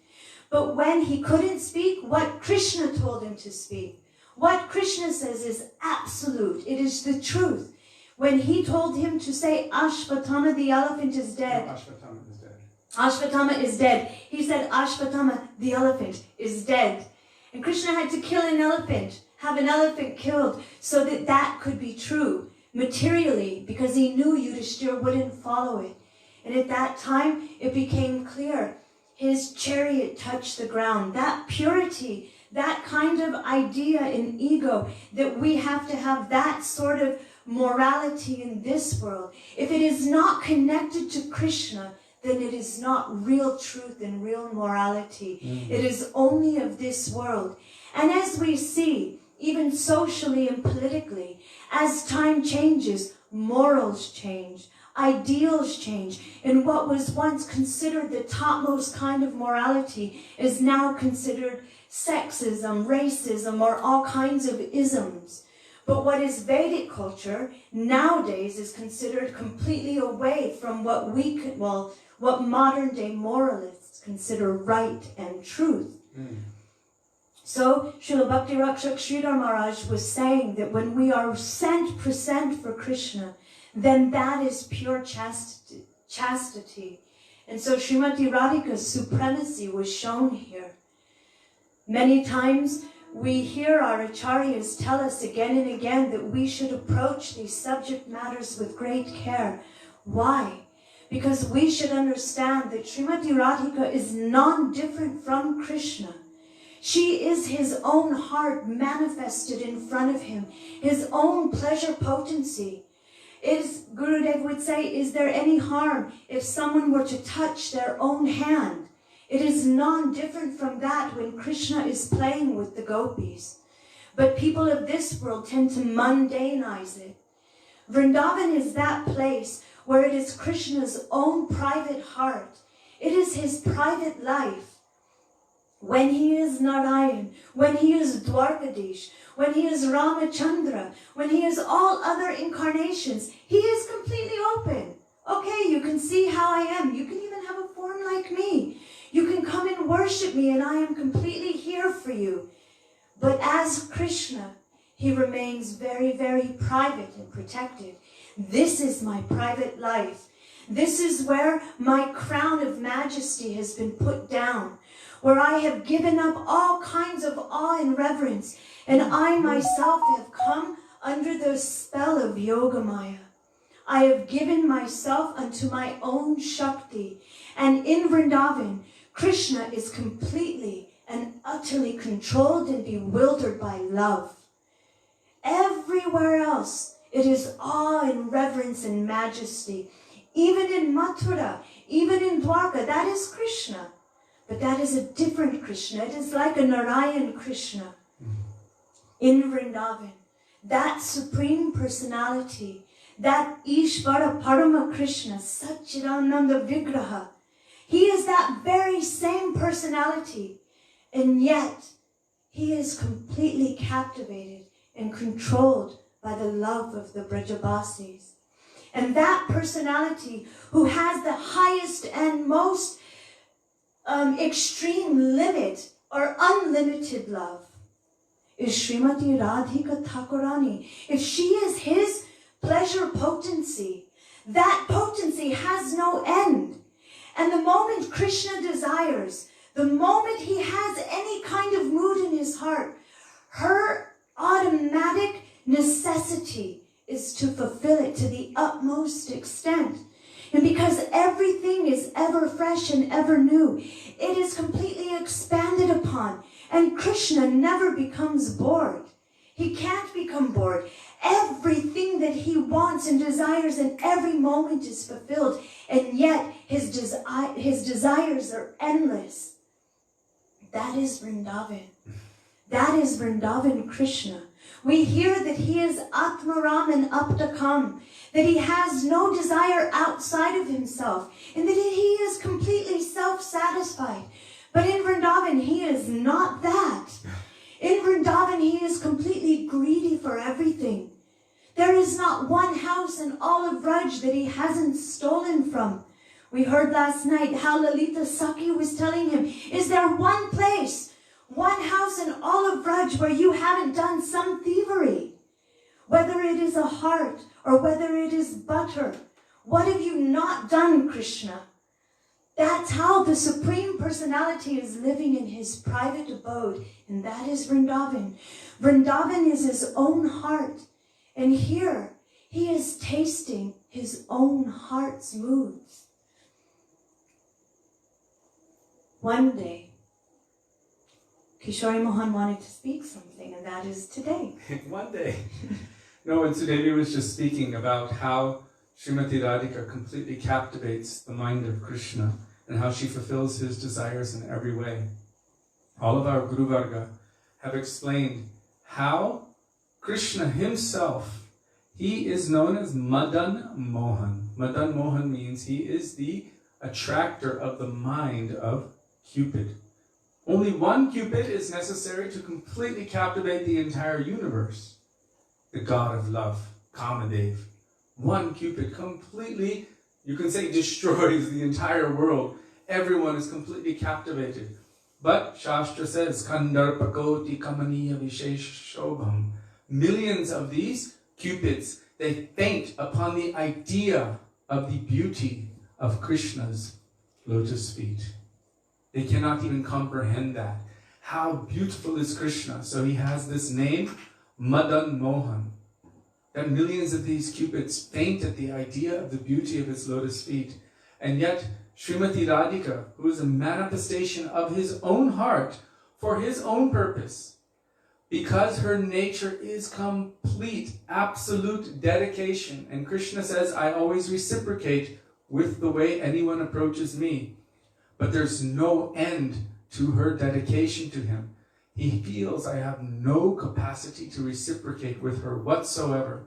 But when he couldn't speak what Krishna told him to speak, what Krishna says is absolute. It is the truth. When he told him to say, Ashvatthama the elephant is dead. No, Ashvatthama is dead. Ashvatthama is dead. He said, Ashvatthama the elephant is dead. And Krishna had to kill an elephant, have an elephant killed, so that that could be true materially, because he knew Yudhishthira wouldn't follow it. And at that time, it became clear. His chariot touched the ground. That purity, that kind of idea in ego, that we have to have that sort of morality in this world. If it is not connected to Krishna, then it is not real truth and real morality. It is only of this world. And as we see, even socially and politically, as time changes, morals change, ideals change, and what was once considered the topmost kind of morality is now considered sexism, racism, or all kinds of isms. But what is Vedic culture nowadays is considered completely away from what we could, what modern day moralists consider right and truth. So Srila Bhakti Rakshak Sridhar Maharaj was saying that when we are sent present for Krishna, then that is pure chastity. And so Srimati Radhika's supremacy was shown here. Many times we hear our acharyas tell us again and again that we should approach these subject matters with great care. Why? Because we should understand that Srimati Radhika is non-different from Krishna. She is his own heart manifested in front of him, his own pleasure potency. Gurudev would say, is there any harm if someone were to touch their own hand? It is non-different from that when Krishna is playing with the gopis. But people of this world tend to mundanize it. Vrindavan is that place where it is Krishna's own private heart. It is his private life. when he is Narayan, when he is Dwarkadish, when he is Ramachandra, when he is all other incarnations, he is completely open. Okay, you can see how I am. You can even have a form like me. You can come and worship me, and I am completely here for you. But as Krishna, he remains very, very private and protected. This is my private life. This is where my crown of majesty has been put down, where I have given up all kinds of awe and reverence, and I myself have come under the spell of Yogamaya. I have given myself unto my own Shakti, and in Vrindavan, Krishna is completely and utterly controlled and bewildered by love. Everywhere else, it is awe and reverence and majesty. Even in Mathura, even in Dwarka, that is Krishna. But that is a different Krishna. It is like a Narayan Krishna. In Vrindavan, that Supreme Personality, that Ishvara Parama Krishna, Satchidananda Vigraha, he is that very same personality. And yet, he is completely captivated and controlled by the love of the Brajabasis. And that personality who has the highest and most extreme limit or unlimited love is Srimati Radhika Thakurani. If she is his pleasure potency, that potency has no end. And the moment Krishna desires, the moment he has any kind of mood in his heart, her automatic necessity is to fulfill it to the utmost extent. And because everything is ever fresh and ever new, it is completely expanded upon. And Krishna never becomes bored. He can't become bored. Everything that he wants and desires in every moment is fulfilled. And yet his desires are endless. That is Vrindavan. That is Vrindavan Krishna. We hear that he is Atmaram and Aptakam, that he has no desire outside of himself, and that he is completely self-satisfied. But in Vrindavan, he is not that. In Vrindavan, he is completely greedy for everything. There is not one house in all of Vraj that he hasn't stolen from. We heard last night how Lalita Sakhi was telling him, is there one place, one house in all of Vraj where you haven't done some thievery? Whether it is a heart or whether it is butter, what have you not done, Krishna? That's how the Supreme Personality is living in his private abode, and that is Vrindavan. Vrindavan is his own heart, and here he is tasting his own heart's moods. One day, Kishori Mohan wanted to speak something, and that is today. One day. No, and Sudevi was just speaking about how Srimati Radhika completely captivates the mind of Krishna and how she fulfills his desires in every way. All of our Guru Varga have explained how Krishna himself, he is known as Madan Mohan. Madan Mohan means he is the attractor of the mind of Cupid. Only one Cupid is necessary to completely captivate the entire universe. The god of love, Kamadev. One Cupid completely, you can say, destroys the entire world. Everyone is completely captivated. But Shastra says, Kandarpakoti Kamaniya Vishesh Shobham. Millions of these Cupids, they faint upon the idea of the beauty of Krishna's lotus feet. They cannot even comprehend that. How beautiful is Krishna? So he has this name, Madan Mohan. That millions of these Cupids faint at the idea of the beauty of his lotus feet. And yet, Srimati Radhika, who is a manifestation of his own heart for his own purpose, because her nature is complete, absolute dedication. And Krishna says, I always reciprocate with the way anyone approaches me. But there's no end to her dedication to him. He feels I have no capacity to reciprocate with her whatsoever.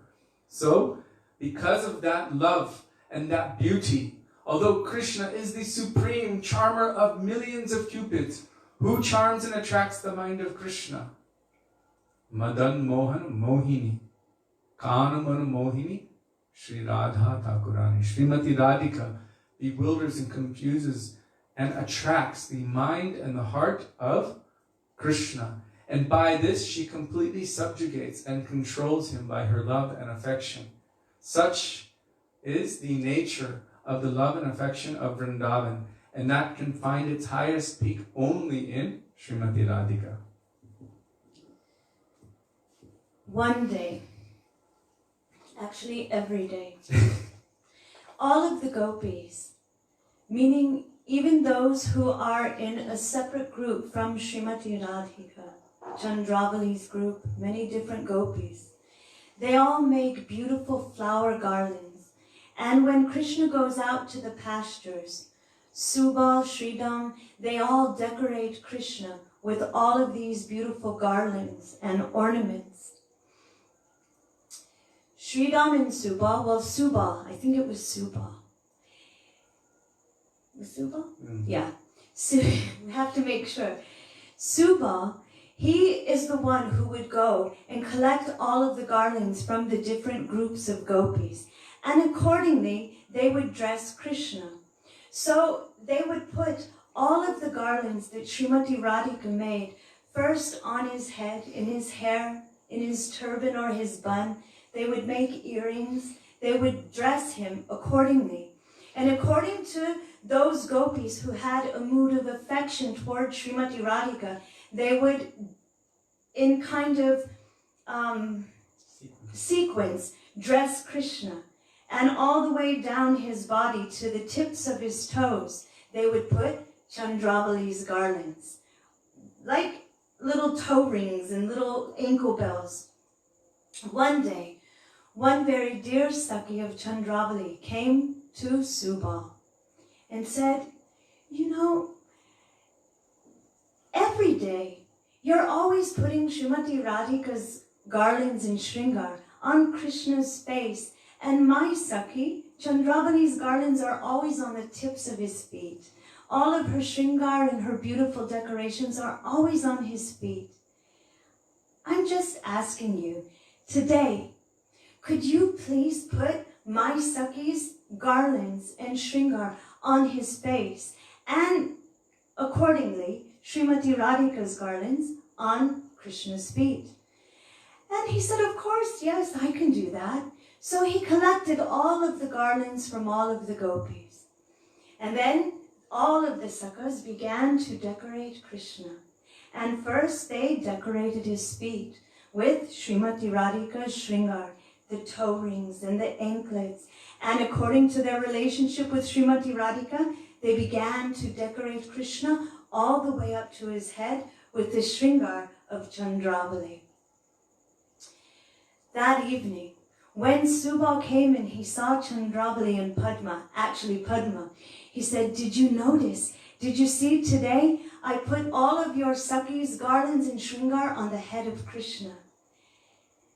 So, because of that love and that beauty, although Krishna is the supreme charmer of millions of Cupids, Who charms and attracts the mind of Krishna? Madan Mohan Mohini. Kanamanu Mohini. Sri Radha Thakurani. Srimati Radhika bewilders and confuses and attracts the mind and the heart of Krishna. And by this she completely subjugates and controls him by her love and affection. Such is the nature of the love and affection of Vrindavan, and that can find its highest peak only in Srimati Radhika. One day, actually every day, all of the gopis, meaning even those who are in a separate group from Srimati Radhika, Chandravali's group, many different gopis, they all make beautiful flower garlands. And when Krishna goes out to the pastures, Subal, Sridham, they all decorate Krishna with all of these beautiful garlands and ornaments. Sridham and Subal, well, Subal, I think it was Subal. Was Subal? Yeah. We have to make sure. Subal, he is the one who would go and collect all of the garlands from the different groups of gopis. And accordingly, they would dress Krishna. So they would put all of the garlands that Srimati Radhika made first on his head, in his hair, in his turban or his bun. They would make earrings. They would dress him accordingly. And according to those gopis who had a mood of affection toward Srimati Radhika, they would, in kind of sequence, dress Krishna. And all the way down his body to the tips of his toes, they would put Chandravali's garlands, like little toe rings and little ankle bells. One day, one very dear Sakhi of Chandravali came to Subal and said, you know, every day you're always putting Srimati Radhika's garlands and shringar on Krishna's face, and my Sakhi, Chandravali's garlands are always on the tips of his feet. All of her shringar and her beautiful decorations are always on his feet. I'm just asking you, today, could you please put my Sakhi's garlands and shringar on his face, and accordingly, Srimati Radhika's garlands on Krishna's feet? And he said, of course, yes, I can do that. So he collected all of the garlands from all of the gopis. And then all of the Sakhas began to decorate Krishna. And first they decorated his feet with Srimati Radhika's shringar, the toe rings and the anklets. And according to their relationship with Srimati Radhika, they began to decorate Krishna all the way up to his head with the shringar of Chandravali. That evening, when Subal came and he saw Chandravali and Padma, actually Padma, he said, did you notice? Did you see today? I put all of your Sakhi's garlands and shringar on the head of Krishna.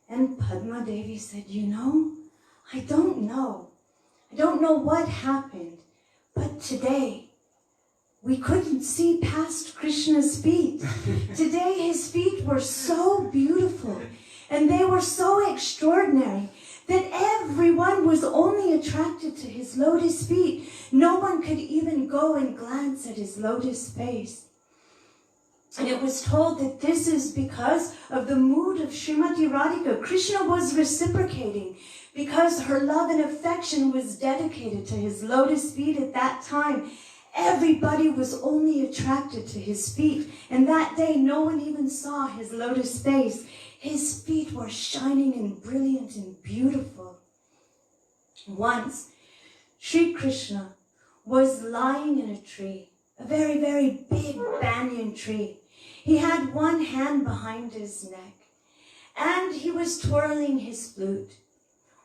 And Padma Devi said, you know, I don't know. I don't know what happened, but today we couldn't see past Krishna's feet. Today his feet were so beautiful and they were so extraordinary that everyone was only attracted to his lotus feet. No one could even go and glance at his lotus face. And it was told that this is because of the mood of Srimati Radhika. Krishna was reciprocating because her love and affection was dedicated to his lotus feet at that time. Everybody was only attracted to his feet. And that day, no one even saw his lotus face. His feet were shining and brilliant and beautiful. Once, Sri Krishna was lying in a tree, a very, very big banyan tree. He had one hand behind his neck, and he was twirling his flute.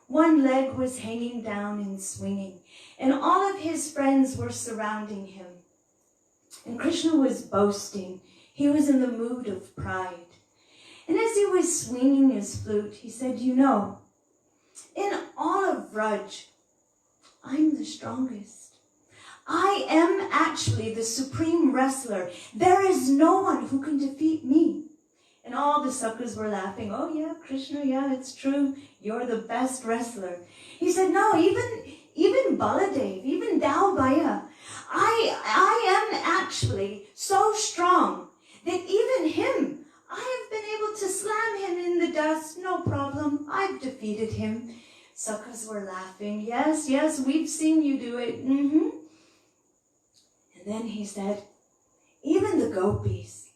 One leg was hanging down and swinging, and all of his friends were surrounding him. And Krishna was boasting. He was in the mood of pride. And as he was swinging his flute, he said, you know, in all of Vraj, I'm the strongest. I am actually the supreme wrestler. There is no one who can defeat me. And all the suckers were laughing. Oh yeah, Krishna, yeah, it's true. You're the best wrestler. He said, no, even Baladev, even Dalbaya, I am actually so strong that even him, I have been able to slam him in the dust. No problem. I've defeated him. Suckers were laughing. Yes, yes, we've seen you do it. And then he said, even the gopis.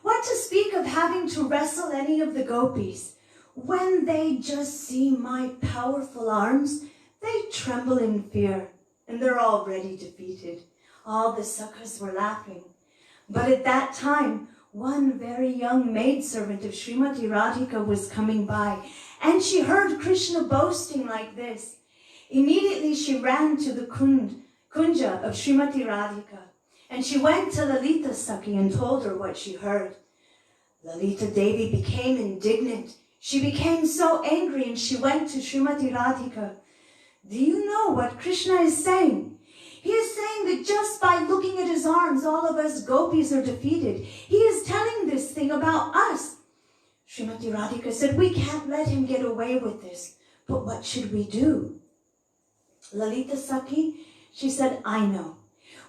What to speak of having to wrestle any of the gopis? When they just see my powerful arms, they tremble in fear, and they're already defeated. All the suckers were laughing. But at that time, one very young maidservant of Srimati Radhika was coming by, and she heard Krishna boasting like this. Immediately she ran to the kunja of Srimati Radhika, and she went to Lalita Sakhi and told her what she heard. Lalita Devi became indignant. She became so angry, and she went to Srimati Radhika. Do you know what Krishna is saying? He is saying that just by looking at his arms, all of us gopis are defeated. He is telling this thing about us. Srimati Radhika said, we can't let him get away with this. But what should we do? Lalita Sakhi, she said, I know.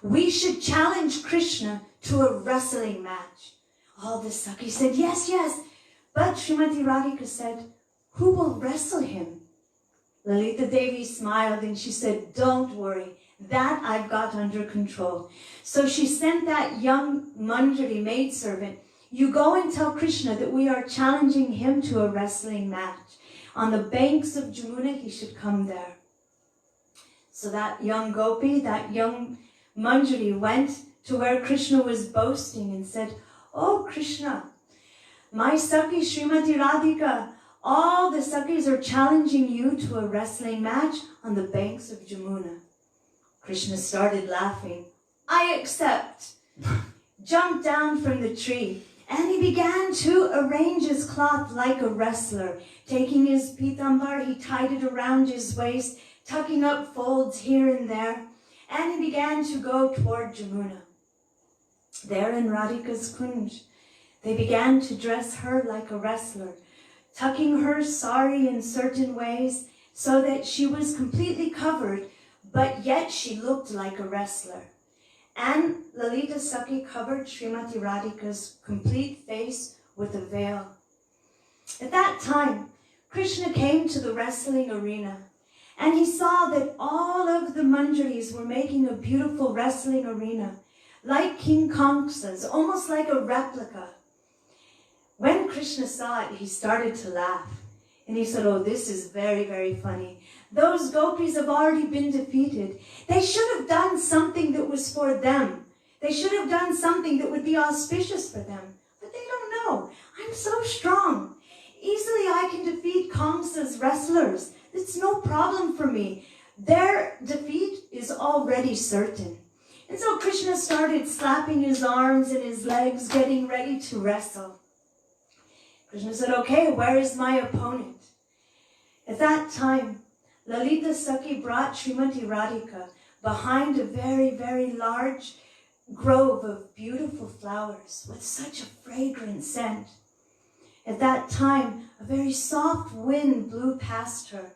We should challenge Krishna to a wrestling match. All the Sakhis said, yes, yes. But Srimati Radhika said, who will wrestle him? Lalita Devi smiled and she said, don't worry. That I've got under control. So she sent that young Manjari maidservant, you go and tell Krishna that we are challenging him to a wrestling match. On the banks of Jamuna, he should come there. So that young gopi, that young Manjari went to where Krishna was boasting and said, oh Krishna, my Sakhi Srimati Radhika, all the Sakhis are challenging you to a wrestling match on the banks of Jamuna. Krishna started laughing. I accept. Jumped down from the tree, and he began to arrange his cloth like a wrestler. Taking his pitambar, he tied it around his waist, tucking up folds here and there, and he began to go toward Jamuna. There in Radhika's kunj, they began to dress her like a wrestler, tucking her sari in certain ways so that she was completely covered, but yet she looked like a wrestler. And Lalita Sakhi covered Srimati Radhika's complete face with a veil. At that time, Krishna came to the wrestling arena, and he saw that all of the manjaris were making a beautiful wrestling arena, like King Kamsa's, almost like a replica. When Krishna saw it, he started to laugh. And he said, oh, this is very, very funny. Those gopis have already been defeated. They should have done something that was for them. They should have done something that would be auspicious for them. But they don't know. I'm so strong. Easily I can defeat Kamsa's wrestlers. It's no problem for me. Their defeat is already certain. And so Krishna started slapping his arms and his legs, getting ready to wrestle. Krishna said, okay, where is my opponent? At that time, Lalita Sakhi brought Srimati Radhika behind a very, very large grove of beautiful flowers with such a fragrant scent. At that time, a very soft wind blew past her,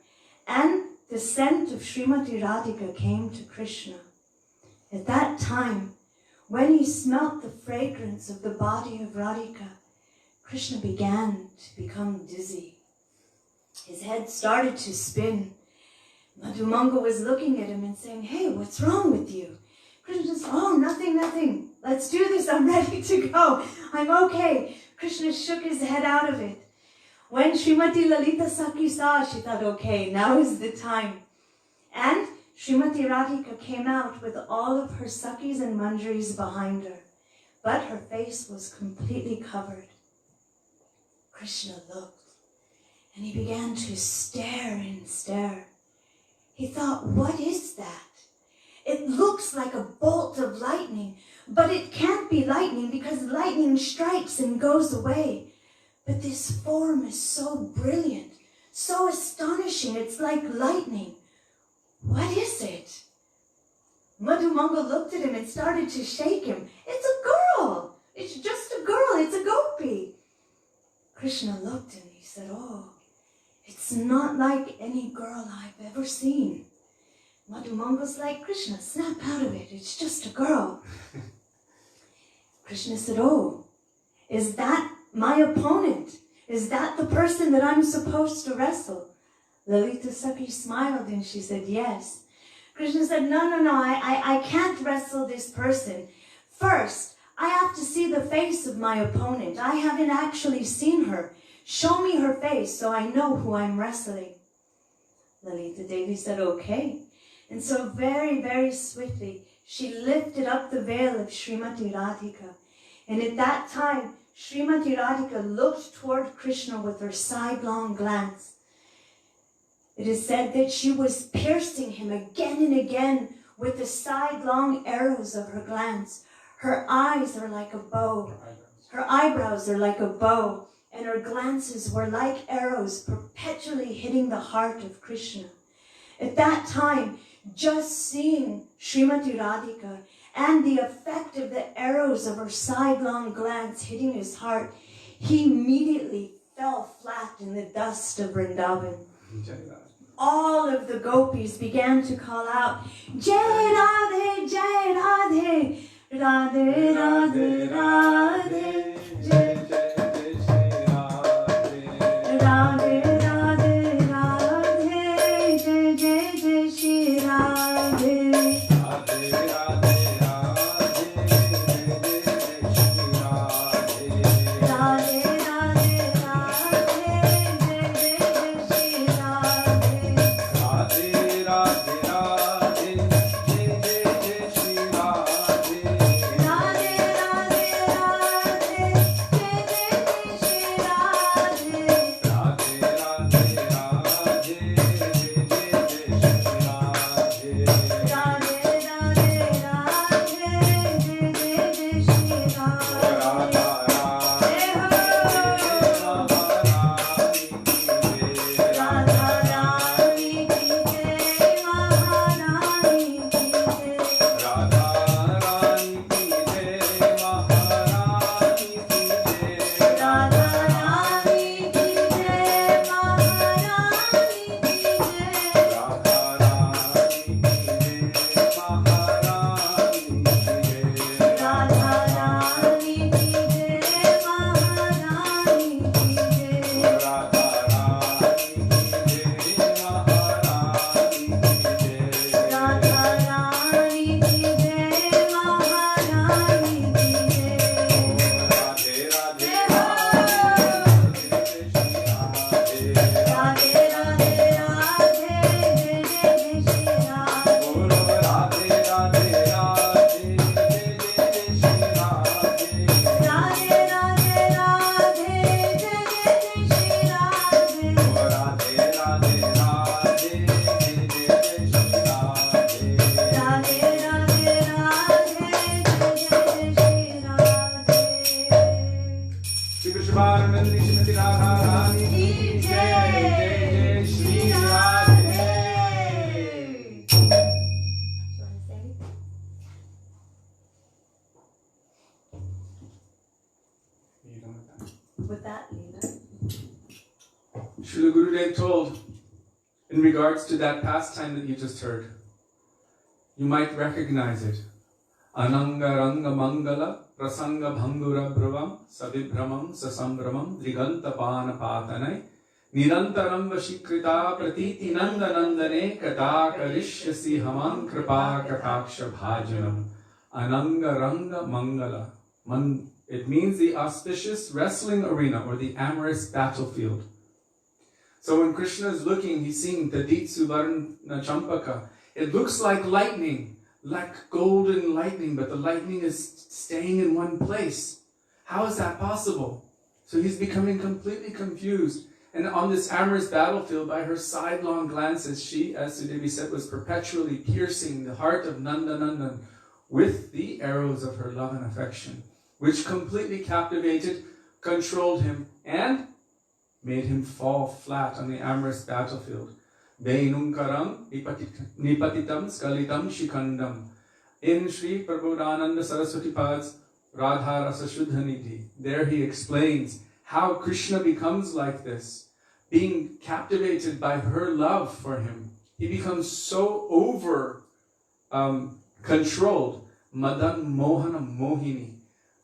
and the scent of Srimati Radhika came to Krishna. At that time, when he smelt the fragrance of the body of Radhika, Krishna began to become dizzy. His head started to spin. Madhumanga was looking at him and saying, hey, what's wrong with you? Krishna said, oh, nothing, nothing. Let's do this. I'm ready to go. I'm okay. Krishna shook his head out of it. When Srimati Lalita Sakhi saw, she thought, okay, now is the time. And Srimati Radhika came out with all of her Sakhis and Manjaris behind her, but her face was completely covered. Krishna looked, and he began to stare and stare. He thought, what is that? It looks like a bolt of lightning, but it can't be lightning because lightning strikes and goes away. But this form is so brilliant, so astonishing, it's like lightning. What is it? Madhumanga looked at him and started to shake him. It's a girl. It's just a girl. It's a gopi. Krishna looked and he said, oh, it's not like any girl I've ever seen. Madhumanga's like, Krishna, snap out of it. It's just a girl. Krishna said, oh, is that my opponent? Is that the person that I'm supposed to wrestle? Lalita Sakhi smiled and she said, yes. Krishna said, no, I can't wrestle this person. First, I have to see the face of my opponent. I haven't actually seen her. Show me her face so I know who I'm wrestling. Lalita Devi said, okay. And so very, very swiftly, she lifted up the veil of Srimati Radhika. And at that time, Srimati Radhika looked toward Krishna with her sidelong glance. It is said that she was piercing him again and again with the sidelong arrows of her glance. Her eyes are like a bow. Her eyebrows are like a bow. And her glances were like arrows perpetually hitting the heart of Krishna. At that time, just seeing Srimati Radhika and the effect of the arrows of her sidelong glance hitting his heart, he immediately fell flat in the dust of Vrindavan. All of the gopis began to call out, Jai Radhe, Jai Radhe, Radhe, Radhe, Radhe, Jai Srimati Radharani ki jai, jai jai Shri Radhe. With that, Leela. Srila Gurudev told, in regards to that pastime that you just heard, you might recognize it. Ananga Ranga Mangala Prasanga Bhangura Bhruvam Savibhramam Sasambramam Driganta Pana Patanai Nirantaram Vashikrita Pratiti Nanda Nandane Kata Karishyasi Hamam Kripa Kataksha Bhajanam. Ananga Ranga Mangala. It means the auspicious wrestling arena or the amorous battlefield. So when Krishna is looking, he's seeing Tadit Suvarna Champaka. It looks like lightning, like golden lightning, but the lightning is staying in one place. How is that possible? So he's becoming completely confused. And on this amorous battlefield, by her sidelong glances, she, as Sudevi said, was perpetually piercing the heart of Nanda Nandan with the arrows of her love and affection, which completely captivated, controlled him, and made him fall flat on the amorous battlefield. Veinunkaram nipatitam skalitam shikandam In Sri Prabodhananda Saraswati Pad's Radha Rasa Shuddha Nidhi, there he explains how Krishna becomes like this, being captivated by her love for him. He becomes so over controlled. Madan Mohana Mohini.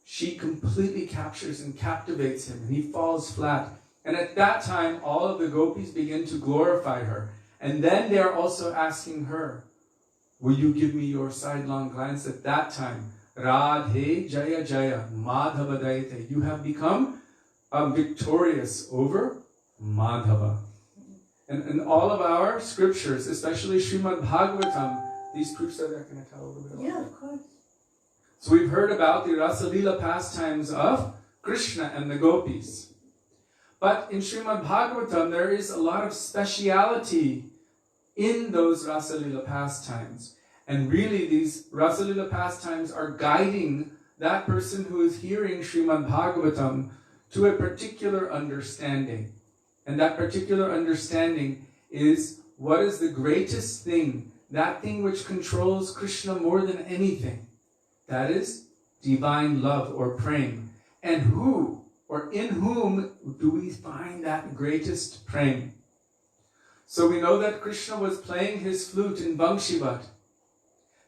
She completely captures and captivates him, and he falls flat. And at that time, all of the gopis begin to glorify her. And then they are also asking her, will you give me your sidelong glance? At that time, Radhe Jaya Jaya Madhava Daite. You have become victorious over Madhava. And in all of our scriptures, especially Srimad Bhagavatam, these proofs are there. Can I tell a little bit about Yeah, of course. So we've heard about the Rasa Leela pastimes of Krishna and the gopis. But in Srimad Bhagavatam, there is a lot of speciality in those Rasa Leela pastimes. And really, these Rasa Leela pastimes are guiding that person who is hearing Srimad Bhagavatam to a particular understanding. And that particular understanding is what is the greatest thing, that thing which controls Krishna more than anything. That is divine love or prem. And who or in whom do we find that greatest prem? So we know that Krishna was playing his flute in Vangshivat,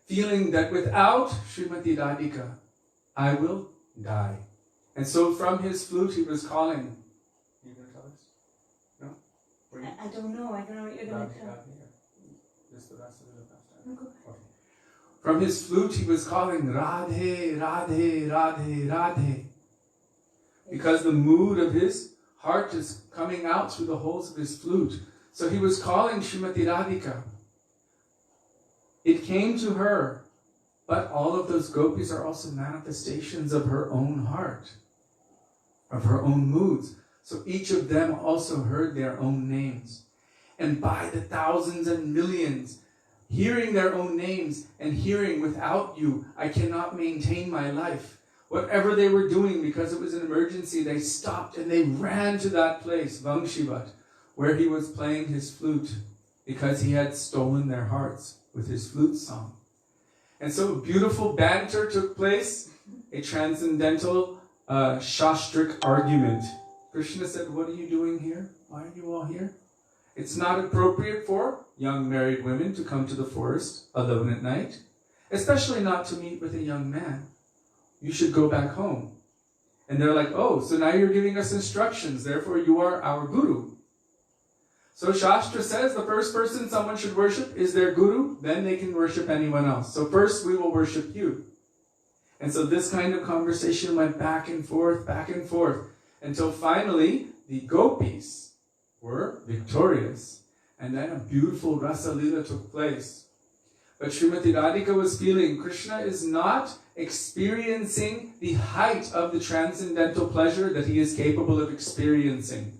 feeling that without Srimati Radhika, I will die. And so from his flute he was calling. You going to tell us? No? I don't know what you're going to tell. Just the rest of the past. No, go ahead. Okay. From his flute he was calling Radhe, Radhe, Radhe, Radhe. Because the mood of his heart is coming out through the holes of his flute. So he was calling Srimati Radhika. It came to her, but all of those gopis are also manifestations of her own heart, of her own moods. So each of them also heard their own names. And by the thousands and millions, hearing their own names and hearing, without you, I cannot maintain my life. Whatever they were doing, because it was an emergency, they stopped and they ran to that place, Vangshivat, where he was playing his flute, because he had stolen their hearts with his flute song. And so beautiful banter took place, a transcendental shastric argument. Krishna said, what are you doing here? Why are you all here? It's not appropriate for young married women to come to the forest alone at night, especially not to meet with a young man. You should go back home. And they're like, oh, so now you're giving us instructions, therefore you are our guru. So Shastra says the first person someone should worship is their guru, then they can worship anyone else. So first we will worship you. And so this kind of conversation went back and forth, until finally the gopis were victorious. And then a beautiful Rasa Leela took place. But Srimati Radhika was feeling Krishna is not experiencing the height of the transcendental pleasure that he is capable of experiencing.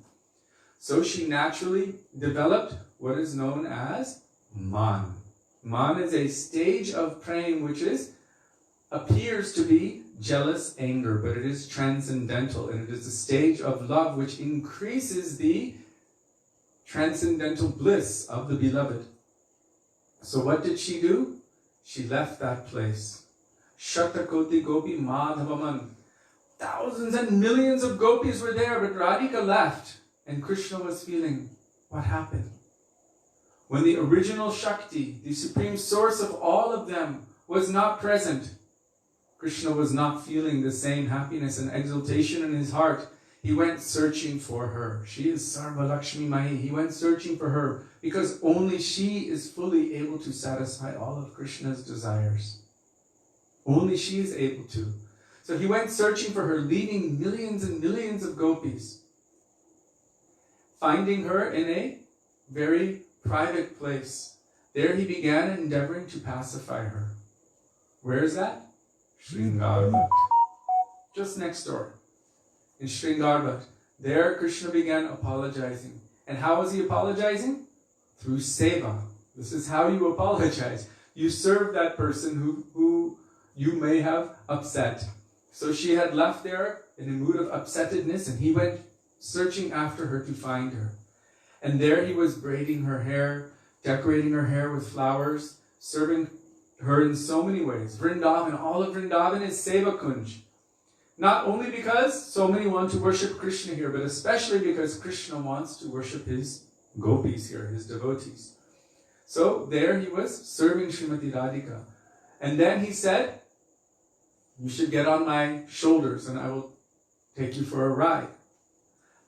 So she naturally developed what is known as Man. Man is a stage of praying which appears to be jealous anger, but it is transcendental, and it is a stage of love which increases the transcendental bliss of the beloved. So what did she do? She left that place. Shatakoti Gopi Madhavaman. Thousands and millions of gopis were there, but Radhika left. And Krishna was feeling, what happened? When the original Shakti, the supreme source of all of them, was not present, Krishna was not feeling the same happiness and exultation in his heart. He went searching for her. She is Sarva Lakshmi Mahi. He went searching for her because only she is fully able to satisfy all of Krishna's desires. Only she is able to. So he went searching for her, leading millions and millions of gopis. Finding her in a very private place. There he began endeavoring to pacify her. Where is that? Shringarvat. Just next door. In Shringarvat. There Krishna began apologizing. And how was he apologizing? Through seva. This is how you apologize. You serve that person who you may have upset. So she had left there in a mood of upsettedness, and he went searching after her to find her. And there he was braiding her hair, decorating her hair with flowers, serving her in so many ways. Vrindavan, all of Vrindavan is Seva Kunj. Not only because so many want to worship Krishna here, but especially because Krishna wants to worship his gopis here, his devotees. So there he was serving Srimati Radhika. And then he said, you should get on my shoulders and I will take you for a ride.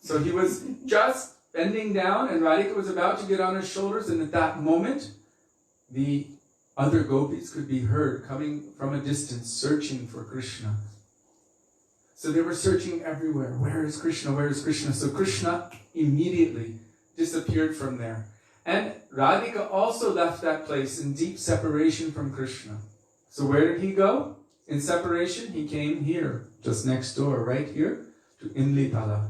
So he was just bending down and Radhika was about to get on his shoulders, and at that moment, the other gopis could be heard coming from a distance searching for Krishna. So they were searching everywhere. Where is Krishna? Where is Krishna? So Krishna immediately disappeared from there. And Radhika also left that place in deep separation from Krishna. So where did he go? In separation, he came here, just next door, right here, to Imlitala.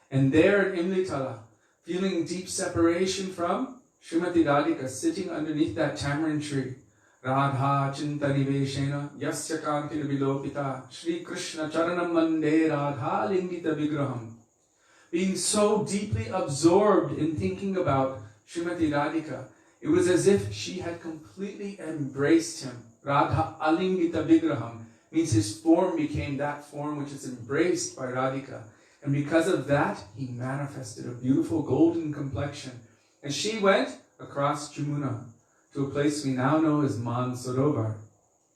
And there in Imlitala, feeling deep separation from Srimati Radhika, sitting underneath that tamarind tree, Radha Chintaniveshena Yasya Kantir Vilopita Shri Krishna Charanam Mande Radha Lingita Vigraham. Being so deeply absorbed in thinking about Srimati Radhika, it was as if she had completely embraced him. Radha Alingita Vigraham means his form became that form which is embraced by Radhika. And because of that, he manifested a beautiful golden complexion. And she went across Jamuna to a place we now know as Mansarovar.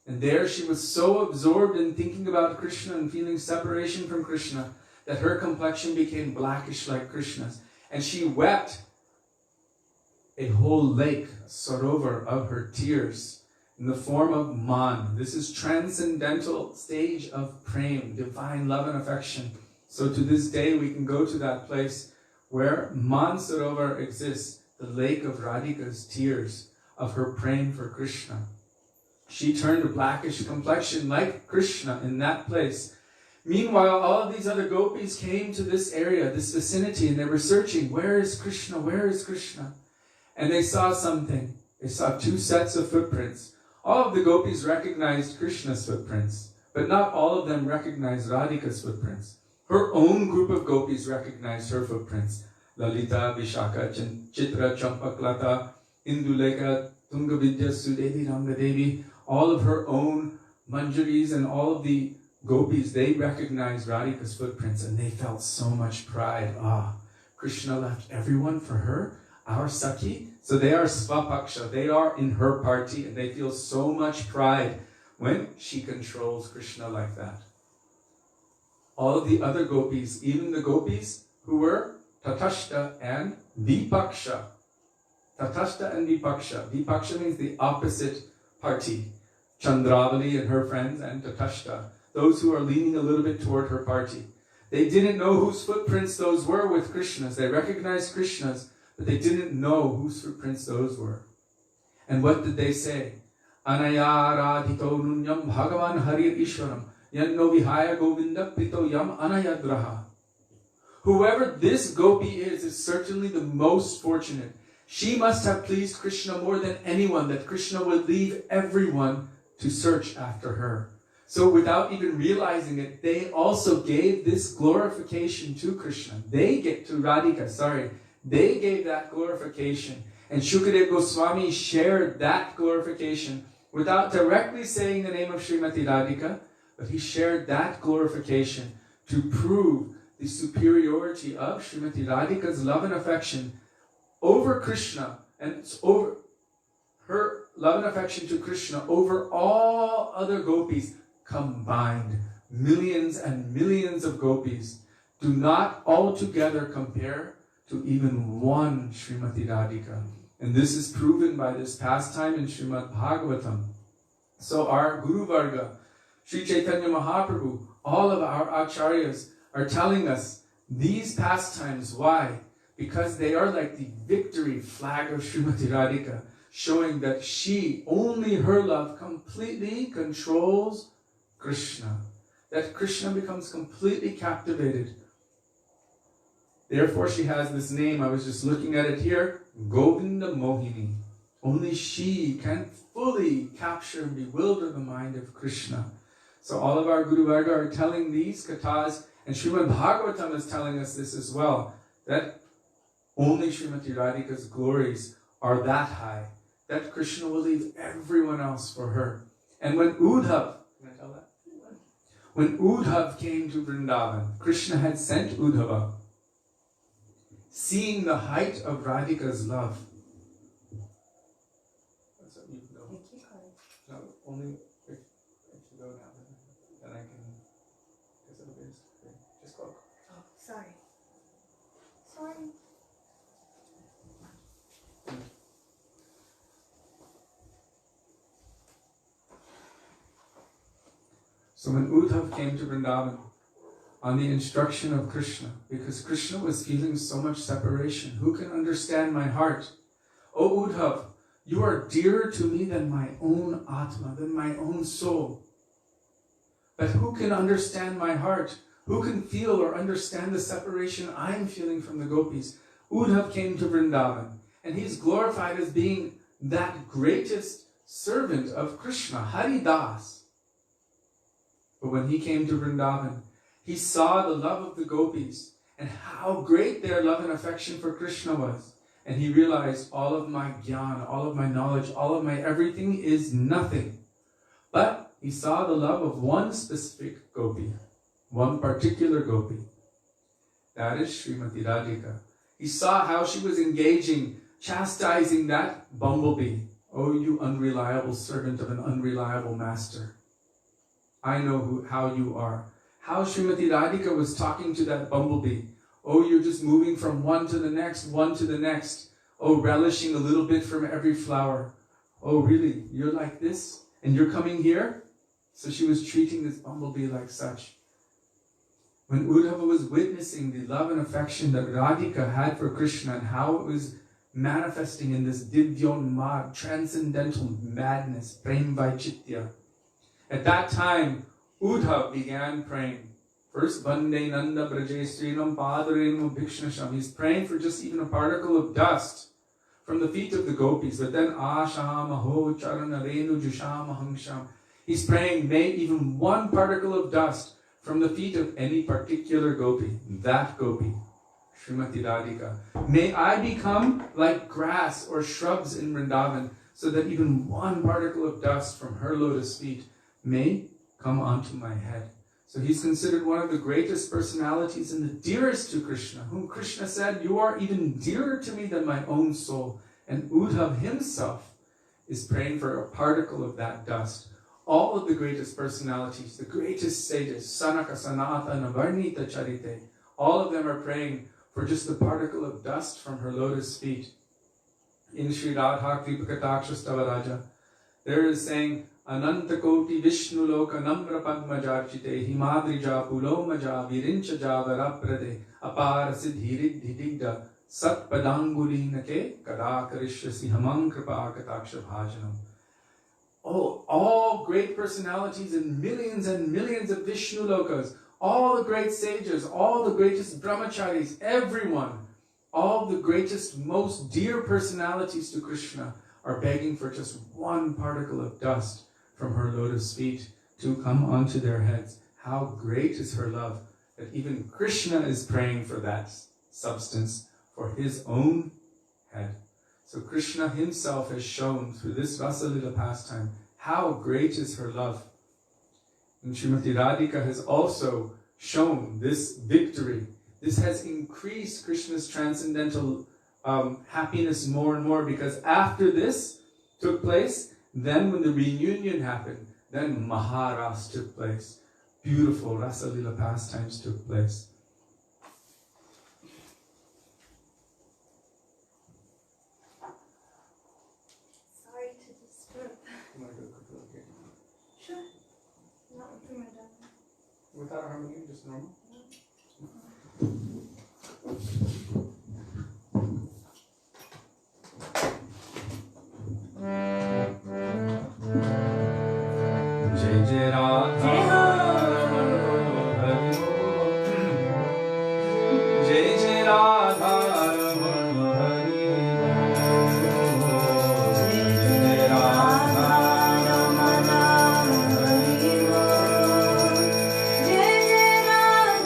And there she was so absorbed in thinking about Krishna and feeling separation from Krishna that her complexion became blackish like Krishna's. And she wept a whole lake, a Sarovar, of her tears in the form of Man. This is transcendental stage of prem, divine love and affection. So to this day we can go to that place where Mansarovar exists, the lake of Radhika's tears, of her praying for Krishna. She turned a blackish complexion like Krishna in that place. Meanwhile, all of these other gopis came to this area, this vicinity, and they were searching, where is Krishna, where is Krishna? And they saw something. They saw two sets of footprints. All of the gopis recognized Krishna's footprints, but not all of them recognized Radhika's footprints. Her own group of gopis recognized her footprints. Lalita, Vishaka, Chitra, Champaklata, Induleka, Tungavidya, Sudevi, Rangadevi, all of her own manjaris and all of the gopis, they recognized Radhika's footprints and they felt so much pride. Krishna left everyone for her, our Sakhi. So they are Svapaksha, they are in her party and they feel so much pride when she controls Krishna like that. All of the other gopis, even the gopis who were Tatashta and Vipaksha. Tatashta and Vipaksha. Vipaksha means the opposite party. Chandravali and her friends, and Tatashta, those who are leaning a little bit toward her party. They didn't know whose footprints those were with Krishna's. They recognized Krishna's, but they didn't know whose footprints those were. And what did they say? Anaya radhito nunyam bhagavan harir ishwaram yanno vihaya govinda prito yam anayadraha. Whoever this gopi is certainly the most fortunate. She must have pleased Krishna more than anyone, that Krishna would leave everyone to search after her. So without even realizing it, they also gave this glorification to Krishna. They gave that glorification. And Shukadeva Goswami shared that glorification without directly saying the name of Srimati Radhika, but he shared that glorification to prove the superiority of Srimati Radhika's love and affection over Krishna, and over her love and affection to Krishna over all other gopis combined. Millions and millions of gopis do not altogether compare to even one Srimati Radhika. And this is proven by this pastime in Srimad Bhagavatam. So our Guru Varga, Sri Chaitanya Mahaprabhu, all of our acharyas are telling us these pastimes. Why? Because they are like the victory flag of Srimati Radhika, showing that she, only her love, completely controls Krishna. That Krishna becomes completely captivated. Therefore she has this name, I was just looking at it here, Govinda Mohini. Only she can fully capture and bewilder the mind of Krishna. So all of our Guru Varga are telling these kathas, and Srimad Bhagavatam is telling us this as well, that only Srimati Radhika's glories are that high, that Krishna will leave everyone else for her. And when Uddhav, can I tell that? When Uddhav came to Vrindavan, Krishna had sent Uddhava. Seeing the height of Radhika's love. What's up? You can go. No, only if you go now, then I can. Because it'll be just go. Oh, sorry. Sorry. So when Uddhav came to Vrindavan, on the instruction of Krishna, because Krishna was feeling so much separation. Who can understand my heart? O Uddhav, you are dearer to me than my own Atma, than my own soul. But who can understand my heart? Who can feel or understand the separation I'm feeling from the gopis? Uddhav came to Vrindavan, and he's glorified as being that greatest servant of Krishna, Haridas. But when he came to Vrindavan, he saw the love of the gopis and how great their love and affection for Krishna was. And he realized all of my jnana, all of my knowledge, all of my everything is nothing. But he saw the love of one specific gopi, one particular gopi. That is Srimati Radhika. He saw how she was engaging, chastising that bumblebee. Oh, you unreliable servant of an unreliable master. I know how you are. How Srimati Radhika was talking to that bumblebee. Oh, you're just moving from one to the next, one to the next. Oh, relishing a little bit from every flower. Oh, really? You're like this? And you're coming here? So she was treating this bumblebee like such. When Uddhava was witnessing the love and affection that Radhika had for Krishna and how it was manifesting in this divyonmad, transcendental madness, prem vaichitya. At that time, Uddhav began praying. First, Vande Nanda Braje Srinam Padarenu Bhikshnasham. He's praying for just even a particle of dust from the feet of the gopis. But then, Ashamaho Charanarenu Jushamahangsham. He's praying, may even one particle of dust from the feet of any particular gopi, that gopi, Srimati Radhika. May I become like grass or shrubs in Vrindavan, so that even one particle of dust from her lotus feet may come onto my head. So he's considered one of the greatest personalities and the dearest to Krishna, whom Krishna said, you are even dearer to me than my own soul. And Uddhav himself is praying for a particle of that dust. All of the greatest personalities, the greatest sages, Sanaka, Sanatana, Varnita, Charite, all of them are praying for just a particle of dust from her lotus feet. In Sri Radha Kripakatakshastavaraja, there is saying, Ananta Koti Vishnu Loka Namra Padmajarchite Himadrija Pulomaja Virinchaja Varaprade Apara Siddhiriddhidigda Sat Padangulinake Kadakarishyasi Hamang Kripa Kataksha Bhajanam. Oh, all great personalities and millions of Vishnu Lokas, all the great sages, all the greatest brahmacharis, everyone, all the greatest, most dear personalities to Krishna are begging for just one particle of dust from her lotus feet to come onto their heads. How great is her love that even Krishna is praying for that substance for his own head. So Krishna himself has shown through this Rasalila pastime how great is her love. And Srimati Radhika has also shown this victory. This has increased Krishna's transcendental happiness more and more, because after this took place, then when the reunion happened, then Maharas took place. Beautiful Rasalila pastimes took place. Sorry to disturb. You want to go quickly? Okay. Sure. Not with prima donna. Without harmony, just normal? Jai Jai Radha Hari Bol. Jai Jai Radha Hari Bol. Jai Radha Hari Bol. Jai Jai Radha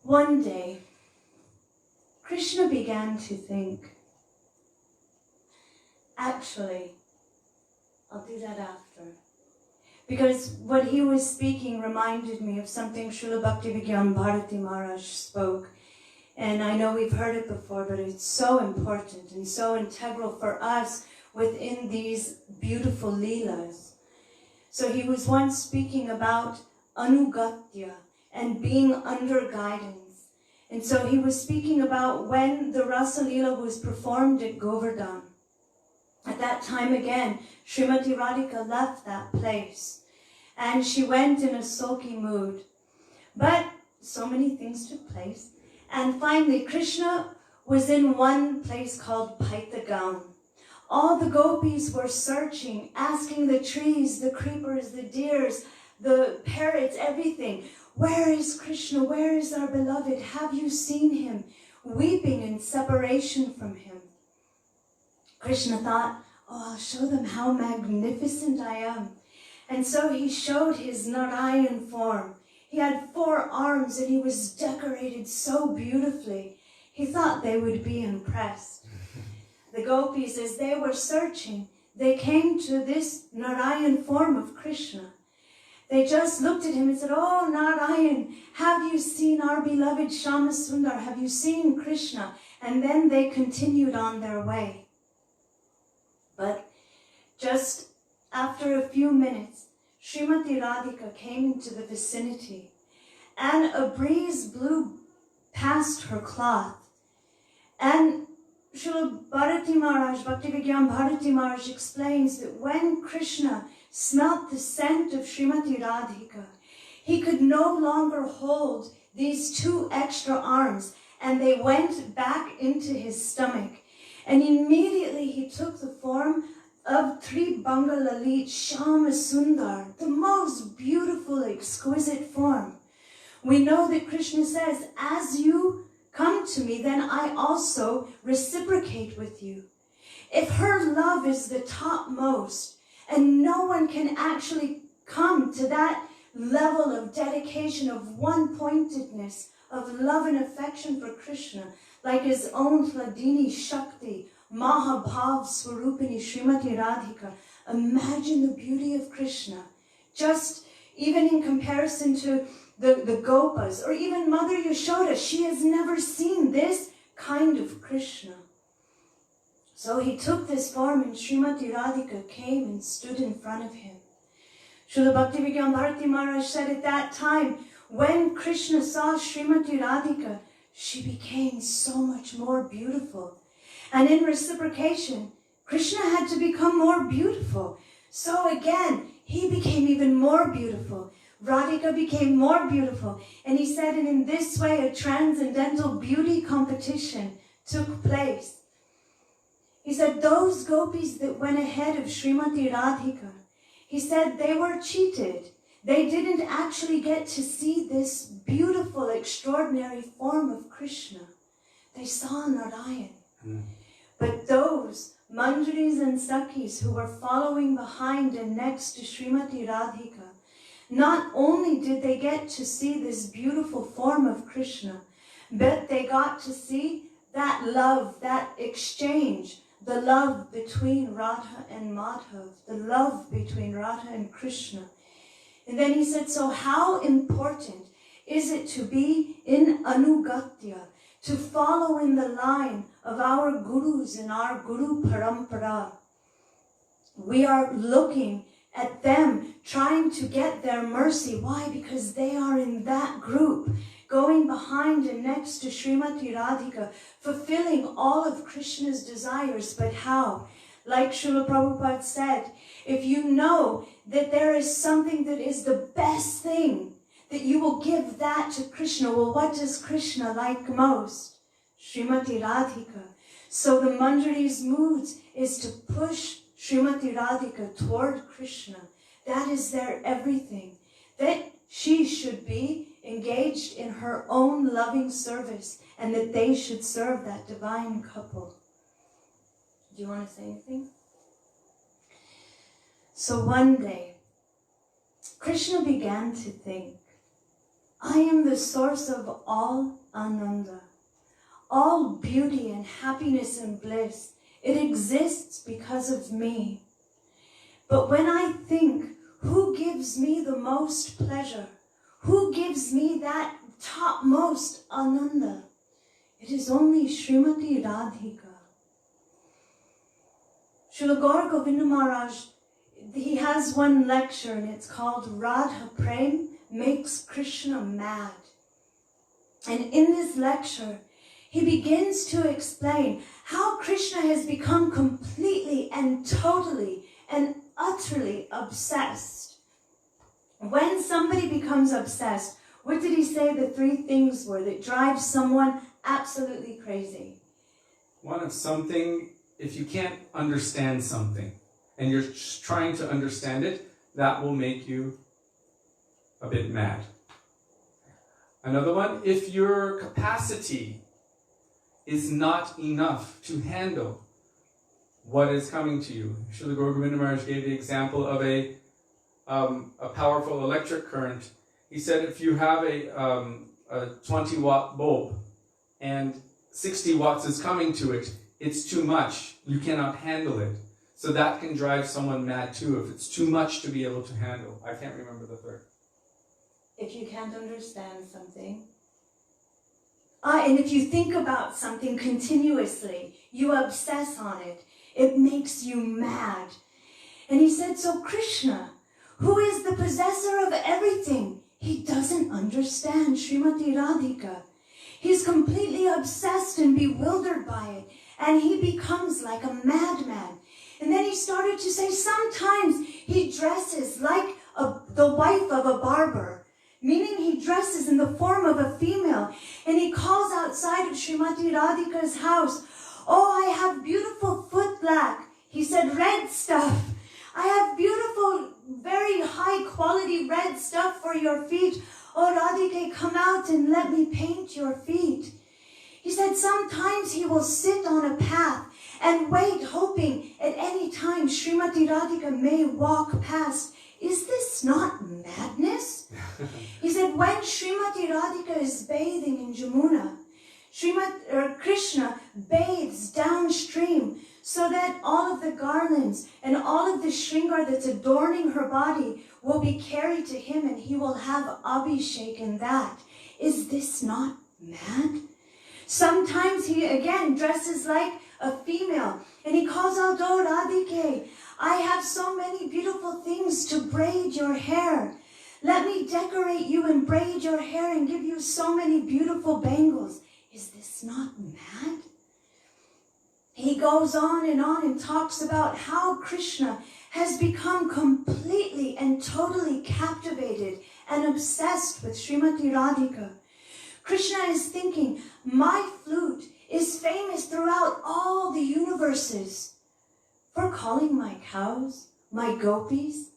One day, Krishna began to think, actually, I'll do that after. Because what he was speaking reminded me of something Srila Bhaktivinoda Bharati Maharaj spoke. And I know we've heard it before, but it's so important and so integral for us within these beautiful leelas. So he was once speaking about anugatya and being under guidance. And so he was speaking about when the Rasa Leela was performed at Govardhan. At that time again, Srimati Radhika left that place and she went in a sulky mood. But so many things took place. And finally, Krishna was in one place called Paitagaon. All the gopis were searching, asking the trees, the creepers, the deers, the parrots, everything. Where is Krishna? Where is our beloved? Have you seen him? Weeping in separation from him. Krishna thought, oh, I'll show them how magnificent I am. And so he showed his Narayan form. He had 4 arms and he was decorated so beautifully. He thought they would be impressed. The gopis, as they were searching, they came to this Narayan form of Krishna. They just looked at him and said, oh, Narayan, have you seen our beloved Shama Sundar? Have you seen Krishna? And then they continued on their way. But just after a few minutes, Srimati Radhika came into the vicinity and a breeze blew past her cloth. And Srila Bharati Maharaj, Bhaktivinoda Bharati Maharaj explains that when Krishna smelt the scent of Srimati Radhika, he could no longer hold these 2 extra arms and they went back into his stomach. And immediately he took the form of Tribhanga Lalit Shama Sundar, the most beautiful, exquisite form. We know that Krishna says, as you come to me, then I also reciprocate with you. If her love is the topmost, and no one can actually come to that level of dedication, of one-pointedness, of love and affection for Krishna, like his own Hladini Shakti, Mahabhav Swarupini Srimati Radhika. Imagine the beauty of Krishna. Just even in comparison to the Gopas, or even Mother Yashoda, she has never seen this kind of Krishna. So he took this form and Srimati Radhika came and stood in front of him. Srila Bhaktivinoda Bharati Maharaj said at that time, when Krishna saw Srimati Radhika, she became so much more beautiful. And in reciprocation, Krishna had to become more beautiful. So again, he became even more beautiful. Radhika became more beautiful. And he said, and in this way, a transcendental beauty competition took place. He said, those gopis that went ahead of Srimati Radhika, he said they were cheated. They didn't actually get to see this beautiful, extraordinary form of Krishna. They saw Narayan. But those Manjaris and Sakhis who were following behind and next to Srimati Radhika, not only did they get to see this beautiful form of Krishna, but they got to see that love, that exchange, the love between Radha and Madhav, the love between Radha and Krishna. And then he said, so how important is it to be in Anugatya, to follow in the line of our gurus and our Guru Parampara? We are looking at them, trying to get their mercy. Why? Because they are in that group, going behind and next to Srimati Radhika, fulfilling all of Krishna's desires. But how? Like Srila Prabhupada said, if you know that there is something that is the best thing, that you will give that to Krishna. Well, what does Krishna like most? Srimati Radhika. So the Manjari's mood is to push Srimati Radhika toward Krishna. That is their everything. That she should be engaged in her own loving service and that they should serve that divine couple. Do you want to say anything? So one day, Krishna began to think, I am the source of all Ananda, all beauty and happiness and bliss. It exists because of me. But when I think, who gives me the most pleasure? Who gives me that topmost Ananda? It is only Srimati Radhika. Srila Gaura Govinda Maharaj, he has one lecture and it's called Radha Prem Makes Krishna Mad. And in this lecture, he begins to explain how Krishna has become completely and totally and utterly obsessed. When somebody becomes obsessed, what did he say the 3 things were that drive someone absolutely crazy? One of something, if you can't understand something and you're trying to understand it, that will make you a bit mad. Another one, if your capacity is not enough to handle what is coming to you. Srila Gaura Govinda Maharaj gave the example of a powerful electric current. He said if you have a 20-watt bulb and 60 watts is coming to it, it's too much. You cannot handle it. So that can drive someone mad too, if it's too much to be able to handle. I can't remember the third. If you can't understand something. And if you think about something continuously, you obsess on it, it makes you mad. And he said, so Krishna, who is the possessor of everything, he doesn't understand Srimati Radhika. He's completely obsessed and bewildered by it, and he becomes like a madman. And then he started to say sometimes he dresses like the wife of a barber, meaning he dresses in the form of a female, and he calls outside of Srimati Radhika's house, oh, I have beautiful foot black. He said, red stuff. I have beautiful, very high quality red stuff for your feet. Oh, Radhika, come out and let me paint your feet. He said sometimes he will sit on a path and wait, hoping at any time Srimati Radhika may walk past. Is this not madness? He said when Srimati Radhika is bathing in Jamuna, Krishna bathes downstream so that all of the garlands and all of the shringar that's adorning her body will be carried to him and he will have abhishek in that. Is this not mad? Sometimes he again dresses like a female and he calls out, oh Radhike, I have so many beautiful things to braid your hair. Let me decorate you and braid your hair and give you so many beautiful bangles. Is this not mad? He goes on and talks about how Krishna has become completely and totally captivated and obsessed with Srimati Radhika. Krishna is thinking, my flute is famous throughout all the universes for calling my cows, my gopis,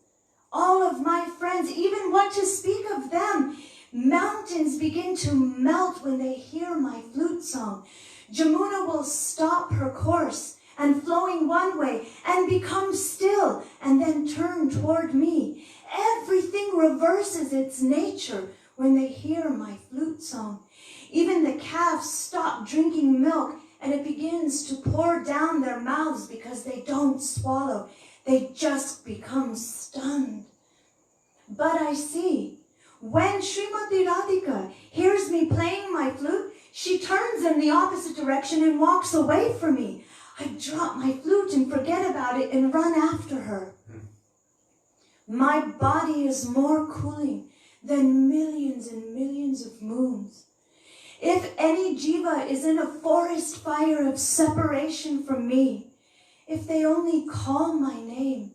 all of my friends, even what to speak of them. Mountains begin to melt when they hear my flute song. Jamuna will stop her course and flowing one way and become still and then turn toward me. Everything reverses its nature when they hear my flute song. Even the calves stop drinking milk and it begins to pour down their mouths because they don't swallow. They just become stunned. But I see, when Srimati Radhika hears me playing my flute, she turns in the opposite direction and walks away from me. I drop my flute and forget about it and run after her. My body is more cooling than millions and millions of moons. If any jiva is in a forest fire of separation from me, if they only call my name,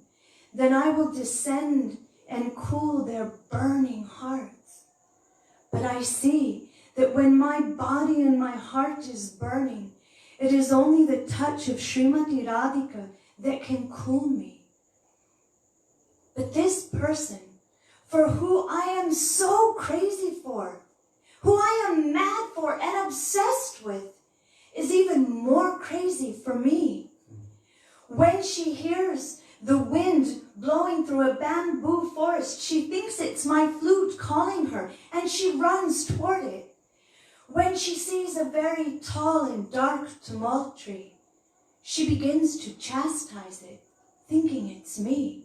then I will descend and cool their burning hearts. But I see that when my body and my heart is burning, it is only the touch of Srimati Radhika that can cool me. But this person, for who I am so crazy for, who I am mad for and obsessed with, is even more crazy for me. When she hears the wind blowing through a bamboo forest. She thinks it's my flute calling her, and she runs toward it. When she sees a very tall and dark tumult tree, she begins to chastise it, thinking it's me.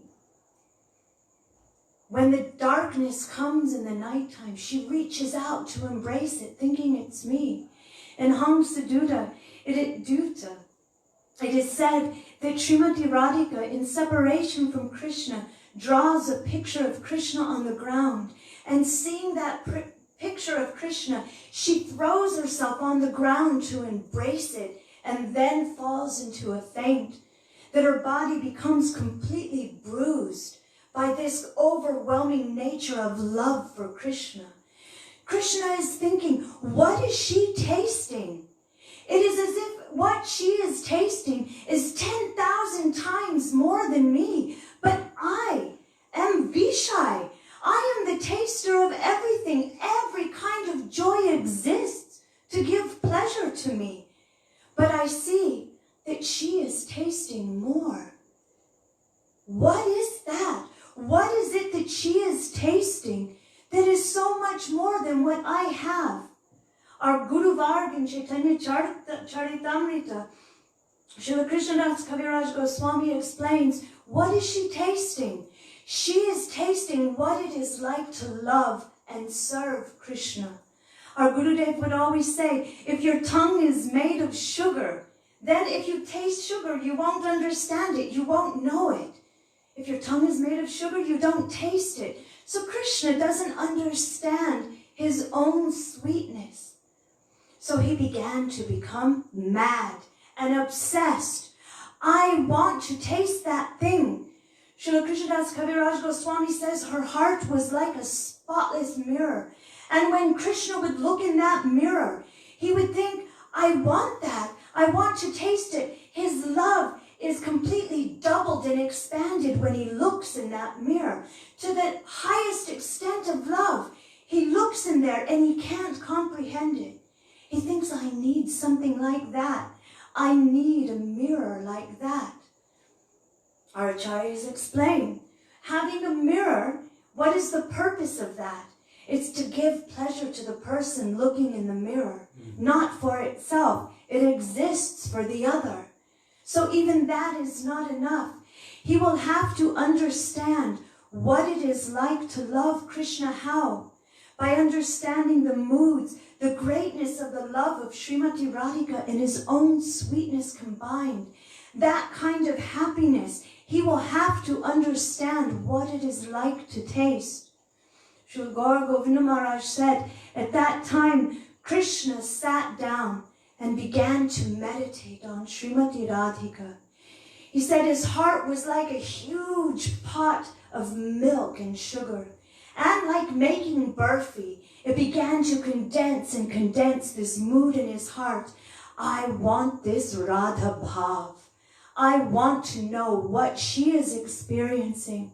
When the darkness comes in the nighttime, she reaches out to embrace it, thinking it's me. In Hamsa Duta, it is said that Srimati Radhika, in separation from Krishna, draws a picture of Krishna on the ground, and seeing that picture of Krishna, she throws herself on the ground to embrace it, and then falls into a faint, that her body becomes completely bruised by this overwhelming nature of love for Krishna. Krishna is thinking, what is she tasting? It is as if what she is tasting is 10,000 times more than me, but I am Vishai. I am the taster of everything. Every kind of joy exists to give pleasure to me. But I see that she is tasting more. What is that? What is it that she is tasting that is so much more than what I have? Our Guru Varg in Chaitanya Charitamrita, Srila Krishnadas Kaviraj Goswami explains, what is she tasting? She is tasting what it is like to love and serve Krishna. Our Gurudev would always say, if your tongue is made of sugar, then if you taste sugar, you won't understand it, you won't know it. If your tongue is made of sugar, you don't taste it. So Krishna doesn't understand his own sweetness. So he began to become mad and obsessed. I want to taste that thing. Srila Krishnadas Kaviraj Goswami says her heart was like a spotless mirror. And when Krishna would look in that mirror, he would think, I want that. I want to taste it. His love is completely doubled and expanded when he looks in that mirror. To the highest extent of love, he looks in there and he can't comprehend it. He thinks, I need something like that. I need a mirror like that. Our acharyas explain, having a mirror, what is the purpose of that? It's to give pleasure to the person looking in the mirror, not for itself. It exists for the other. So even that is not enough. He will have to understand what it is like to love Krishna. How? By understanding the moods, the greatness of the love of Srimati Radhika and his own sweetness combined. That kind of happiness, he will have to understand what it is like to taste. Srila Gaura Govinda Maharaj said, at that time, Krishna sat down and began to meditate on Srimati Radhika. He said his heart was like a huge pot of milk and sugar. And like making burfi, it began to condense this mood in his heart. I want this Radha Bhav. I want to know what she is experiencing.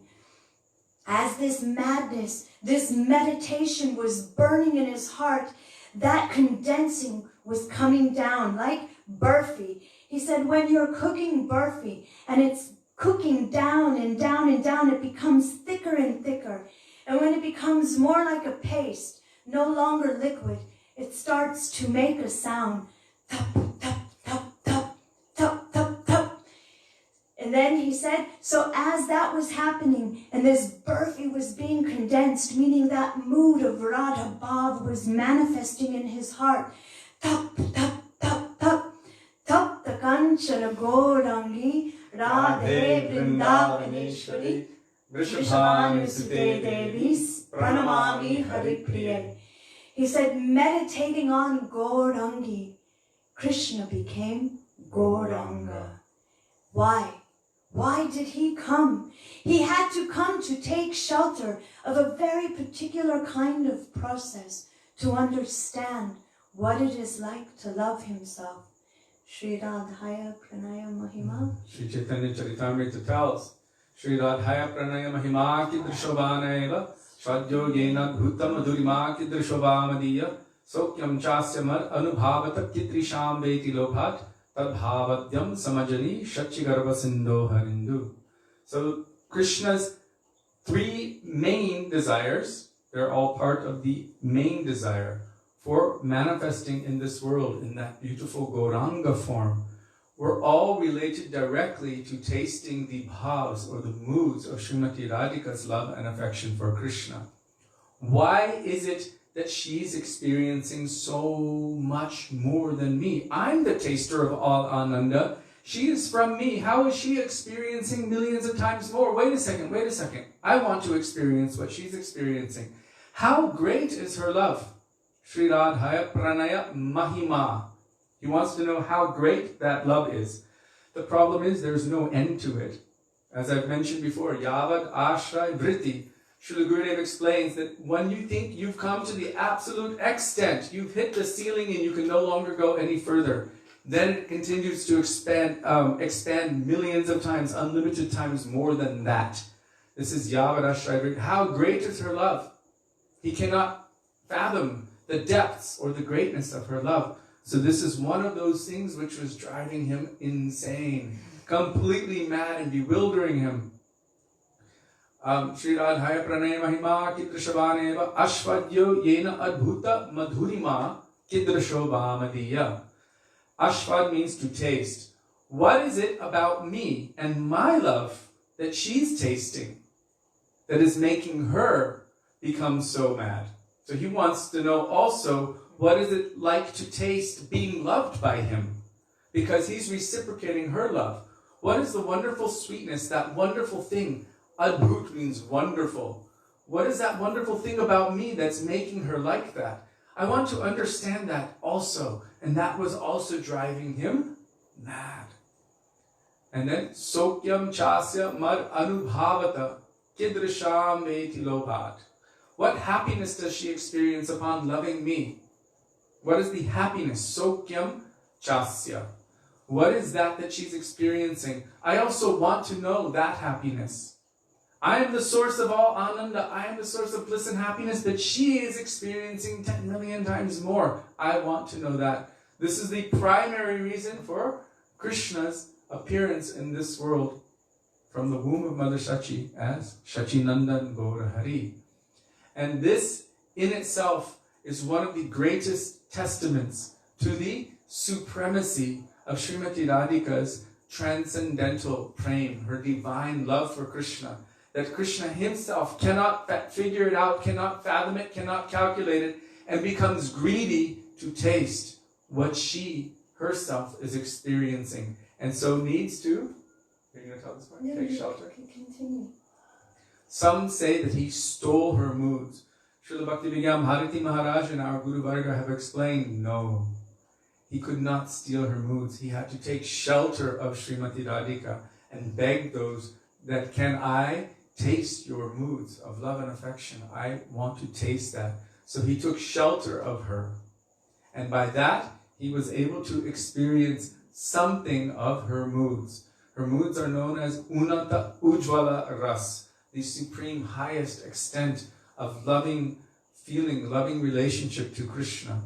As this madness, this meditation was burning in his heart, that condensing was coming down like burfi. He said, when you're cooking burfi and it's cooking down and down and down, it becomes thicker and thicker. And when it becomes more like a paste, no longer liquid, it starts to make a sound. Tup, tup, tup, tup, tup, tup, tup. And then he said, so as that was happening and this burfi was being condensed, meaning that mood of Radha Bhav was manifesting in his heart. Tup, tup, tup, tup, tup, the kanchana Gaurangi, Radhe Vrindavaneshwari, Vrishabhanu Sute Devis, Pranamami Haripriya. He said, meditating on Gaurangi, Krishna became Gauranga. Why? Why did he come? He had to come to take shelter of a very particular kind of process to understand what it is like to love himself. Sri Radhaya Pranaya Mahima. Sri Chaitanya Charitamrita tells, Sri Radhaya Pranaya Mahima Kidrishovana Eva, Shadyo Yena Bhutam Adurima Kidrishovamadiya, Sokyam Chasyamar Anubhavata Kitrisham Veti Lobhat, Tadbhavadyam Samajani Shachigarva Sindho Harindu. So Krishna's three main desires, they're all part of the main desire for manifesting in this world in that beautiful Gauranga form, were all related directly to tasting the bhavs or the moods of Srimati Radhika's love and affection for Krishna. Why is it that she's experiencing so much more than me? I'm the taster of all Ananda. She is from me. How is she experiencing millions of times more? Wait a second. I want to experience what she's experiencing. How great is her love? Sri Radhaya Pranaya Mahima. He wants to know how great that love is. The problem is there's no end to it. As I've mentioned before, Yavad Ashray Vritti. Srila Gurudev explains that when you think you've come to the absolute extent, you've hit the ceiling and you can no longer go any further, then it continues to expand millions of times, unlimited times more than that. This is Yavad Ashray Vritti. How great is her love? He cannot fathom the depths or the greatness of her love. So this is one of those things which was driving him insane, completely mad and bewildering him. Sri Radhaya Pranaya Mahima Kidrashavaneva Ashvadyo Yena Adbhuta Madhurima Kidrashobhamadiya. Ashvad means to taste. What is it about me and my love that she's tasting that is making her become so mad? So he wants to know also, what is it like to taste being loved by him? Because he's reciprocating her love. What is the wonderful sweetness, that wonderful thing? Adbhut means wonderful. What is that wonderful thing about me that's making her like that? I want to understand that also. And that was also driving him mad. And then, Sokyam Chasya Mad Anubhavata Kidrasham Veti Lobhat. What happiness does she experience upon loving me? What is the happiness? Sokyam Chasya. What is that she's experiencing? I also want to know that happiness. I am the source of all Ananda. I am the source of bliss and happiness, but she is experiencing 10 million times more. I want to know that. This is the primary reason for Krishna's appearance in this world from the womb of Mother Shachi as Shachinandan Gaura Hari. And this in itself is one of the greatest testaments to the supremacy of Srimati Radhika's transcendental prem, her divine love for Krishna. That Krishna himself cannot figure it out, cannot fathom it, cannot calculate it, and becomes greedy to taste what she herself is experiencing. And so needs to, are you going to tell this part? No, Take shelter. Continue. Some say that he stole her moods. Srila Bhakti-Vigyam Bharati Maharaj and our Guru Varga have explained, no. He could not steal her moods. He had to take shelter of Srimati Radhika and beg those that, can I taste your moods of love and affection? I want to taste that. So he took shelter of her. And by that, he was able to experience something of her moods. Her moods are known as Unata Ujvala Ras, the supreme highest extent of loving feeling, loving relationship to Krishna.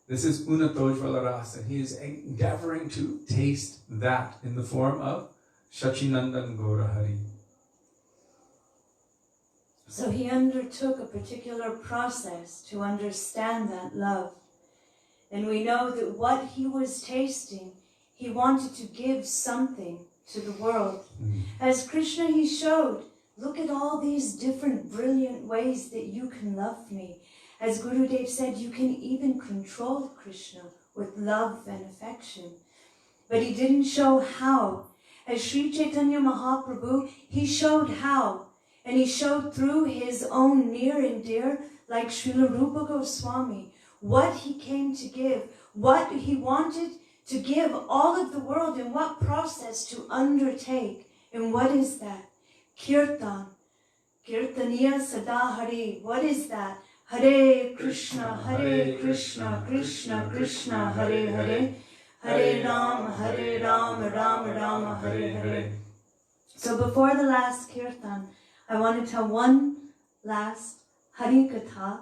This is Unata Ujvala Ras, and he is endeavoring to taste that in the form of Shachinandan Gaura Hari. So he undertook a particular process to understand that love. And we know that what he was tasting, he wanted to give something to the world. As Krishna, he showed, look at all these different brilliant ways that you can love me. As Gurudev said, you can even control Krishna with love and affection. But he didn't show how. As Sri Chaitanya Mahaprabhu, he showed how. And he showed through his own near and dear, like Srila Rupa Goswami, what he came to give, what he wanted to give all of the world, and what process to undertake. And what is that? Kirtan. Kirtaniya Sada Hari. What is that? Hare Krishna, Krishna, Krishna, Hare Hare. Hare Ram, Ram Ram, Hare Hare. So before the last Kirtan, I want to tell one last Hari Katha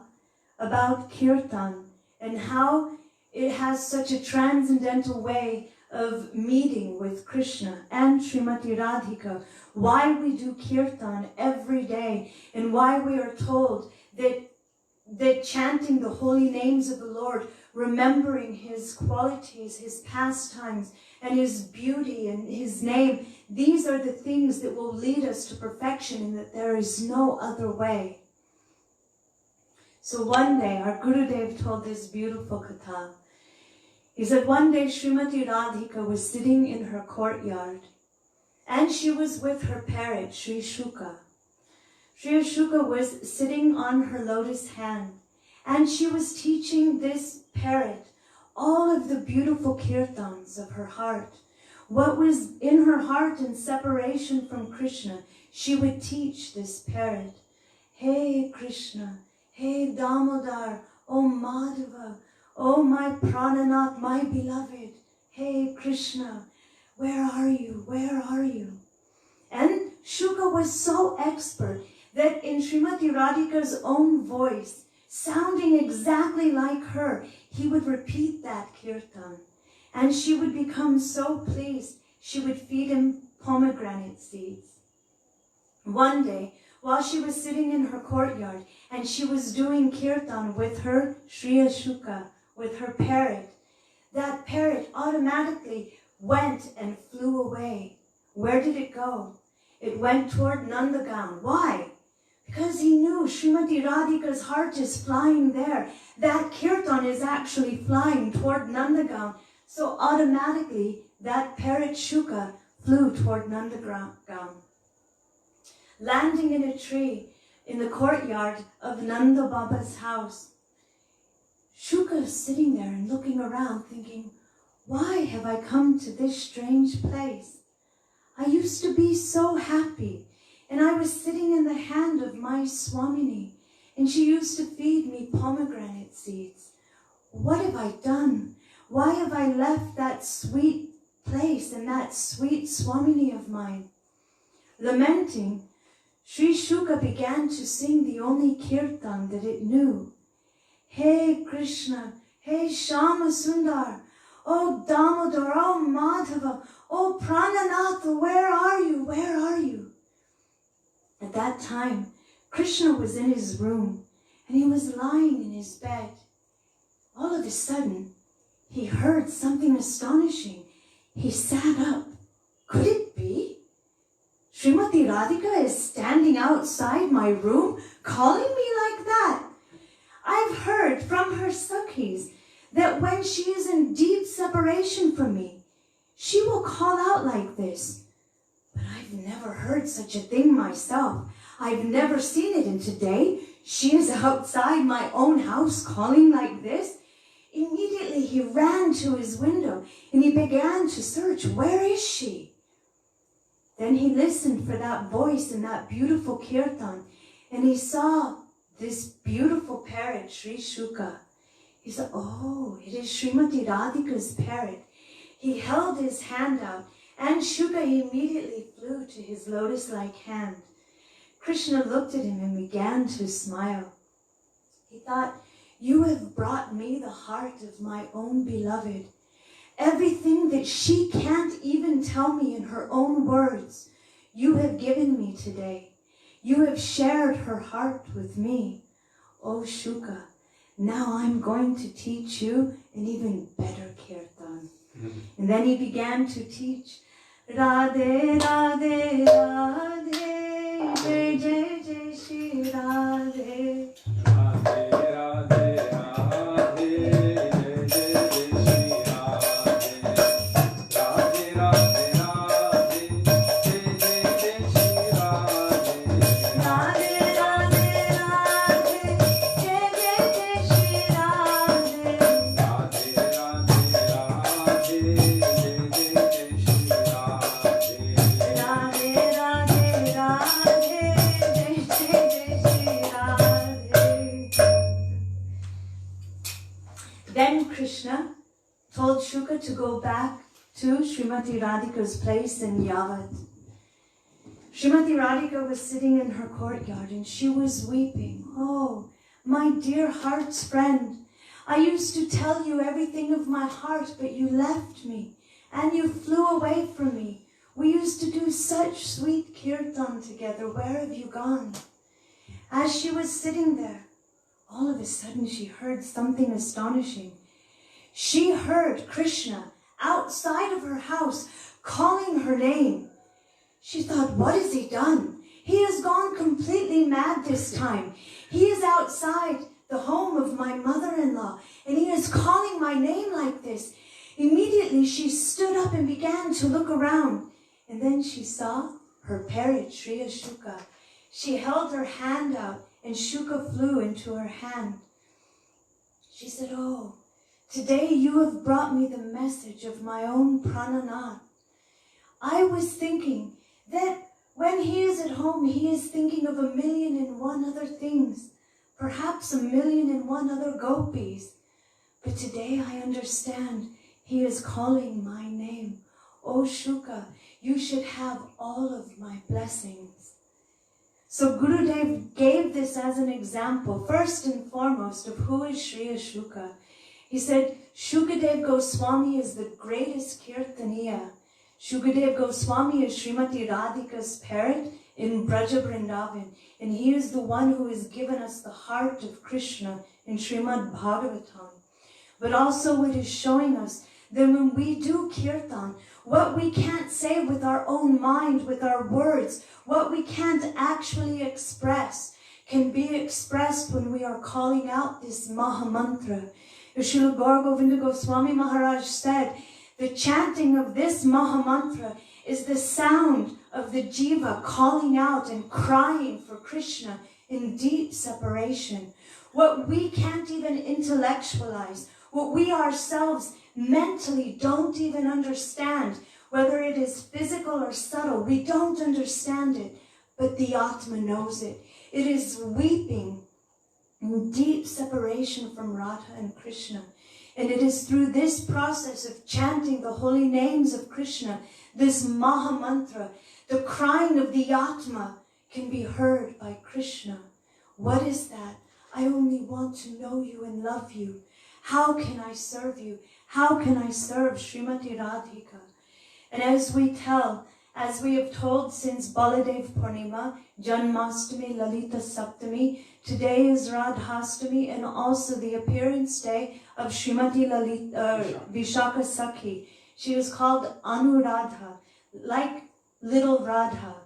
about Kirtan and how it has such a transcendental way of meeting with Krishna and Srimati Radhika, why we do kirtan every day, and why we are told that chanting the holy names of the Lord, remembering his qualities, his pastimes, and his beauty and his name, these are the things that will lead us to perfection, and that there is no other way. So one day, our Gurudev told this beautiful katha. He said one day Srimati Radhika was sitting in her courtyard, and she was with her parrot, Sri Shuka. Sri Shuka was sitting on her lotus hand, and she was teaching this parrot all of the beautiful kirtans of her heart. What was in her heart in separation from Krishna, she would teach this parrot. Hey Krishna, hey Damodar, oh Madhava, oh my Prananath, my beloved. Hey Krishna, where are you? Where are you? And Shuka was so expert that in Srimati Radhika's own voice, sounding exactly like her, he would repeat that kirtan. And she would become so pleased, she would feed him pomegranate seeds. One day, while she was sitting in her courtyard and she was doing kirtan with her Sri Shuka, with her parrot, that parrot automatically went and flew away. Where did it go? It went toward Nandagaon. Why? Because he knew Srimati Radhika's heart is flying there. That kirtan is actually flying toward Nandagaon. So automatically, that parrot Shuka flew toward Nandagaon. Landing in a tree in the courtyard of Nanda Baba's house, Shuka is sitting there and looking around thinking, why have I come to this strange place? I used to be so happy, and I was sitting in the hand of my Swamini, and she used to feed me pomegranate seeds. What have I done? Why have I left that sweet place and that sweet Swamini of mine? Lamenting, Sri Shuka began to sing the only kirtan that it knew. Hey Krishna, hey Shama Sundar, oh Damodar, oh Madhava, oh Prananatha, where are you? Where are you? At that time, Krishna was in his room and he was lying in his bed. All of a sudden, he heard something astonishing. He sat up. Could it be? Srimati Radhika is standing outside my room calling me like that. I've heard from her Sakhis that when she is in deep separation from me, she will call out like this. But I've never heard such a thing myself. I've never seen it, and today she is outside my own house calling like this. Immediately he ran to his window and he began to search. Where is she? Then he listened for that voice and that beautiful kirtan, and he saw this beautiful parrot, Sri Shuka. He said, oh, it is Srimati Radhika's parrot. He held his hand out, and Shuka immediately flew to his lotus-like hand. Krishna looked at him and began to smile. He thought, you have brought me the heart of my own beloved. Everything that she can't even tell me in her own words, you have given me today. You have shared her heart with me. Oh Shuka, now I'm going to teach you an even better kirtan. And then he began to teach, Radhe, Radhe, Radhe, Jai, Jai, Jai, Shri Radhe. Radhe, Radhe, Radhe, Jai, Jai, Jai, Shri Radhe. Radhe, Radhe, Radhe, Jai, Jai, Jai, Shri Radhe. Radhe, Radhe, Radhe, Jai, Jai, Jai, Shri Radhe. Radhe, Radhe, Radhe, Jai, Jai, Jai, Shri Radhe. Radhe, Radhe, Radhe, Jai, Jai, Jai, Shri Radhe. Then Krishna told Shuka to go back to Srimati Radhika's place in Yavat. Srimati Radhika was sitting in her courtyard and she was weeping. Oh, my dear heart's friend, I used to tell you everything of my heart, but you left me and you flew away from me. We used to do such sweet kirtan together. Where have you gone? As she was sitting there, all of a sudden she heard something astonishing. She heard Krishna outside of her house calling her name. She thought, what has he done? He has gone completely mad this time. He is outside the home of my mother-in-law, and he is calling my name like this. Immediately she stood up and began to look around, and then she saw her parrot, Sri Shuka. She held her hand out, and Shuka flew into her hand. She said, oh, today you have brought me the message of my own Prananath. I was thinking that when he is at home, he is thinking of 1,000,001 other things, perhaps 1,000,001 other gopis. But today I understand he is calling my name. Oh Shuka, you should have all of my blessings. So Gurudev gave this as an example, first and foremost, of who is Sri Shuka. He said, Shukadev Goswami is the greatest Kirtaniya. Shukadev Goswami is Srimati Radhika's parrot in Braja Vrindavan, and he is the one who has given us the heart of Krishna in Srimad Bhagavatam. But also what is showing us that when we do kirtan, what we can't say with our own mind, with our words, what we can't actually express, can be expressed when we are calling out this Maha Mantra. Srila Gaur Govinda Goswami Maharaj said, the chanting of this Maha Mantra is the sound of the jiva calling out and crying for Krishna in deep separation. What we can't even intellectualize, what we ourselves mentally don't even understand, whether it is physical or subtle, we don't understand it, but the Atma knows it. It is weeping in deep separation from Radha and Krishna. And it is through this process of chanting the holy names of Krishna, this Maha Mantra, the crying of the Atma can be heard by Krishna. What is that? I only want to know you and love you. How can I serve you? How can I serve Srimati Radhika? And as we have told since Baladev Purnima, Janmastami, Lalita Saptami, today is Radhashtami, and also the appearance day of Srimati Vishaka Sakhi. She is called Anuradha, like little Radha.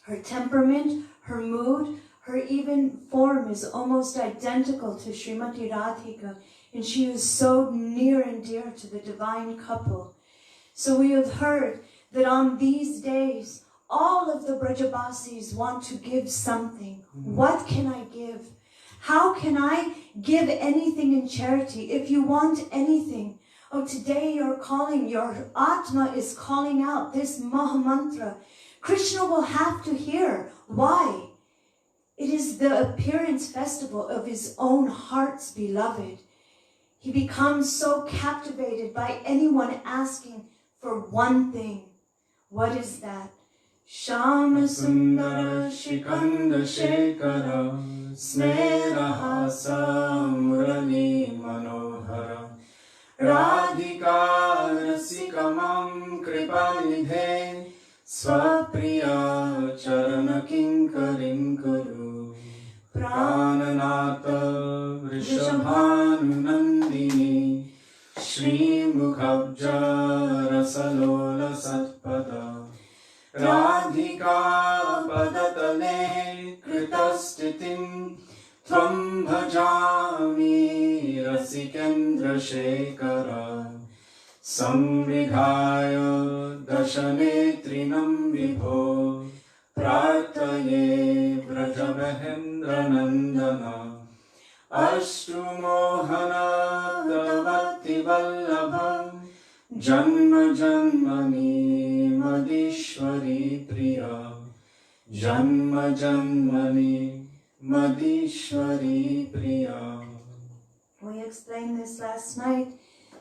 Her temperament, her mood, her even form is almost identical to Srimati Radhika, and she is so near and dear to the divine couple. So we have heard that on these days, all of the Brajabasis want to give something. What can I give? How can I give anything in charity? If you want anything, oh, today you're calling, your Atma is calling out this Maha Mantra. Krishna will have to hear. Why? It is the appearance festival of his own heart's beloved. He becomes so captivated by anyone asking for one thing. What is that? Shama Sundara Shikanda Shekara Smerahasa Murali Manohara Radhika Rasikamam Kripanidhe Swapriya Charana Kinkarim Kuru Prananata Vrishabhanunandini Shri Mukhabja Rasalola Satpada Radhika Padatale Kritastitim Tvam Bhajami Rasikendra Shekara Samvidhaya Dashanetrinam Vibho Prartaye Vrajabahendra Nandana Ashtumohana Davati Vallabham Janma Janmani Madishwari Priya Janma Janmani Madishwari Priya. We explained this last night,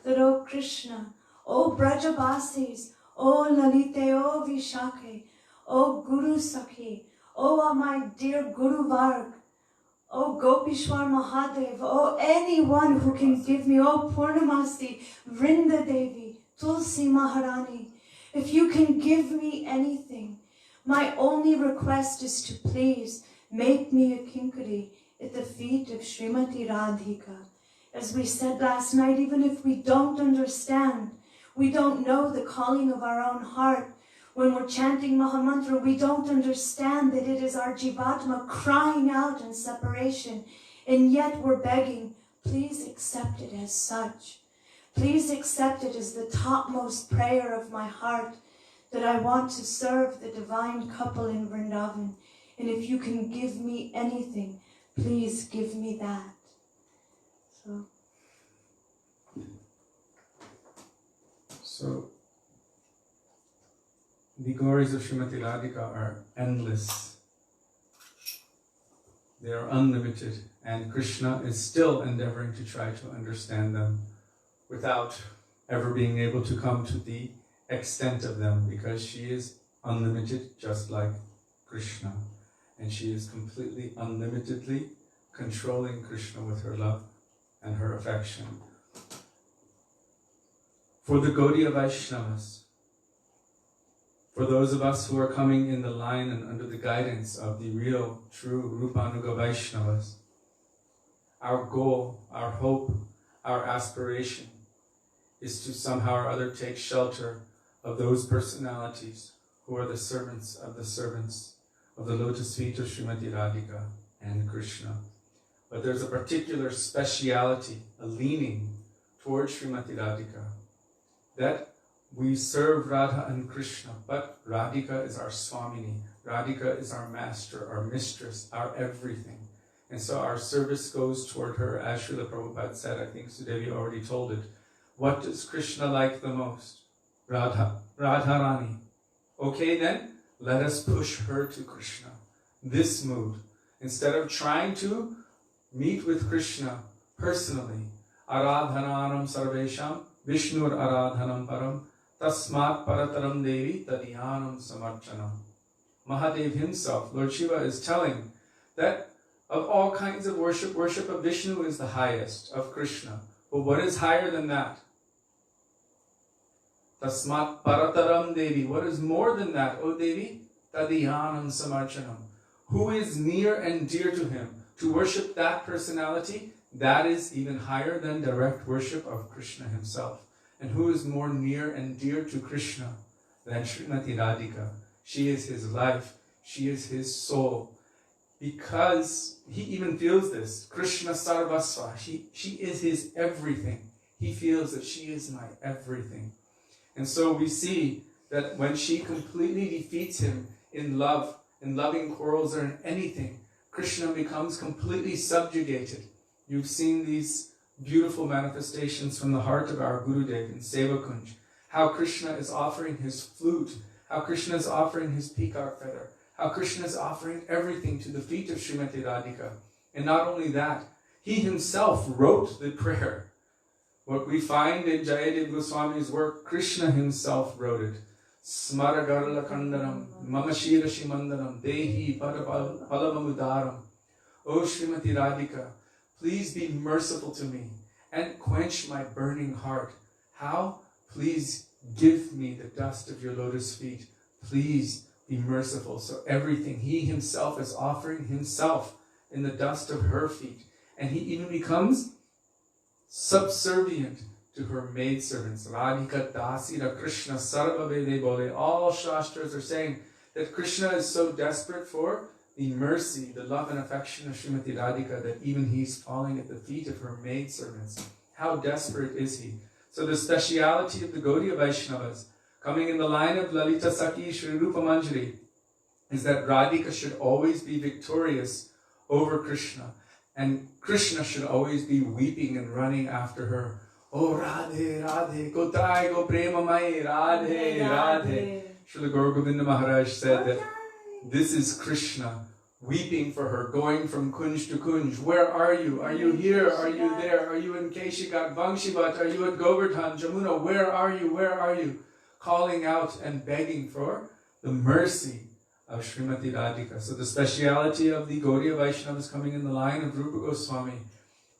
that O Krishna, O Brajabasis, O Lalite, O Vishake, O Guru Sakhi, O my dear Guru Varg, O Gopishwar Mahadev, O anyone who can give me, O Purnamasi, Vrinda Devi, Tulsi Maharani, if you can give me anything, my only request is to please make me a kinkari at the feet of Srimati Radhika. As we said last night, even if we don't understand, we don't know the calling of our own heart, when we're chanting Mahamantra, we don't understand that it is our Jivatma crying out in separation, and yet we're begging, please accept it as such. Please accept it as the topmost prayer of my heart, that I want to serve the divine couple in Vrindavan. And if you can give me anything, please give me that. So the glories of Srimati Radhika are endless. They are unlimited, and Krishna is still endeavoring to try to understand them without ever being able to come to the extent of them, because she is unlimited just like Krishna, and she is completely unlimitedly controlling Krishna with her love and her affection. For the Gaudiya Vaishnavas, for those of us who are coming in the line and under the guidance of the real, true Rupanuga Vaishnavas, our goal, our hope, our aspiration is to somehow or other take shelter of those personalities who are the servants of the lotus feet of Srimati Radhika and Krishna. But there's a particular speciality, a leaning towards Srimati Radhika, that we serve Radha and Krishna, but Radhika is our Swamini. Radhika is our master, our mistress, our everything. And so our service goes toward her, as Srila Prabhupada said. I think Sudevi already told it. What does Krishna like the most? Radha, Radharani. Okay then, let us push her to Krishna. This mood. Instead of trying to meet with Krishna personally, Aradhananam Sarvesham, Vishnur Aradhanam Param, Tasmat Parataram Devi Tadhyanam Samarchanam. Mahadev himself, Lord Shiva, is telling that of all kinds of worship, worship of Vishnu is the highest, of Krishna. But what is higher than that? Tasmat Parataram Devi. What is more than that, O Devi? Tadhyanam Samarchanam. Who is near and dear to him? To worship that personality, that is even higher than direct worship of Krishna himself. And who is more near and dear to Krishna than Srimati Radhika? She is his life. She is his soul. Because he even feels this. Krishna Sarvasva. She is his everything. He feels that she is my everything. And so we see that when she completely defeats him in love, in loving quarrels or in anything, Krishna becomes completely subjugated. You've seen these beautiful manifestations from the heart of our Gurudev in Sevakunj. How Krishna is offering his flute, how Krishna is offering his peacock feather, how Krishna is offering everything to the feet of Srimati Radhika. And not only that, he himself wrote the prayer. What we find in Jayadev Goswami's work, Krishna himself wrote it. Smaragarla Kandanam, Mamashira Shimandanam, Dehi Palamamudaram. O Srimati Radhika, please be merciful to me and quench my burning heart. How? Please give me the dust of your lotus feet. Please be merciful. So everything, he himself is offering himself in the dust of her feet. And he even becomes subservient to her maidservants. Radhika Dasira Krishna Sarva Vede Bole. All Shastras are saying that Krishna is so desperate for the mercy, the love and affection of Srimati Radhika that even he's falling at the feet of her maidservants. How desperate is he? So the speciality of the Gaudiya Vaishnavas, coming in the line of Lalita Sakhi Shri Rupa Manjari, is that Radhika should always be victorious over Krishna. And Krishna should always be weeping and running after her. Oh Radhe, Radhe, Kotrai go prema mai, Radhe, Radhe. Srila Gaura Govinda Maharaj said that this is Krishna weeping for her, going from Kunj to Kunj. Where are you? Are you here? Are you there? Are you in Keshigat, Vangshivat? Are you at Govardhan, Jamuna? Where are you? Where are you? Calling out and begging for the mercy of Srimati Radhika. So the speciality of the Gaudiya Vaishnavas coming in the line of Rupa Goswami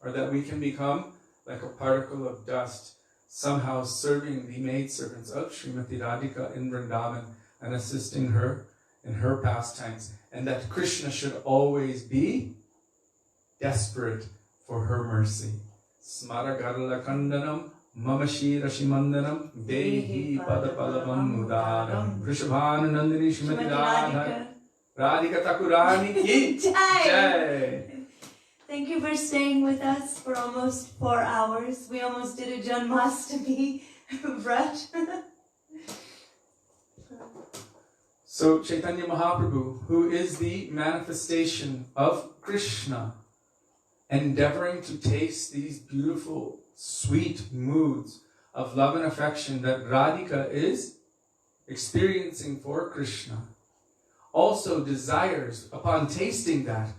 are that we can become like a particle of dust, somehow serving the maidservants of Srimati Radhika in Vrindavan and assisting her in her pastimes, and that Krishna should always be desperate for her mercy. Smaragarla kandanam mamashi rashimandanam dehi padapalavam mudaram Vrishabhanandini Srimati Radhika Thakurani ki jai. Thank you for staying with us for almost 4 hours. We almost did a Janmashtami vrat. So Chaitanya Mahaprabhu, who is the manifestation of Krishna, endeavoring to taste these beautiful, sweet moods of love and affection that Radhika is experiencing for Krishna, also desires, upon tasting that,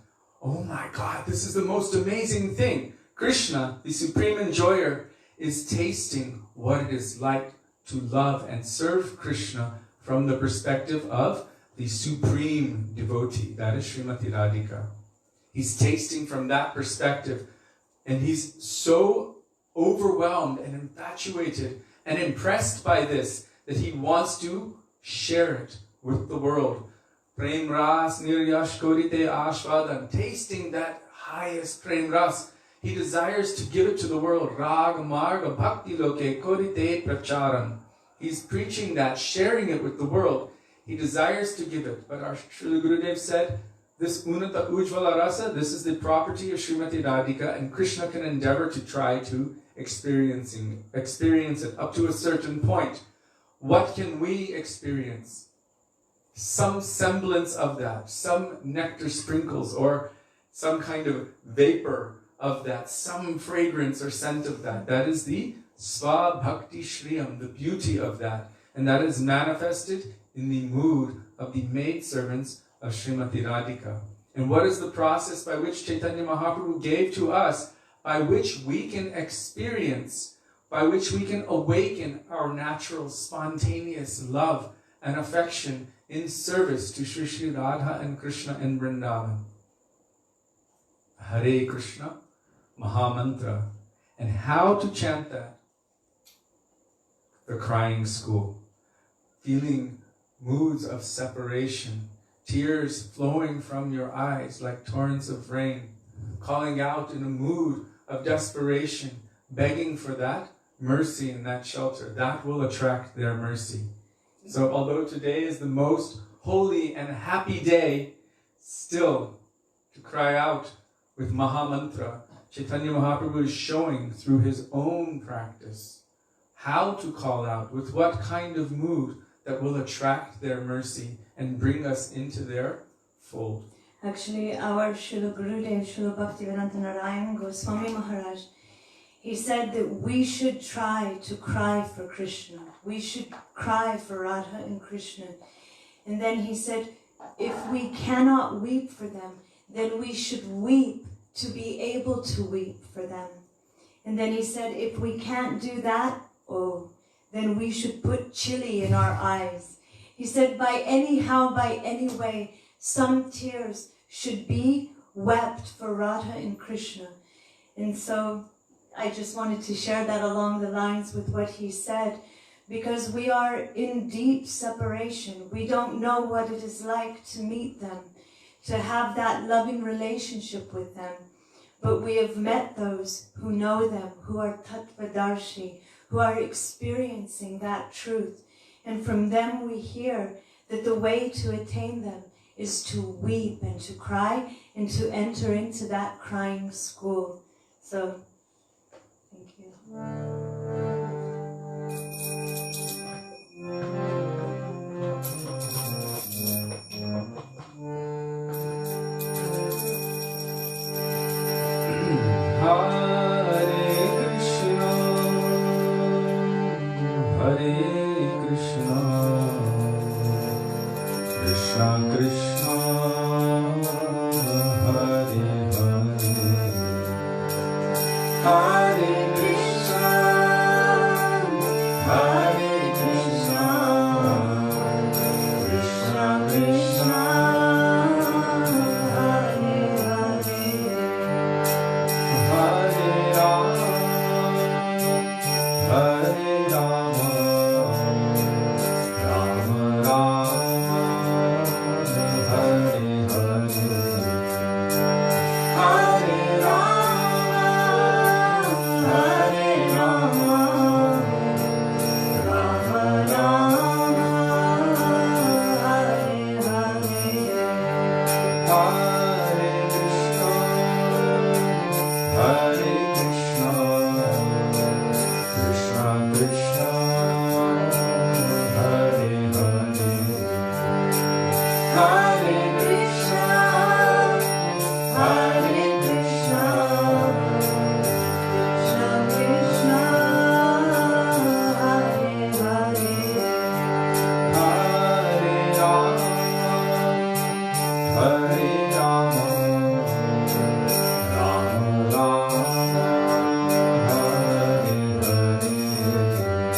oh my God, this is the most amazing thing. Krishna, the supreme enjoyer, is tasting what it is like to love and serve Krishna from the perspective of the supreme devotee, that is Srimati Radhika. He's tasting from that perspective, and he's so overwhelmed and infatuated and impressed by this that he wants to share it with the world. Prem ras niryash korite ashvadan, tasting that highest prem ras, he desires to give it to the world. Rag marga bhakti loke korite pracharan. He's preaching that, sharing it with the world. He desires to give it. But our Srila Gurudev said, this unata ujvala rasa, this is the property of Srimati Radhika, and Krishna can endeavor to try to experience it up to a certain point. What can we experience? Some semblance of that, some nectar sprinkles, or some kind of vapor of that, some fragrance or scent of that. That is the Sva Bhakti Shriyam, the beauty of that. And that is manifested in the mood of the maidservants of Srimati Radhika. And what is the process by which Chaitanya Mahaprabhu gave to us, by which we can experience, by which we can awaken our natural, spontaneous love and affection in service to Sri Sri Radha and Krishna in Vrindavan? Hare Krishna, Mahamantra. And how to chant that? The crying school. Feeling moods of separation, tears flowing from your eyes like torrents of rain, calling out in a mood of desperation, begging for that mercy and that shelter. That will attract their mercy. So although today is the most holy and happy day, still to cry out with Mahamantra, Chaitanya Mahaprabhu is showing through his own practice how to call out, with what kind of mood that will attract their mercy and bring us into their fold. Actually, our Srila Gurudev, Srila Bhaktivedanta Narayan Goswami Maharaj, he said that we should try to cry for Krishna. We should cry for Radha and Krishna. And then he said, if we cannot weep for them, then we should weep to be able to weep for them. And then he said, if we can't do that, then we should put chili in our eyes. He said, by any way, some tears should be wept for Radha and Krishna. And so I just wanted to share that along the lines with what he said, because we are in deep separation. We don't know what it is like to meet them, to have that loving relationship with them. But we have met those who know them, who are tattvadarshi, who are experiencing that truth. And from them we hear that the way to attain them is to weep and to cry and to enter into that crying school. So, thank you. Hare Hare Rama, Rama Rama, Hare Hare, Hare Rama, Hare Rama, Rama Rama, Hare Hare, Hare Krishna, Hare Krishna, Krishna Krishna, Hare Hare, Hare Krishna, Hare Krishna, Krishna Krishna, Hare Hare, Hare Rama, Hare Rama, Rama Rama, Hare Hare.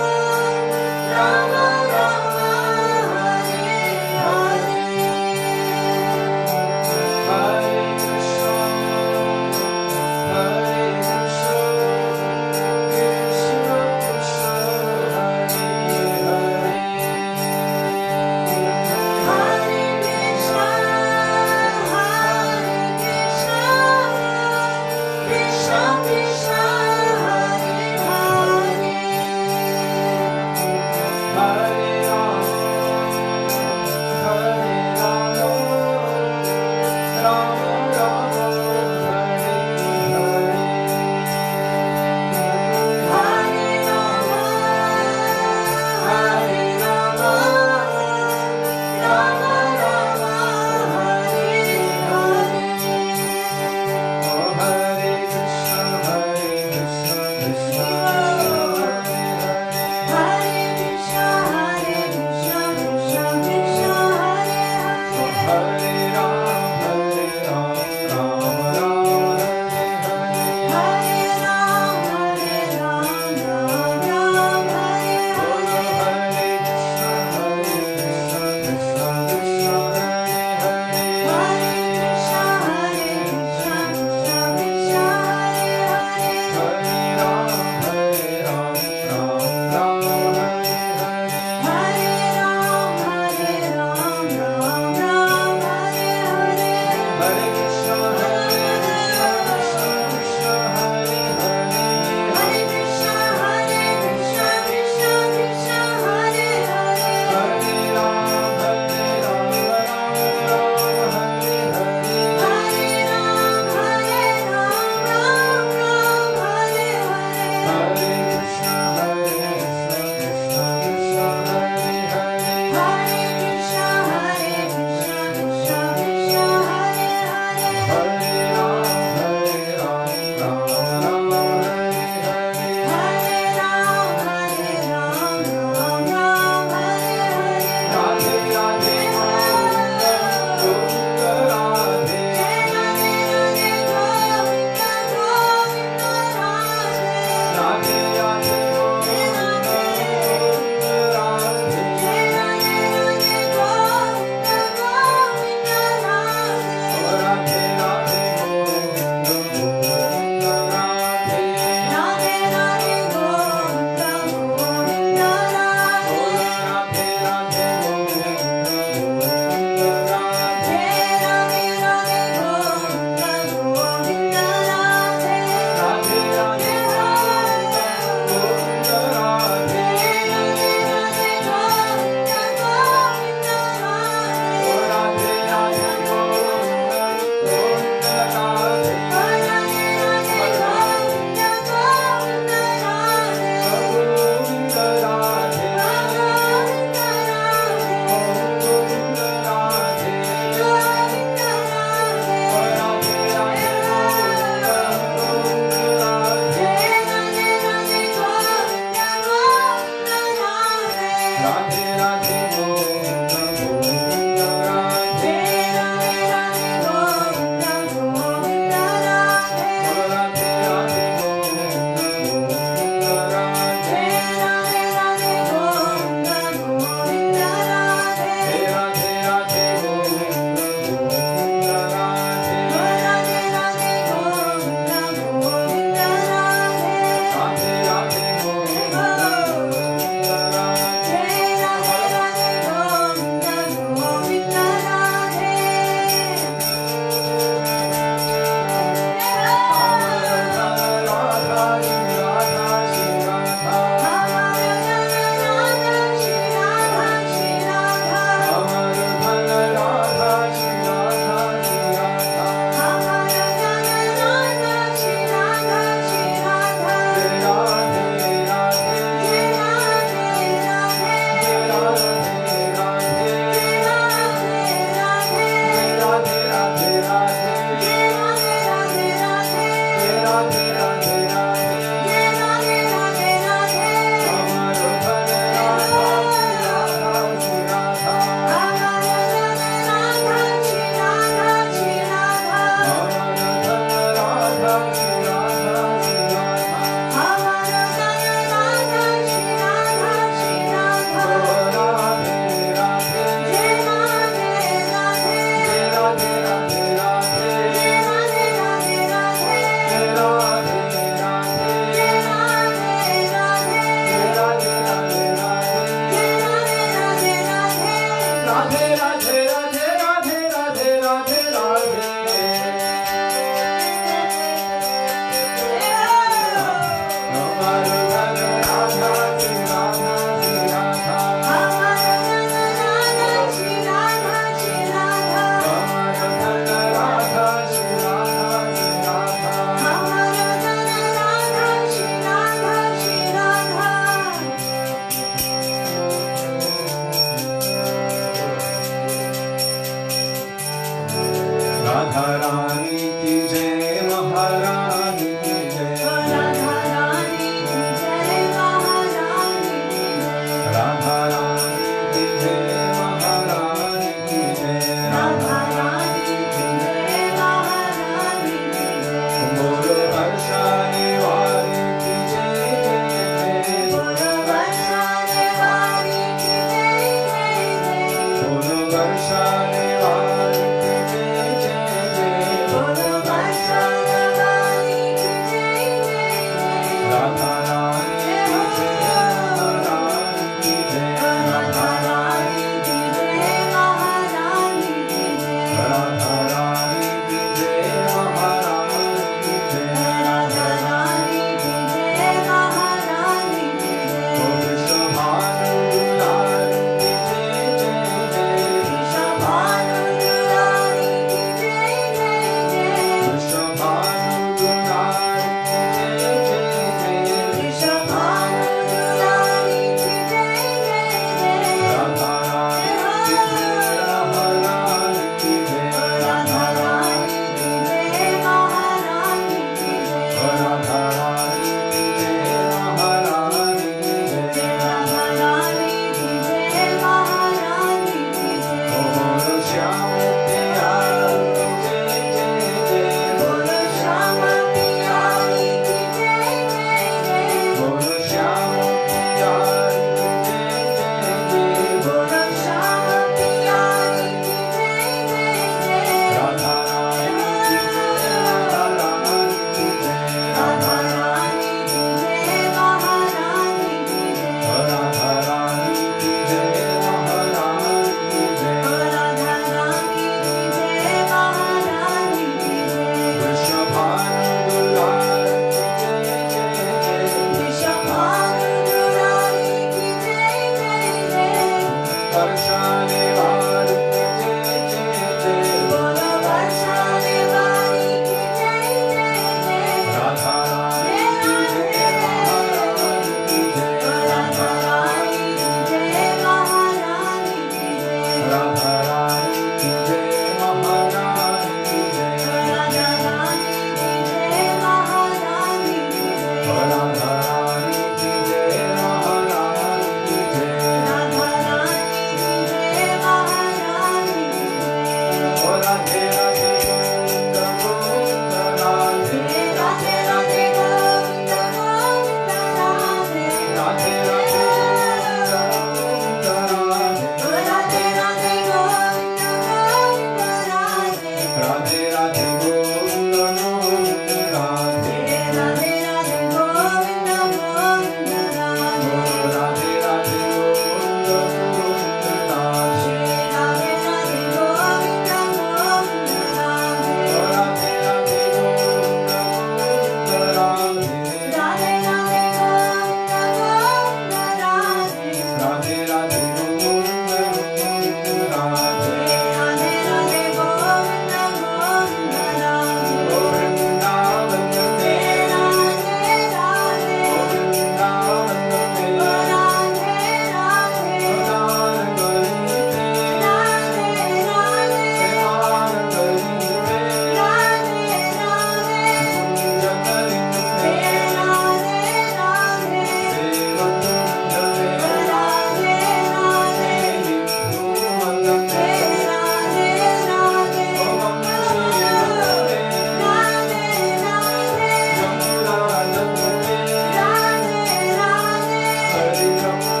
Hare Rama